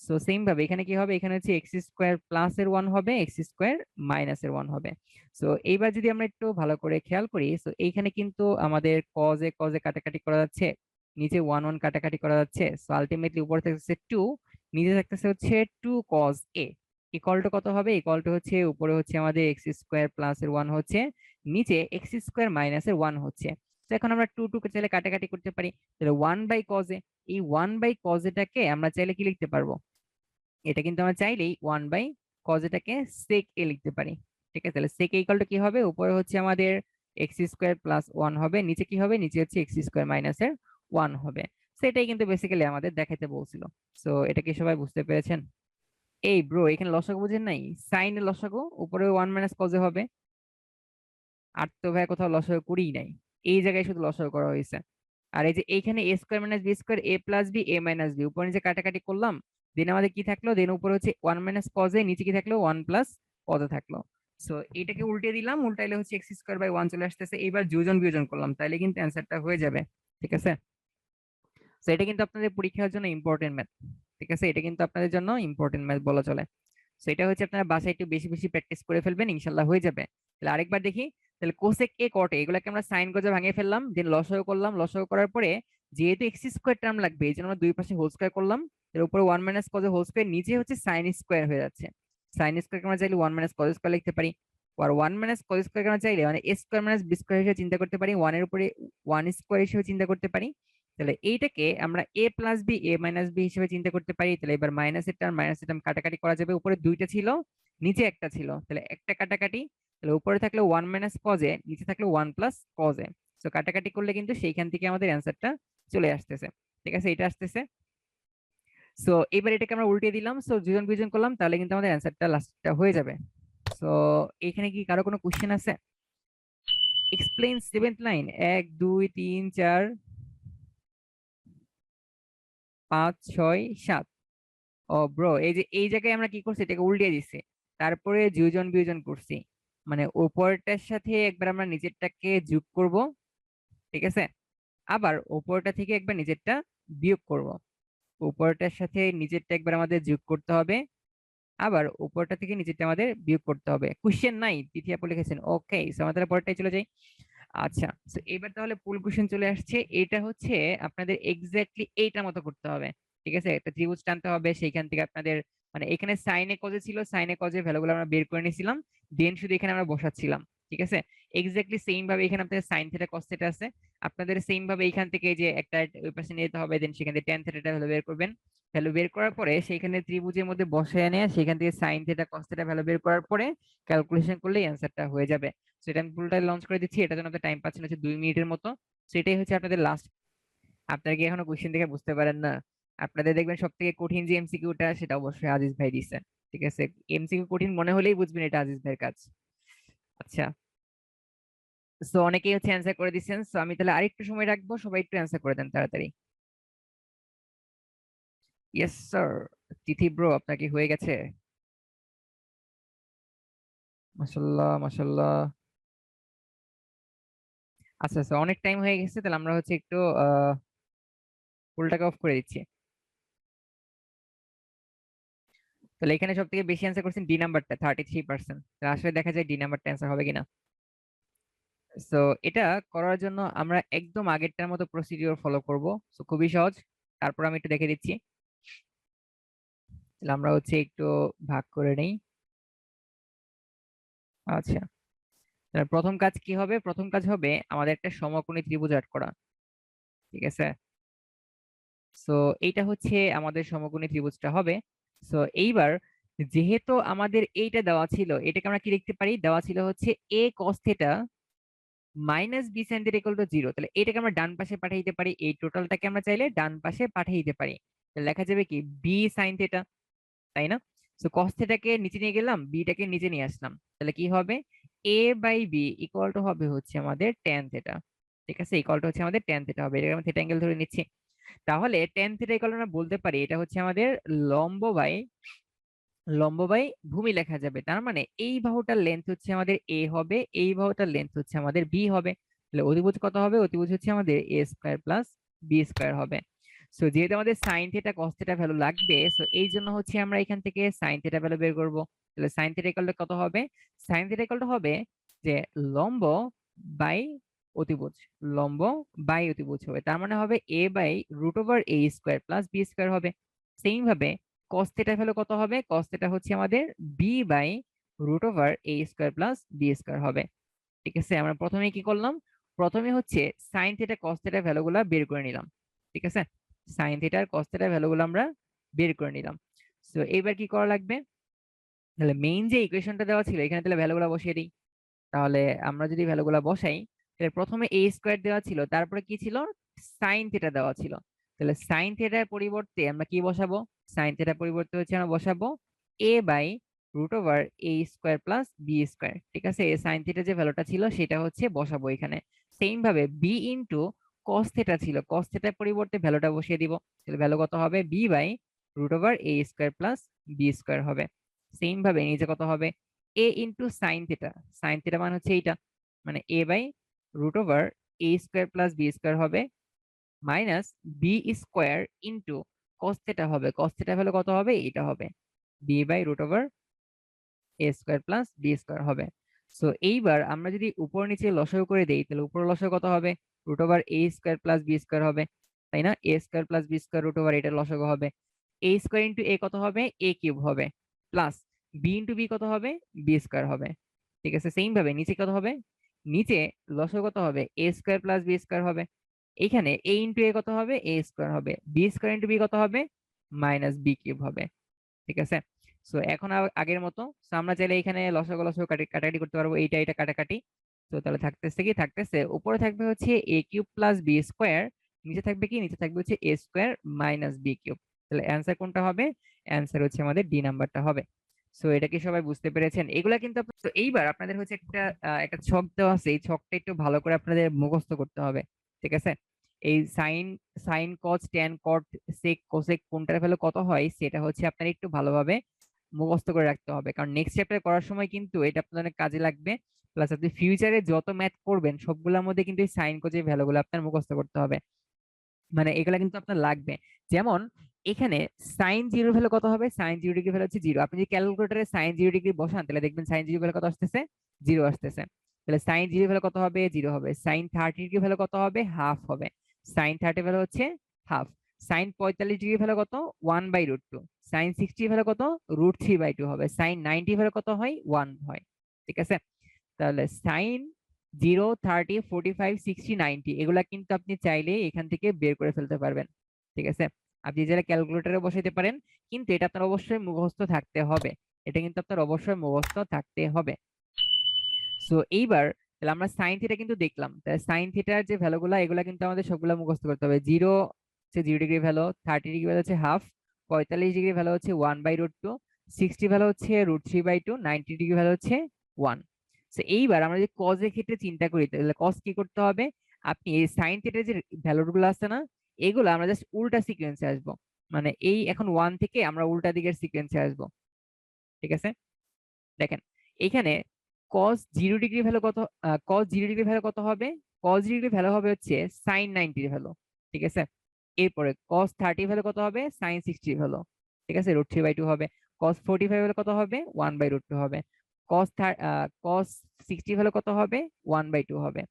সো সেম ভাবে এখানে কি হবে, এখানে হচ্ছে এক্স স্কোয়ার প্লাস এর 1 হবে, এক্স স্কোয়ার মাইনাস এর 1 হবে। সো এইবার যদি আমরা একটু ভালো করে খেয়াল করি, সো এইখানে কিন্তু আমাদের কজে কজে কাটাকাটি করা যাচ্ছে, নিচে 1 1 কাটাকাটি করা যাচ্ছে, সো আলটিমেটলি উপরে থাকছে 2, নিচে থাকতেছে হচ্ছে 2 cos a, ইকুয়াল টু কত হবে, ইকুয়াল টু হচ্ছে উপরে হচ্ছে আমাদের এক্স স্কোয়ার প্লাস এর 1 হচ্ছে, নিচে এক্স স্কোয়ার মাইনাস এর 1 হচ্ছে। তো এখন আমরা 2 2 কে চাইলে কাটাকাটি করতে পারি, তাহলে 1 বাই cos a, এই 1 বাই cos এটাকে আমরা চাইলে কি লিখতে পারবো, এটা কিন্তু আমরা চাইলেই 1 বাই cos এটাকে sec a লিখতে পারি। ঠিক আছে, তাহলে sec a ইকুয়াল টু কি হবে, উপরে হচ্ছে আমাদের এক্স স্কোয়ার প্লাস 1 হবে, নিচে কি হবে, নিচে হচ্ছে এক্স স্কোয়ার মাইনাস এর 1 হবে। সেটাই কিন্তু বেসিক্যালি আমাদের দেখাতে বলছিল। সো এটা কি সবাই বুঝতে পেরেছেন? এই ব্রো, এখানে লসাগু বুঝেন নাই, সাইনের লসাগু উপরে 1 মাইনাস কজে হবে, আর তো ভাই কোথাও লসাগু করিই নাই, এই জায়গায় শুধু লসাগু করা হয়েছে। আর এই যে এইখানে এ square minus B square A plus B A minus B, উপরে নিচে কাটাকাটি করলাম, দেন আমাদের কি থাকলো, দেন উপরে হচ্ছে 1 মাইনাস কজে, নিচে কি থাকলো, 1 প্লাস কজে থাকলো। সো এটাকে উল্টে দিলাম, উল্টাইলে হচ্ছে এক্স স্কোয়ার বাই 1 চলে আসতেছে, এবার যোজন বিয়োজন করলাম, তাইলে কিন্তু অ্যান্সারটা হয়ে যাবে। ঠিক আছে, তো এটা কিন্তু আপনাদের পরীক্ষার জন্য ইম্পর্টেন্ট ম্যাথ। ঠিক আছে, এটা কিন্তু আপনাদের জন্য ইম্পর্টেন্ট ম্যাথ বলা চলে। তো এটা হচ্ছে আপনারা বাসায় একটু বেশি বেশি প্র্যাকটিস করে ফেলবেন, ইনশাল্লাহ হয়ে যাবে। তাহলে আরেকবার দেখি, তাহলে কোসেক এ কট এ এগুলোকে আমরা সাইন গজে ভাঙিয়ে ফেললাম, দেন লসাগু করলাম, লসাগু করার পরে যেহেতু এক্স স্কোয়ার টার্ম লাগবে এই জন্য আমরা দুই পাশে হোল স্কোয়ার করলাম, এর উপরে 1 মাইনাস কজ হোল স্কোয়ার, নিচে হচ্ছে সাইন স্কোয়ার হয়ে যাচ্ছে, সাইন স্কোয়ার আমরা চাইলে 1 মাইনাস কজ স্কোয়ার লিখতে পারি, আর 1 মাইনাস কজ স্কোয়ার আমরা চাইলে মানে A square minus B square হিসেবে চিন্তা করতে পারি, 1 এর উপরে 1 স্কোয়ার হিসেবে চিন্তা করতে পারি। তাহলে এইটাকে আমরা এ plus B A minus B হিসেবে চিন্তা করতে পারি। তাহলে এবার মাইনাসের টার্ম কাটাকাটি করা যাবে, উপরে দুইটা ছিল নিচে একটা ছিল, তাহলে একটা কাটাকাটি, তাহলে উপরে থাকলো 1 মাইনাস কজে, নিচে থাকলো 1 প্লাস কজে। তো কাটাকাটি করলে কিন্তু সেইখান থেকে আমাদের অ্যান্সারটা চলে আসতেছে। ঠিক আছে, এটা আসতেছে। সো এবার এটাকে আমরা উল্টে দিলাম, সো যোজন বিয়োজন করলাম, তাহলে কিন্তু আমাদের অ্যান্সারটা লাস্টটা হয়ে যাবে। সো এখানে কি কারো কোনো কোশ্চেন আছে? Explain seventh line, 1 2 3 4 5 6 7। ও ব্রো, এই যে এই জায়গায় আমরা কি করছি, এটাকে উল্টে দিচ্ছি, তারপরে যোজন বিয়োজন করছি, মানে উপরটার সাথে একবার আমরা নিচেরটাকে যোগ করব। ঠিক আছে, আবার উপরটা থেকে একবার নিচেরটা বিয়োগ করব, উপরটার সাথে নিচেরটা একবার আমাদের যোগ করতে হবে, আবার উপরটা থেকে নিচেরটা আমাদের বিয়োগ করতে হবে। কোশ্চেন নাই, তিথি আপু লিখেছেন, ওকে, আমাদের পরেরটাই চলে যাই। আচ্ছা, তো এবার তাহলে ফুল কোশ্চেন চলে আসছে, এটা হচ্ছে আপনাদের এক্স্যাক্টলি এইটার মতো করতে হবে। ঠিক আছে, একটা ত্রিভুজ টানতে হবে, সেইখান থেকে আপনাদের মানে এখানে সাইনে কজে ছিল, সাইনে কজে ভ্যালুগুলো আমরা বের করে নিয়েছিলাম, দেন শুধু এখানে আমরা বসাচ্ছিলাম। ঠিক আছে। এক্স্যাক্টলি সেম ভাবে এখানে আপনাদের সাইন থিটা কস থিটা আছে, আপনাদের সেম ভাবে এখান থেকে যে একটা ওই পাশে নিতে হবে, দেন সেখান থেকে ট্যান থিটাটা ভ্যালু বের করবেন। ভ্যালু বের করার পরে সেইখানে ত্রিভুজের মধ্যে বসায় নিয়ে সেখান থেকে sine theta cos theta value বের করার পরে ক্যালকুলেশন করলেই অ্যান্সারটা হয়ে যাবে। তো এটা আমি পুরোটাই লঞ্চ করে দিচ্ছি, এটার জন্য আপনার টাইম পাচ্ছেন হচ্ছে 2 মিনিটের মতো। সেটাই হচ্ছে আপনাদের লাস্ট। আপনারা কি এখনো কোশ্চেন দেখে বুঝতে পারেন না? আপনাদের দেখবেন সব থেকে কঠিন যে এমসিকিউটা সেটা অবশ্যই আজিজ ভাই দিছে। ঠিক আছে, এমসিকিউ কঠিন মনে হলেই বুঝবেন এটা আজিজ ভাইয়ের কাজ। আচ্ছা, সো অনেকেই হচ্ছে অ্যান্সার করে দিচ্ছেন, সো আমি তাহলে আরেকটু সময় রাখবো, সবাই একটু অ্যান্সার করে দেন তাড়াতাড়ি। Yes sir. তিথি ব্রো, আপনার কি হয়ে গেছে? মাশাল্লাহ মাশাল্লাহ। আচ্ছা আচ্ছা, অনেক টাইম হয়ে গেছে, তাহলে আমরা হচ্ছে একটু ফুলটাকে অফ করে দিচ্ছি। তাহলে এখানে সব থেকে বেশি অ্যান্সার করছেন ডি নাম্বারটা, 33%। আসলে দেখা যায় ডি নাম্বারটা অ্যান্সার হবে কিনা। সো এটা করার জন্য আমরা একদম আগেরটার মতো প্রসিডিওর ফলো করব। সো খুবই সহজ, তারপর আমি একটু দেখে দিচ্ছি। তাহলে আমরা হচ্ছে একটু ভাগ করে নেই। আচ্ছা, তাহলে প্রথম কাজ কি হবে? প্রথম কাজ হবে আমাদের একটা সমকোণী ত্রিভুজ আর্ট করা। ঠিক আছে, সো এইটা হচ্ছে আমাদের সমকোণী ত্রিভুজটা হবে। সো এইবার যেহেতু আমাদের এইটা দেওয়া ছিল, এটাকে আমরা কি লিখতে পারি? দেওয়া ছিল হচ্ছে A cos theta minus B sine theta equal to 0। তাহলে এটাকে আমরা ডান পাশে পাঠিয়ে দিতে পারি, এই টোটালটাকে আমরা চাইলে ডান পাশে পাঠিয়ে দিতে পারি। তাহলে লেখা যাবে কি বি সাইন থিটা, তাই না? তো কস থিটাকে নিচে নিয়ে গেলাম, বিটাকে নিচে নিয়ে আসলাম, তাহলে কি হবে? A by B equal to হবে হচ্ছে আমাদের ট্যান থিটা। ঠিক আছে, ইকুয়াল টু হচ্ছে আমাদের ট্যান থিটা হবে, এটাকে আমরা থিটা অ্যাঙ্গেল ধরে নিচ্ছি। তাহলে ট্যান থিটা ইকুয়াল টু আমরা বলতে পারি এটা হচ্ছে আমাদের লম্ব বাই ভূমি লেখা যাবে। তার মানে এই বাহুটার লেন্থ হচ্ছে আমাদের এ হবে, এই বাহুটার লেন্থ হচ্ছে আমাদের বি হবে। তাহলে অতিভুজ কত হবে? অতিভুজ হচ্ছে আমাদের এ স্কোয়ার প্লাস বি স্কোয়ার হবে। সো যেহেতু আমাদের sine theta cos theta value লাগবে, সো এই জন্য হচ্ছে আমরা এখান থেকে সাইন থিটা ভ্যালু বের করব। তাহলে সাইন থিটা ইকুয়াল টু কত হবে? সাইন থিটা ইকুয়াল টু হবে যে লম্ব বাই অতিভুজ, লম্ব বাই অতিভুজ হবে। তার মানে হবে A by root over A square plus B square হবে। সেম ভাবে cos থিটা ভ্যালু কত হবে? cos থিটা হচ্ছে আমাদের B by root over A square plus B square হবে। ঠিক আছে, আমরা প্রথমে কি করলাম? প্রথমে হচ্ছে সাইন থিটা cos থিটা ভ্যালুগুলো বের করে নিলাম। ঠিক আছে, সাইন থিটা আর cos থিটা ভ্যালুগুলো আমরা বের করে নিলাম। তো এবার কি করা লাগবে? তাহলে মেইন যে ইকুয়েশনটা দেওয়া ছিল এখানে তাহলে ভ্যালুগুলো বসিয়ে দিই। তাহলে আমরা যদি ভ্যালুগুলো বসাই, তাহলে প্রথমে এ স্কোয়ার দেওয়া ছিল, তারপরে কি ছিল? সাইন থিটা দেওয়া ছিল। তাহলে সাইন থিটার পরিবর্তে আমরা কি বসাবো? সাইন থিটার পরিবর্তে হচ্ছে আমরা বসাবো A by root over A square plus B square. ঠিক আছে, এই সাইন থিটা যে ভ্যালুটা ছিল সেটা হচ্ছে বসাবো এখানে। সেম ভাবে বি ইন্টু কস থিটা ছিল, কস থিটার পরিবর্তে ভ্যালুটা বসিয়ে দিব। তাহলে ভ্যালু কত হবে? B by root over A square plus B square হবে। সেম ভাবে নিচে কত হবে? A into sine theta, sine theta মানে হচ্ছে এইটা, মানে A by root over A square plus B square হবে, minus B square into cos theta হবে, কস থিটা ভ্যালু কত হবে? এটা হবে B by root over A square plus B square হবে। সো এইবার আমরা যদি উপর নিচে লসাগু করে দেই, তাহলে উপর লসাগু কত হবে? Root over A square plus B square হবে, তাই না? A square plus B square root over এটার লসাগু হবে। এ স্কোয়ার ইন্টু এ কত হবে? এ কিউব হবে, প্লাস বি ইন্টু বি কত হবে? বি স্কোয়ার হবে। ঠিক আছে, সেম ভাবে নিচে কত হবে? নিচে লসাগু কত হবে? A square plus B square হবে। এখানে এ ইন্টু এ কত হবে? এ স্কোয়ার হবে, বি স্কোয়ার ইন্টু বি কত হবে? মাইনাস বি কিউব হবে। ঠিক আছে, সো এখন আগের মতো, সো আমরা চাইলে এখানে লসাগু লসাগু কাটাকাটি করতে পারবো, এইটা এটা কাটাকাটি। তো তাহলে থাকতেছে কি? থাকতেছে উপরে থাকবে হচ্ছে এ কিউব প্লাস বি স্কোয়ার, নিচে থাকবে কি? নিচে থাকবে হচ্ছে A square minus B cube. তাহলে অ্যান্সার কোনটা হবে? অ্যান্সার হচ্ছে আমাদের ডি নাম্বারটা হবে। সো এটা কি সবাই বুঝতে পেরেছেন? এগুলা কিন্তু তো এইবার আপনাদের হচ্ছে একটা ছক দেওয়া আছে, এই ছকটা একটু ভালো করে আপনাদের মুখস্থ করতে হবে। ঠিক আছে, এই sine sine cos tan cot sec cosec কোনটার ভ্যালু কত হয় সেটা হচ্ছে আপনার একটু ভালোভাবে মুখস্থ করে রাখতে হবে, কারণ নেক্সট চ্যাপ্টার করার সময় কিন্তু এটা আপনার অনেক কাজে লাগবে। প্লাস আপনি ফিউচারে যত ম্যাথ করবেন সবগুলোর মধ্যে কিন্তু এই সাইন কোজের ভ্যালুগুলো আপনার মুখস্থ করতে হবে, মানে এগুলা কিন্তু আপনার লাগবে। যেমন এখানে সাইন জিরো ভ্যালু কত হবে? সাইন জিরো ডিগ্রি ভ্যালু হচ্ছে 0। আপনি যদি ক্যালকুলেটরে সাইন জিরো ডিগ্রি বসান তাহলে দেখবেন সাইন জিরো ভ্যালু কত আসতেছে? 0 আসতেছে। তাহলে সাইন জিরো ভ্যালু কত হবে? 0 হবে। সাইন 30 ডিগ্রি ভ্যালু কত হবে? হাফ হবে। সাইন 30 ভ্যালু হচ্ছে হাফ। সাইন 45 ডিগ্রি ভ্যালু কত? 1/√2। সাইন 60 ভ্যালু কত? √3/2 হবে। সাইন 90 ভ্যালু কত হয়? 1 হয়। ঠিক আছে, তাহলে সাইন 0, 30, 45, 60, 90 এগুলা কিন্তু আপনি চাইলে এখান থেকে বের করে ফেলতে পারবেন। ঠিক আছে, আপনি যারা ক্যালকুলেটরে বসাইতে পারেন, কিন্তু এটা আপনার অবশ্যই মুখস্থ থাকতে হবে। এটা কিন্তু আপনার অবশ্যই মুখস্থ থাকতে হবে। সো এইবার তাহলে আমরা সাইন থিটা কিন্তু দেখলাম, তাহলে সাইন থিটার যে ভ্যালুগুলো এগুলা কিন্তু আমাদের সবগুলা মুখস্থ করতে হবে। 0 হচ্ছে 0 ডিগ্রি ভ্যালু, 30 ডিগ্রি ভ্যালু হচ্ছে হাফ, 45 ডিগ্রি ভ্যালু হচ্ছে 1/√2, 60 ভ্যালু হচ্ছে √3/2, 90 ডিগ্রি ভ্যালু হচ্ছে 1। তো এইবার আমরা যদি কজ এর ক্ষেত্রে চিন্তা করি, তাহলে কজ কি করতে হবে, আপনি এই সাইন থিটার যে ভ্যালুগুলো আছে না, এগুলো আমরা জাস্ট উল্টা সিকোয়েন্সে আসবো। মানে এই এখন 1 থেকে আমরা উল্টা দিকের সিকোয়েন্সে আসবো। ঠিক আছে, দেখেন এখানে cos 0 ডিগ্রি ভ্যালু কত, cos 0 ডিগ্রি ভ্যালু কত হবে, cos 0 ডিগ্রি ভ্যালু হবে হচ্ছে sin 90 ভ্যালু। ঠিক আছে, এরপরে cos 30 ভ্যালু কত হবে, sin 60 ভ্যালু। ঠিক আছে, √3/2 হবে। cos 45 ভ্যালু কত হবে, 1/√2 হবে। cos 60 ভ্যালু কত হবে, 1/2 হবে।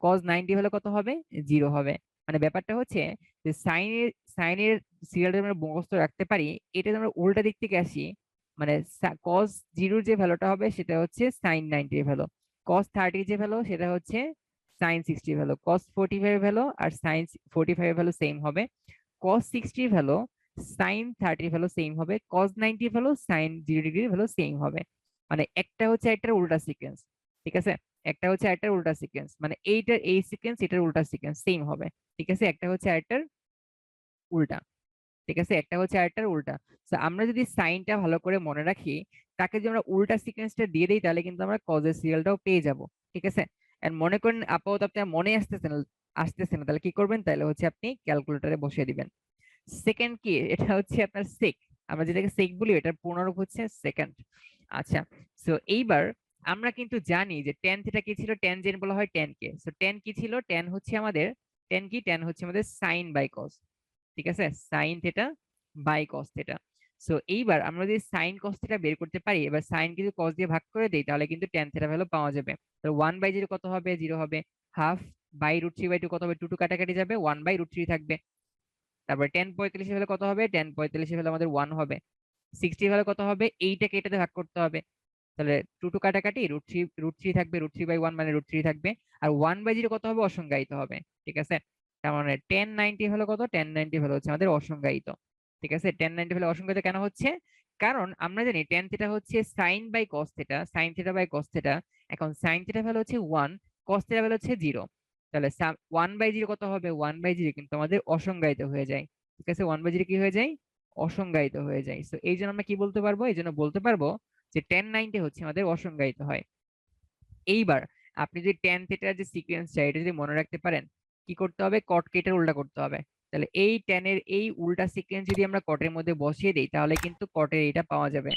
cos 90 ভ্যালু কত হবে, 0 হবে। মানে ব্যাপারটা হচ্ছে যে সাইনের সিরিয়ালটা আমরা মুখস্থ রাখতে পারি, এটা যদি আমরা উল্টা দিক থেকে আসি, মানে cos 0 যে ভ্যালুটা হবে সেটা হচ্ছে sin 90 ভ্যালু, cos 30 যে ভ্যালু সেটা হচ্ছে sin 60 ভ্যালু, cos 45 ভ্যালু আর sin 45 ভ্যালু সেম হবে, cos 60 value sin 30 value same হবে, cos 90 value sin 0 degree value same হবে। মানে একটা হচ্ছে একটার উল্টা সিকোয়েন্স। ঠিক আছে, একটা হচ্ছে একটার উল্টা সিকোয়েন্স, মানে এইটার এই সিকোয়েন্স এটার উল্টা সিকোয়েন্স সেম হবে। ঠিক আছে, একটা হচ্ছে আরেকটার উল্টা। ঠিক আছে, একটা হচ্ছে আরেকটার উল্টা। তো আমরা যদি সাইনটা ভালো করে মনে রাখি, তাকে যদি আমরা উল্টা সিকোয়েন্সটা দিয়ে দিই, তাহলে কিন্তু আমরা কজের সিরিয়ালটাও পেয়ে যাব। ঠিক আছে, আর মনে করেন আপাতত আপনার মনে আসতেছে না, তাহলে কি করবেন, তাহলে হচ্ছে আপনি ক্যালকুলেটরে বসিয়ে দিবেন। সেকেন্ড কি, এটা হচ্ছে আপনার সেক, আমরা যেটাকে সেক বলি এটার পূর্ণরূপ হচ্ছে সেকেন্ড। আচ্ছা, তো এইবার আমরা কিন্তু জানি যে টেন থিটা কি ছিল, টেন জেন বলা হয় টেন কে। সো টেন কি ছিল, টেন হচ্ছে আমাদের, টেন কি, টেন হচ্ছে আমাদের সাইন বাই কস। ঠিক আছে, sine theta by cos theta. So এইবার আমরা যদি সাইন কস থিটা বের করতে পারি, এবার সাইন কিন্তু কস দিয়ে ভাগ করে দেই, তাহলে কিন্তু টেন থিটা ভ্যালু পাওয়া যাবে। তাহলে 1/0 কত হবে, 0 হবে। হাফ বাই √3/2 কত হবে, 2 2 কাটাকাটি যাবে, 1/√3 থাকবে। তারপরে টেন 45 হলে কত হবে, টেন 45 হলে আমাদের 1 হবে। 60 হলে কত হবে, এইটাকে এটাতে ভাগ করতে হবে, তাহলে 2 2 কাটাকাটি, √3 থাকবে, √3/1 মানে √3 থাকবে। আর 1/0 কত হবে, অসংজ্ঞায়িত হবে। ঠিক আছে, তার মানে টেন 90 হলো কত, টেন 90 হলো হচ্ছে আমাদের অসংজ্ঞায়িত। ঠিক আছে, টেন 90 হলে অসংজ্ঞায়িত কেন হচ্ছে, কারণ আমরা জানি টেন থিটা হচ্ছে sine by cos theta, sine theta by cos theta. এখন সাইন থিটা ভ্যালু হচ্ছে 1, কস থিটা ভ্যালু হচ্ছে 0। তাহলে 1/0 কত হবে, 1/0 কিন্তু আমাদের অসংজ্ঞায়িত হয়ে যায়। ঠিক আছে, 1/0 কি হয়ে যায়, অসংজ্ঞায়িত হয়ে যায়। তো এই জন্য আমরা কি বলতে পারবো, এই জন্য বলতে পারবো যে টেন 90 হচ্ছে আমাদের অসংজ্ঞায়িত হয়। এইবার আপনি যদি টেন থিটার যে সিকোয়েন্সটা এটা যদি মনে রাখতে পারেন, কি করতে হবে, কট কেটের উল্টা করতে হবে। তাহলে এই টেনের এই উল্টা সিকোয়েন্স যদি আমরা কটের মধ্যে বসিয়ে দিই, তাহলে কিন্তু কটের এটা পাওয়া যাবে।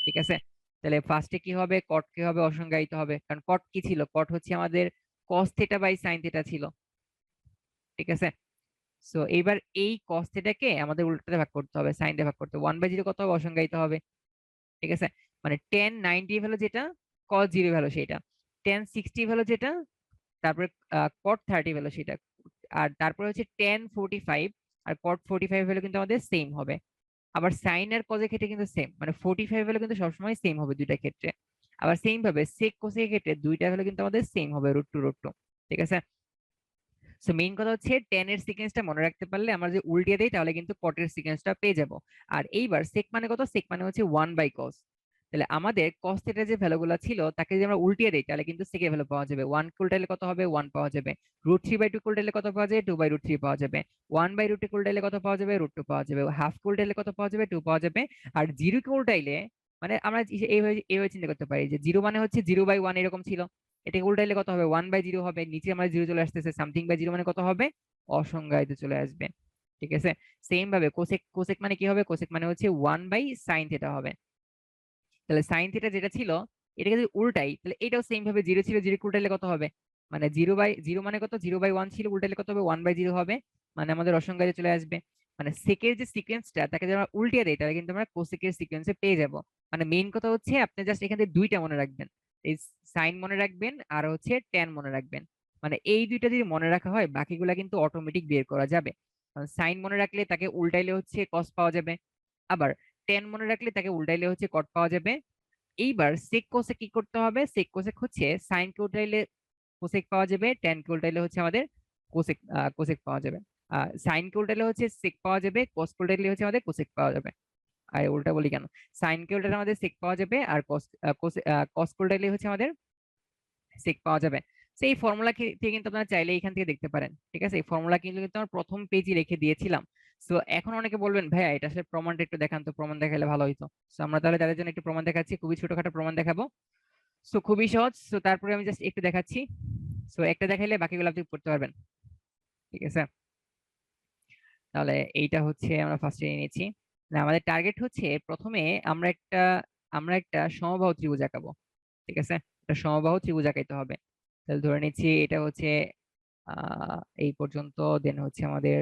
ঠিক আছে, তাহলে ফার্স্টে কি হবে, কট কি হবে, অসংজ্ঞায়িত হবে, কারণ কট কি ছিল, কট হচ্ছে আমাদের cos theta by sine theta ছিল। ঠিক আছে, সো এইবার এই কস থিটাকে আমাদের উল্টাতে ভাগ করতে হবে, সাইন দিয়ে ভাগ করতে হবে, 1/0 কত হবে, অসংজ্ঞায়িত হবে। ঠিক আছে, মানে টেন 90 ভ্যালু যেটা, cos 0 ভ্যালু সেটা, টেন 60 ভ্যালু যেটা, তারপরে cot 30 ভ্যালু সেটা। আর তারপরে হচ্ছে টেন 45 আর cot 45 ভ্যালু কিন্তু আমাদের সেম হবে। আবার সাইন আর কজের ক্ষেত্রে কিন্তু সেম, মানে 45 ভ্যালু কিন্তু সবসময় সেম হবে দুইটা ক্ষেত্রে। আবার সেম ভাবে সেক কোসের ক্ষেত্রে দুইটা ভ্যালু কিন্তু আমাদের সেম হবে, √2 √2। ঠিক আছে, সো মেইন কথা হচ্ছে টেন এর সিকোয়েন্সটা মনে রাখতে পারলে আমরা যে উল্টিয়ে দেই, তাহলে কিন্তু কটের সিকোয়েন্সটা পেয়ে যাব। আর এইবার সেক মানে কত, সেক মানে হচ্ছে 1/cos। তাহলে আমাদের cos থিটার যে ভ্যালুগুলো ছিল তাকে যদি আমরা উল্টিয়ে দিই, তাহলে কিন্তু সেকের ভ্যালু পাওয়া যাবে। 1 কে উল্টাইলে কত হবে, 1 পাওয়া যাবে। √3/2 কে উল্টাইলে কত পাওয়া যাবে, 2/√3 পাওয়া যাবে। 1/√2 কে উল্টাইলে কত পাওয়া যাবে, √2 পাওয়া যাবে। হাফ কে উল্টাইলে কত পাওয়া যাবে, 2 পাওয়া যাবে। আর 0 কে উল্টাইলে, মানে আমরা এইভাবে এইভাবে চিন্তা করতে পারি যে 0 মানে হচ্ছে 0/1 এরকম ছিল, এটাকে উল্টাইলে কত হবে, 1/0 হবে, নিচে আমার 0 চলে আসতেছে, সামথিং/0 মানে কত হবে, অসংজ্ঞায়িত চলে আসবে। ঠিক আছে, সেম ভাবে কোসেক, কোসেক মানে কি হবে, কোসেক মানে হচ্ছে 1/sin থিটা হবে। তাহলে সাইন থিটা যেটা ছিল এটাকে যদি উল্টাই, তাহলে এটাও সেম ভাবে 0 ছিল, 0 কে উল্টাইলে কত হবে, মানে 0/0 মানে কত, 0/1 ছিল, উল্টাইলে কত হবে, 1/0 হবে, মানে আমাদের অসংজ্ঞায়িত চলে আসবে। মানে সেকের যে সিকোয়েন্সটা তাকে যদি আমরা উল্টিয়ে দেই, তাহলে কিন্তু আমরা কোসেকের সিকোয়েন্সে পেয়ে যাব। মানে মেইন কথা হচ্ছে আপনি জাস্ট এখান থেকে দুইটা মনে রাখবেন, এই সাইন মনে রাখবেন আর হচ্ছে ট্যান মনে রাখবেন। মানে এই দুইটা যদি মনে রাখা হয়, বাকিগুলা কিন্তু অটোমেটিক বের করা যাবে। সাইন মনে রাখলে তাকে উল্টাইলে হচ্ছে কস পাওয়া যাবে, আবার ট্যান মনে রাখলে তাকে উল্টাইলে হচ্ছে কট পাওয়া যাবে, এইবার সেক কোসেক কি করতে হবে, সেক কোসেক হচ্ছে সাইন কে উল্টাইলে কোসেক পাওয়া যাবে, ট্যান কে উল্টাইলে হচ্ছে আমাদের কোসেক কোসেক পাওয়া যাবে। সাইন কে উল্টাইলে হচ্ছে সেক পাওয়া যাবে, কস কে উল্টাইলে হচ্ছে আমাদের কোসেক পাওয়া যাবে। আর উল্টা বলি কেন, সাইন কে উল্টাইলে আমাদের সেক পাওয়া যাবে, আর কস কস কে উল্টাইলে হচ্ছে আমাদের সেক পাওয়া যাবে। সেই ফর্মুলা থেকে কিন্তু আপনারা চাইলে এখান থেকে দেখতে পারেন, ঠিক আছে? এই ফর্মুলা কিন্তু কিন্তু আমরা প্রথম পেজে রেখে দিয়েছিলাম। সো এখন অনেকে বলবেন ভাইয়া এটা আসলে প্রমাণটা একটু দেখান, তো প্রমাণ দেখালে ভালো হইতো। সো আমরা তাহলে তাদের জন্য একটু প্রমাণ দেখাচ্ছি, খুবই ছোটখাটো প্রমাণ দেখাবো। সো খুবই সহজ। সো তারপরে আমি জাস্ট একটু দেখাচ্ছি। সো একটা দেখাইলে বাকিগুলো আপনি করতে পারবেন, ঠিক আছে? তাহলে এইটা হচ্ছে আমরা ফার্স্টে নিয়েছি। না, আমাদের টার্গেট হচ্ছে প্রথমে আমরা একটা আমরা একটা সমবাহু ত্রিভুজ আঁকাবো, ঠিক আছে? একটা সমবাহু ত্রিভুজ আঁকাইতে হবে। তাহলে ধরে নিচ্ছি এটা হচ্ছে এই পর্যন্ত, দেন হচ্ছে আমাদের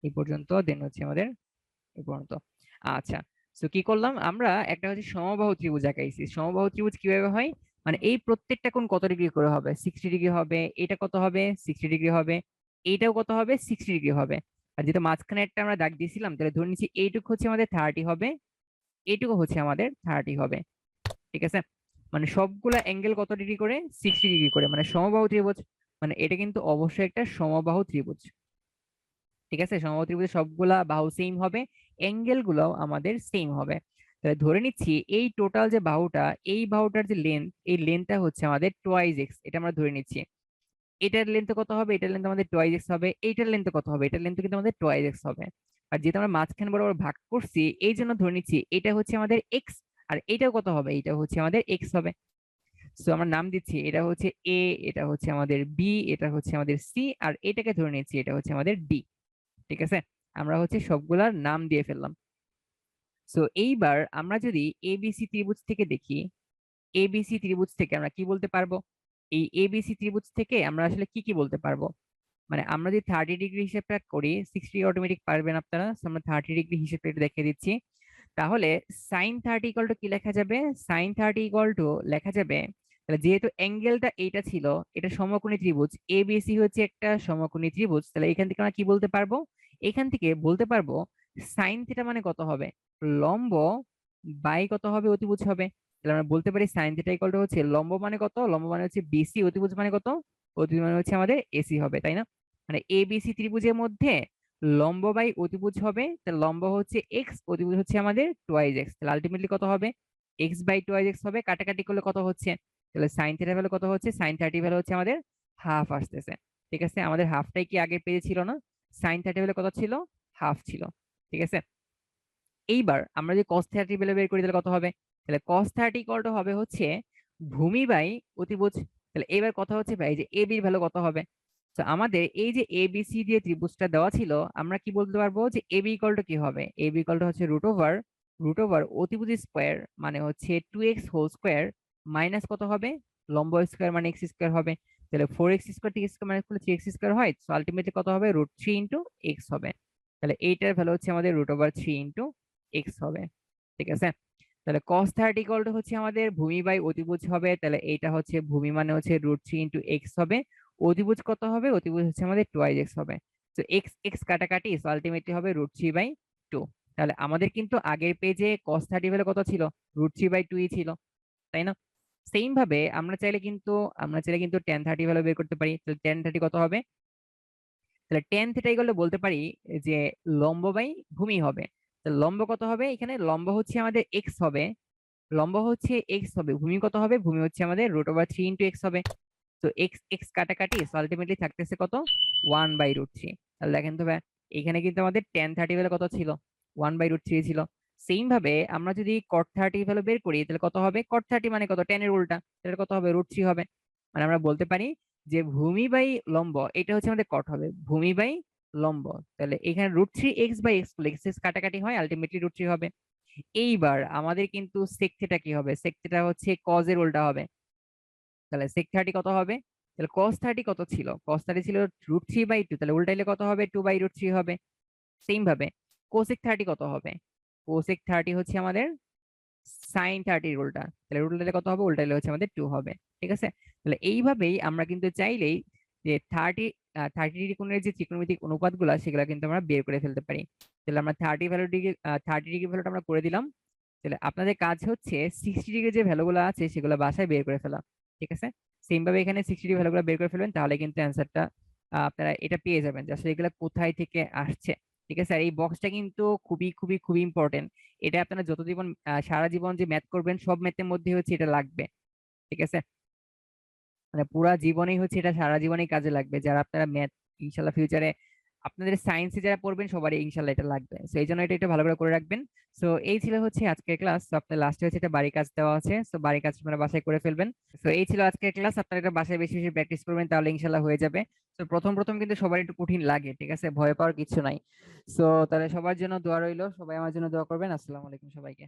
এই পর্যন্ত, দেন হচ্ছে আমাদের এই পর্যন্ত। আচ্ছা, তো কি করলাম, আমরা একটা হচ্ছে সমবাহু ত্রিভুজ আঁকাইছি। সমবাহু ত্রিভুজ কিভাবে হয়, মানে এই প্রত্যেকটা কোণ কত ডিগ্রি করে হবে, 60 ডিগ্রি হবে, এটা কত হবে 60 ডিগ্রি হবে, এইটাও কত হবে 60 ডিগ্রি হবে। আর যেটা মাঝখানে একটা আমরা দাগ দিয়েছিলাম, তাহলে ধরে নিচ্ছি এইটুকু হচ্ছে আমাদের 30 হবে, এইটুকু হচ্ছে আমাদের 30 হবে, ঠিক আছে? মানে সবগুলা অ্যাঙ্গেল কত ডিগ্রি করে, 60 ডিগ্রি করে, মানে সমবাহু ত্রিভুজ। মানে এটা কিন্তু অবশ্যই একটা সমবাহু ত্রিভুজ, ঠিক আছে? সমবাহু ত্রিভুজের সবগুলা বাহু সেম হবে, অ্যাঙ্গেল গুলাও আমাদের সেম হবে। তাহলে ধরে নিচ্ছি এই টোটাল যে বাহুটা, এই বাহুটার যে লেন্থ, এই লেন্থটা হচ্ছে আমাদের টোয়াইজ এক্স, এটা আমরা ধরে নিচ্ছি। এটার লেন্থ কত হবে, এটার লেন্থ আমাদের টোয়াইজ এক্স হবে, এইটার লেন্থ কত হবে, এটার লেন্থ কিন্তু আমাদের টোয়াইজ এক্স হবে। আর যেহেতু আমরা মাঝখানে বরাবর ভাগ করছি, এই জন্য ধরে নিচ্ছি এটা হচ্ছে আমাদের এক্স, আর এইটাও কত হবে, এটা হচ্ছে আমাদের এক্স হবে। সো আমরা নাম দিচ্ছি, এটা হচ্ছে এ, এটা হচ্ছে আমাদের বি, এটা হচ্ছে আমাদের সি, আর এটাকে ধরে নিচ্ছি এটা হচ্ছে আমাদের ডি, ঠিক আছে? আমরা হচ্ছে সবগুলার নাম দিয়ে ফেললাম। সো এইবার আমরা যদি এবিসি ত্রিভুজ থেকে দেখি, এবিসি ত্রিভুজ থেকে আমরা কি বলতে পারবো, এই এবিসি ত্রিভুজ থেকে আমরা আসলে কি কি বলতে পারবো? মানে আমরা যদি 30 ডিগ্রি হিসেবটা করি, 60 অটোমেটিক পারবেন আপনারা। So আমরা 30 ডিগ্রি হিসেবটা একটু দেখিয়ে দিচ্ছি। তাহলে সাইন 30 ইকুয়াল টু কি লেখা যাবে, সাইন 30 ইকুয়াল টু লেখা যাবে, তাহলে যেহেতু অ্যাঙ্গেলটা এইটা ছিল, এটা সমকোণী ত্রিভুজ, এবিসি হচ্ছে একটা সমকোণী ত্রিভুজ, তাহলে এখান থেকে আমরা কি বলতে পারবো, এখান থেকে বলতে পারবো সাইন থিটা মানে কত হবে, লম্ব বাই কত হবে, অতিভুজ হবে। তাহলে আমরা বলতে পারি সাইন থিটা ইকুয়াল টু হচ্ছে লম্ব মানে কত, লম্ব মানে হচ্ছে বিসি, অতিভুজ মানে কত, অতিভুজ মানে হচ্ছে আমাদের এসি হবে, তাই না? মানে এবিসি ত্রিভুজের মধ্যে লম্ব বাই অতিভুজ হবে, তাহলে লম্ব হচ্ছে এক্স, অতিভুজ হচ্ছে আমাদের টোয়াইজ এক্স, তাহলে আলটিমেটলি কত হবে, এক্স বাই টোয়াইজ এক্স হবে। কাটাকাটি করলে কত হচ্ছে, তাহলে সাইন থিটা ভ্যালু কত হচ্ছে, সাইন 30 ভ্যালু হচ্ছে আমাদের হাফ আসতেছে, ঠিক আছে? আমাদের হাফটাই কি আগের পেজে ছিল না, সাইন 30 ভ্যালু কত ছিল, হাফ ছিল, ঠিক আছে? এইবার আমরা যদি cos 30 ভ্যালু বের করি তাহলে কত হবে, তাহলে cos 30 ইকুয়াল টু হবে হচ্ছে ভূমি বাই অতিভুজ। তাহলে এবার কথা হচ্ছে ভাই যে এ বির ভ্যালু কত হবে। তো আমাদের এই যে এ বি সি দিয়ে ত্রিভুজটা দেওয়া ছিল, আমরা কি বলতে পারবো যে এ বি ইকুয়াল টু কি হবে, এ বি ইকুয়াল টু হচ্ছে রুট ওভার অতিভুজ স্কোয়ার, মানে হচ্ছে 2x হোল স্কোয়ার, মাইনাস কত হবে, লম্ব স্কোয়ার মানে এক্স স্কোয়ার হবে। তাহলে 4x স্কোয়ার টি স্কোয়ার মানে 3x স্কোয়ার হয়, তো আলটিমেটলি কত হবে, √3 ইন্টু এক্স হবে। তাহলে এইটার ভ্যালু হচ্ছে আমাদের √3 ইন্টু এক্স হবে, ঠিক আছে? তাহলে cos 30 ইকুয়াল টু হচ্ছে আমাদের ভূমি বাই অতিভুজ হবে, তাহলে এইটা হচ্ছে ভূমি মানে হচ্ছে √3 ইন্টু এক্স হবে, অতিভুজ কত হবে, অতিভুজ হচ্ছে আমাদের 2x হবে। তো এক্স এক্স কাটাকাটি, সো আলটিমেটলি হবে √3/2। তাহলে আমাদের কিন্তু আগের পেজে cos 30 ভ্যালু কত ছিল, √3/2 ছিল, তাই না? সেম ভাবে আমরা চাইলে কিন্তু tan 30 ভ্যালু বের করতে পারি। তাহলে tan 30 কত হবে, তাহলে tan থিটা ইকুয়াল টু বলতে পারি যে লম্ব বাই ভূমি হবে। তাহলে লম্ব কত হবে, এখানে লম্ব হচ্ছে আমাদের এক্স হবে, লম্ব হচ্ছে এক্স হবে, ভূমি কত হবে, ভূমি হচ্ছে আমাদের √3 ইন্টু এক্স হবে। তো এক্স এক্স কাটাকাটি, আলটিমেটলি থাকতেছে কত, 1/√3। তাহলে দেখেন তো ভাই, এখানে কিন্তু আমাদের tan 30 ভ্যালু কত ছিল, 1/√3 ছিল। সেম ভাবে আমরা যদি cot 30 ভ্যালু বের করি তাহলে কত হবে, cot 30 মানে কত, tan এর উল্টা, তাহলে কত হবে, √3 হবে। মানে আমরা বলতে পারি যে ভূমি বাই লম্ব এটা হচ্ছে আমাদের cot হবে, ভূমি বাই লম্ব। তাহলে এখানে √3x/x এক্স কাটাকাটি হয়, আলটিমেটলি √3 হবে। এইবার আমাদের কিন্তু sec থিটা কি হবে, sec থিটা হচ্ছে cos এর উল্টা হবে। তাহলে sec 30 কত হবে, তাহলে cos 30 কত ছিল, cos 30 ছিল √3/2, তাহলে উল্টাইলে কত হবে, 2/√3 হবে। সেম ভাবে cosec 30 কত হবে, cosec 30 হচ্ছে আমাদের sin 30 এর উল্টা, তাহলে উল্টাইলে কত হবে, উল্টাইলে হচ্ছে আমাদের 2 হবে, ঠিক আছে? তাহলে এইভাবেই আমরা কিন্তু চাইলেই যে 30 ডিগ্রি কোণের যে ত্রিকোণমিতিক অনুপাতগুলো সেগুলো কিন্তু আমরা বের করে ফেলতে পারি। তাহলে আমরা 30 ডিগ্রি ভ্যালুটা আমরা করে দিলাম। তাহলে আপনাদের কাজ হচ্ছে 60 ডিগ্রি যে ভ্যালুগুলো আছে সেগুলো বাসায় বের করে ফেলা। ঠিক আছে, সেম ভাবে এখানে 60 ডিগ্রি ভ্যালুগুলো বের করে ফেলবেন, তাহলে কিন্তু অ্যান্সারটা আপনারা এটা পেয়ে যাবেন যে আসলে এগুলো কোথায় থেকে আসছে। ঠিক আছে, আর এই বক্সটা কিন্তু খুবই খুবই খুবই ইম্পর্টেন্ট। এটা আপনারা যত জীবন সারা জীবন যে ম্যাথ করবেন সব ম্যাথের মধ্যে হচ্ছে এটা লাগবে। ঠিক আছে, মানে পুরা জীবনেই হচ্ছে এটা সারা জীবনেই কাজে লাগবে, যারা আপনারা ম্যাথ ইনশাল্লাহ ফিউচারে আপনাদের সায়েন্সে যারা পড়বেন সবারই ইনশাল্লাহ এটা লাগবে। তো এই জন্য এটা একটু ভালো করে রাখবেন। সো এই ছিল হচ্ছে আজকের ক্লাস। তো আপনার লাস্টে হচ্ছে একটা বাড়ি কাজ দেওয়া আছে, সো বাড়ি কাজ আপনারা বাসায় করে ফেলবেন। তো এই ছিল আজকের ক্লাস, আপনারা এটা বাসায় বেশি বেশি প্র্যাকটিস করবেন, তাহলে ইনশাল্লাহ হয়ে যাবে। তো প্রথম প্রথম কিন্তু সবার একটু কঠিন লাগে, ঠিক আছে, ভয় পাওয়ার কিছু নাই। সো তাহলে সবার জন্য দোয়া রইলো, সবাই আমার জন্য দোয়া করবেন। আসসালামু আলাইকুম সবাইকে।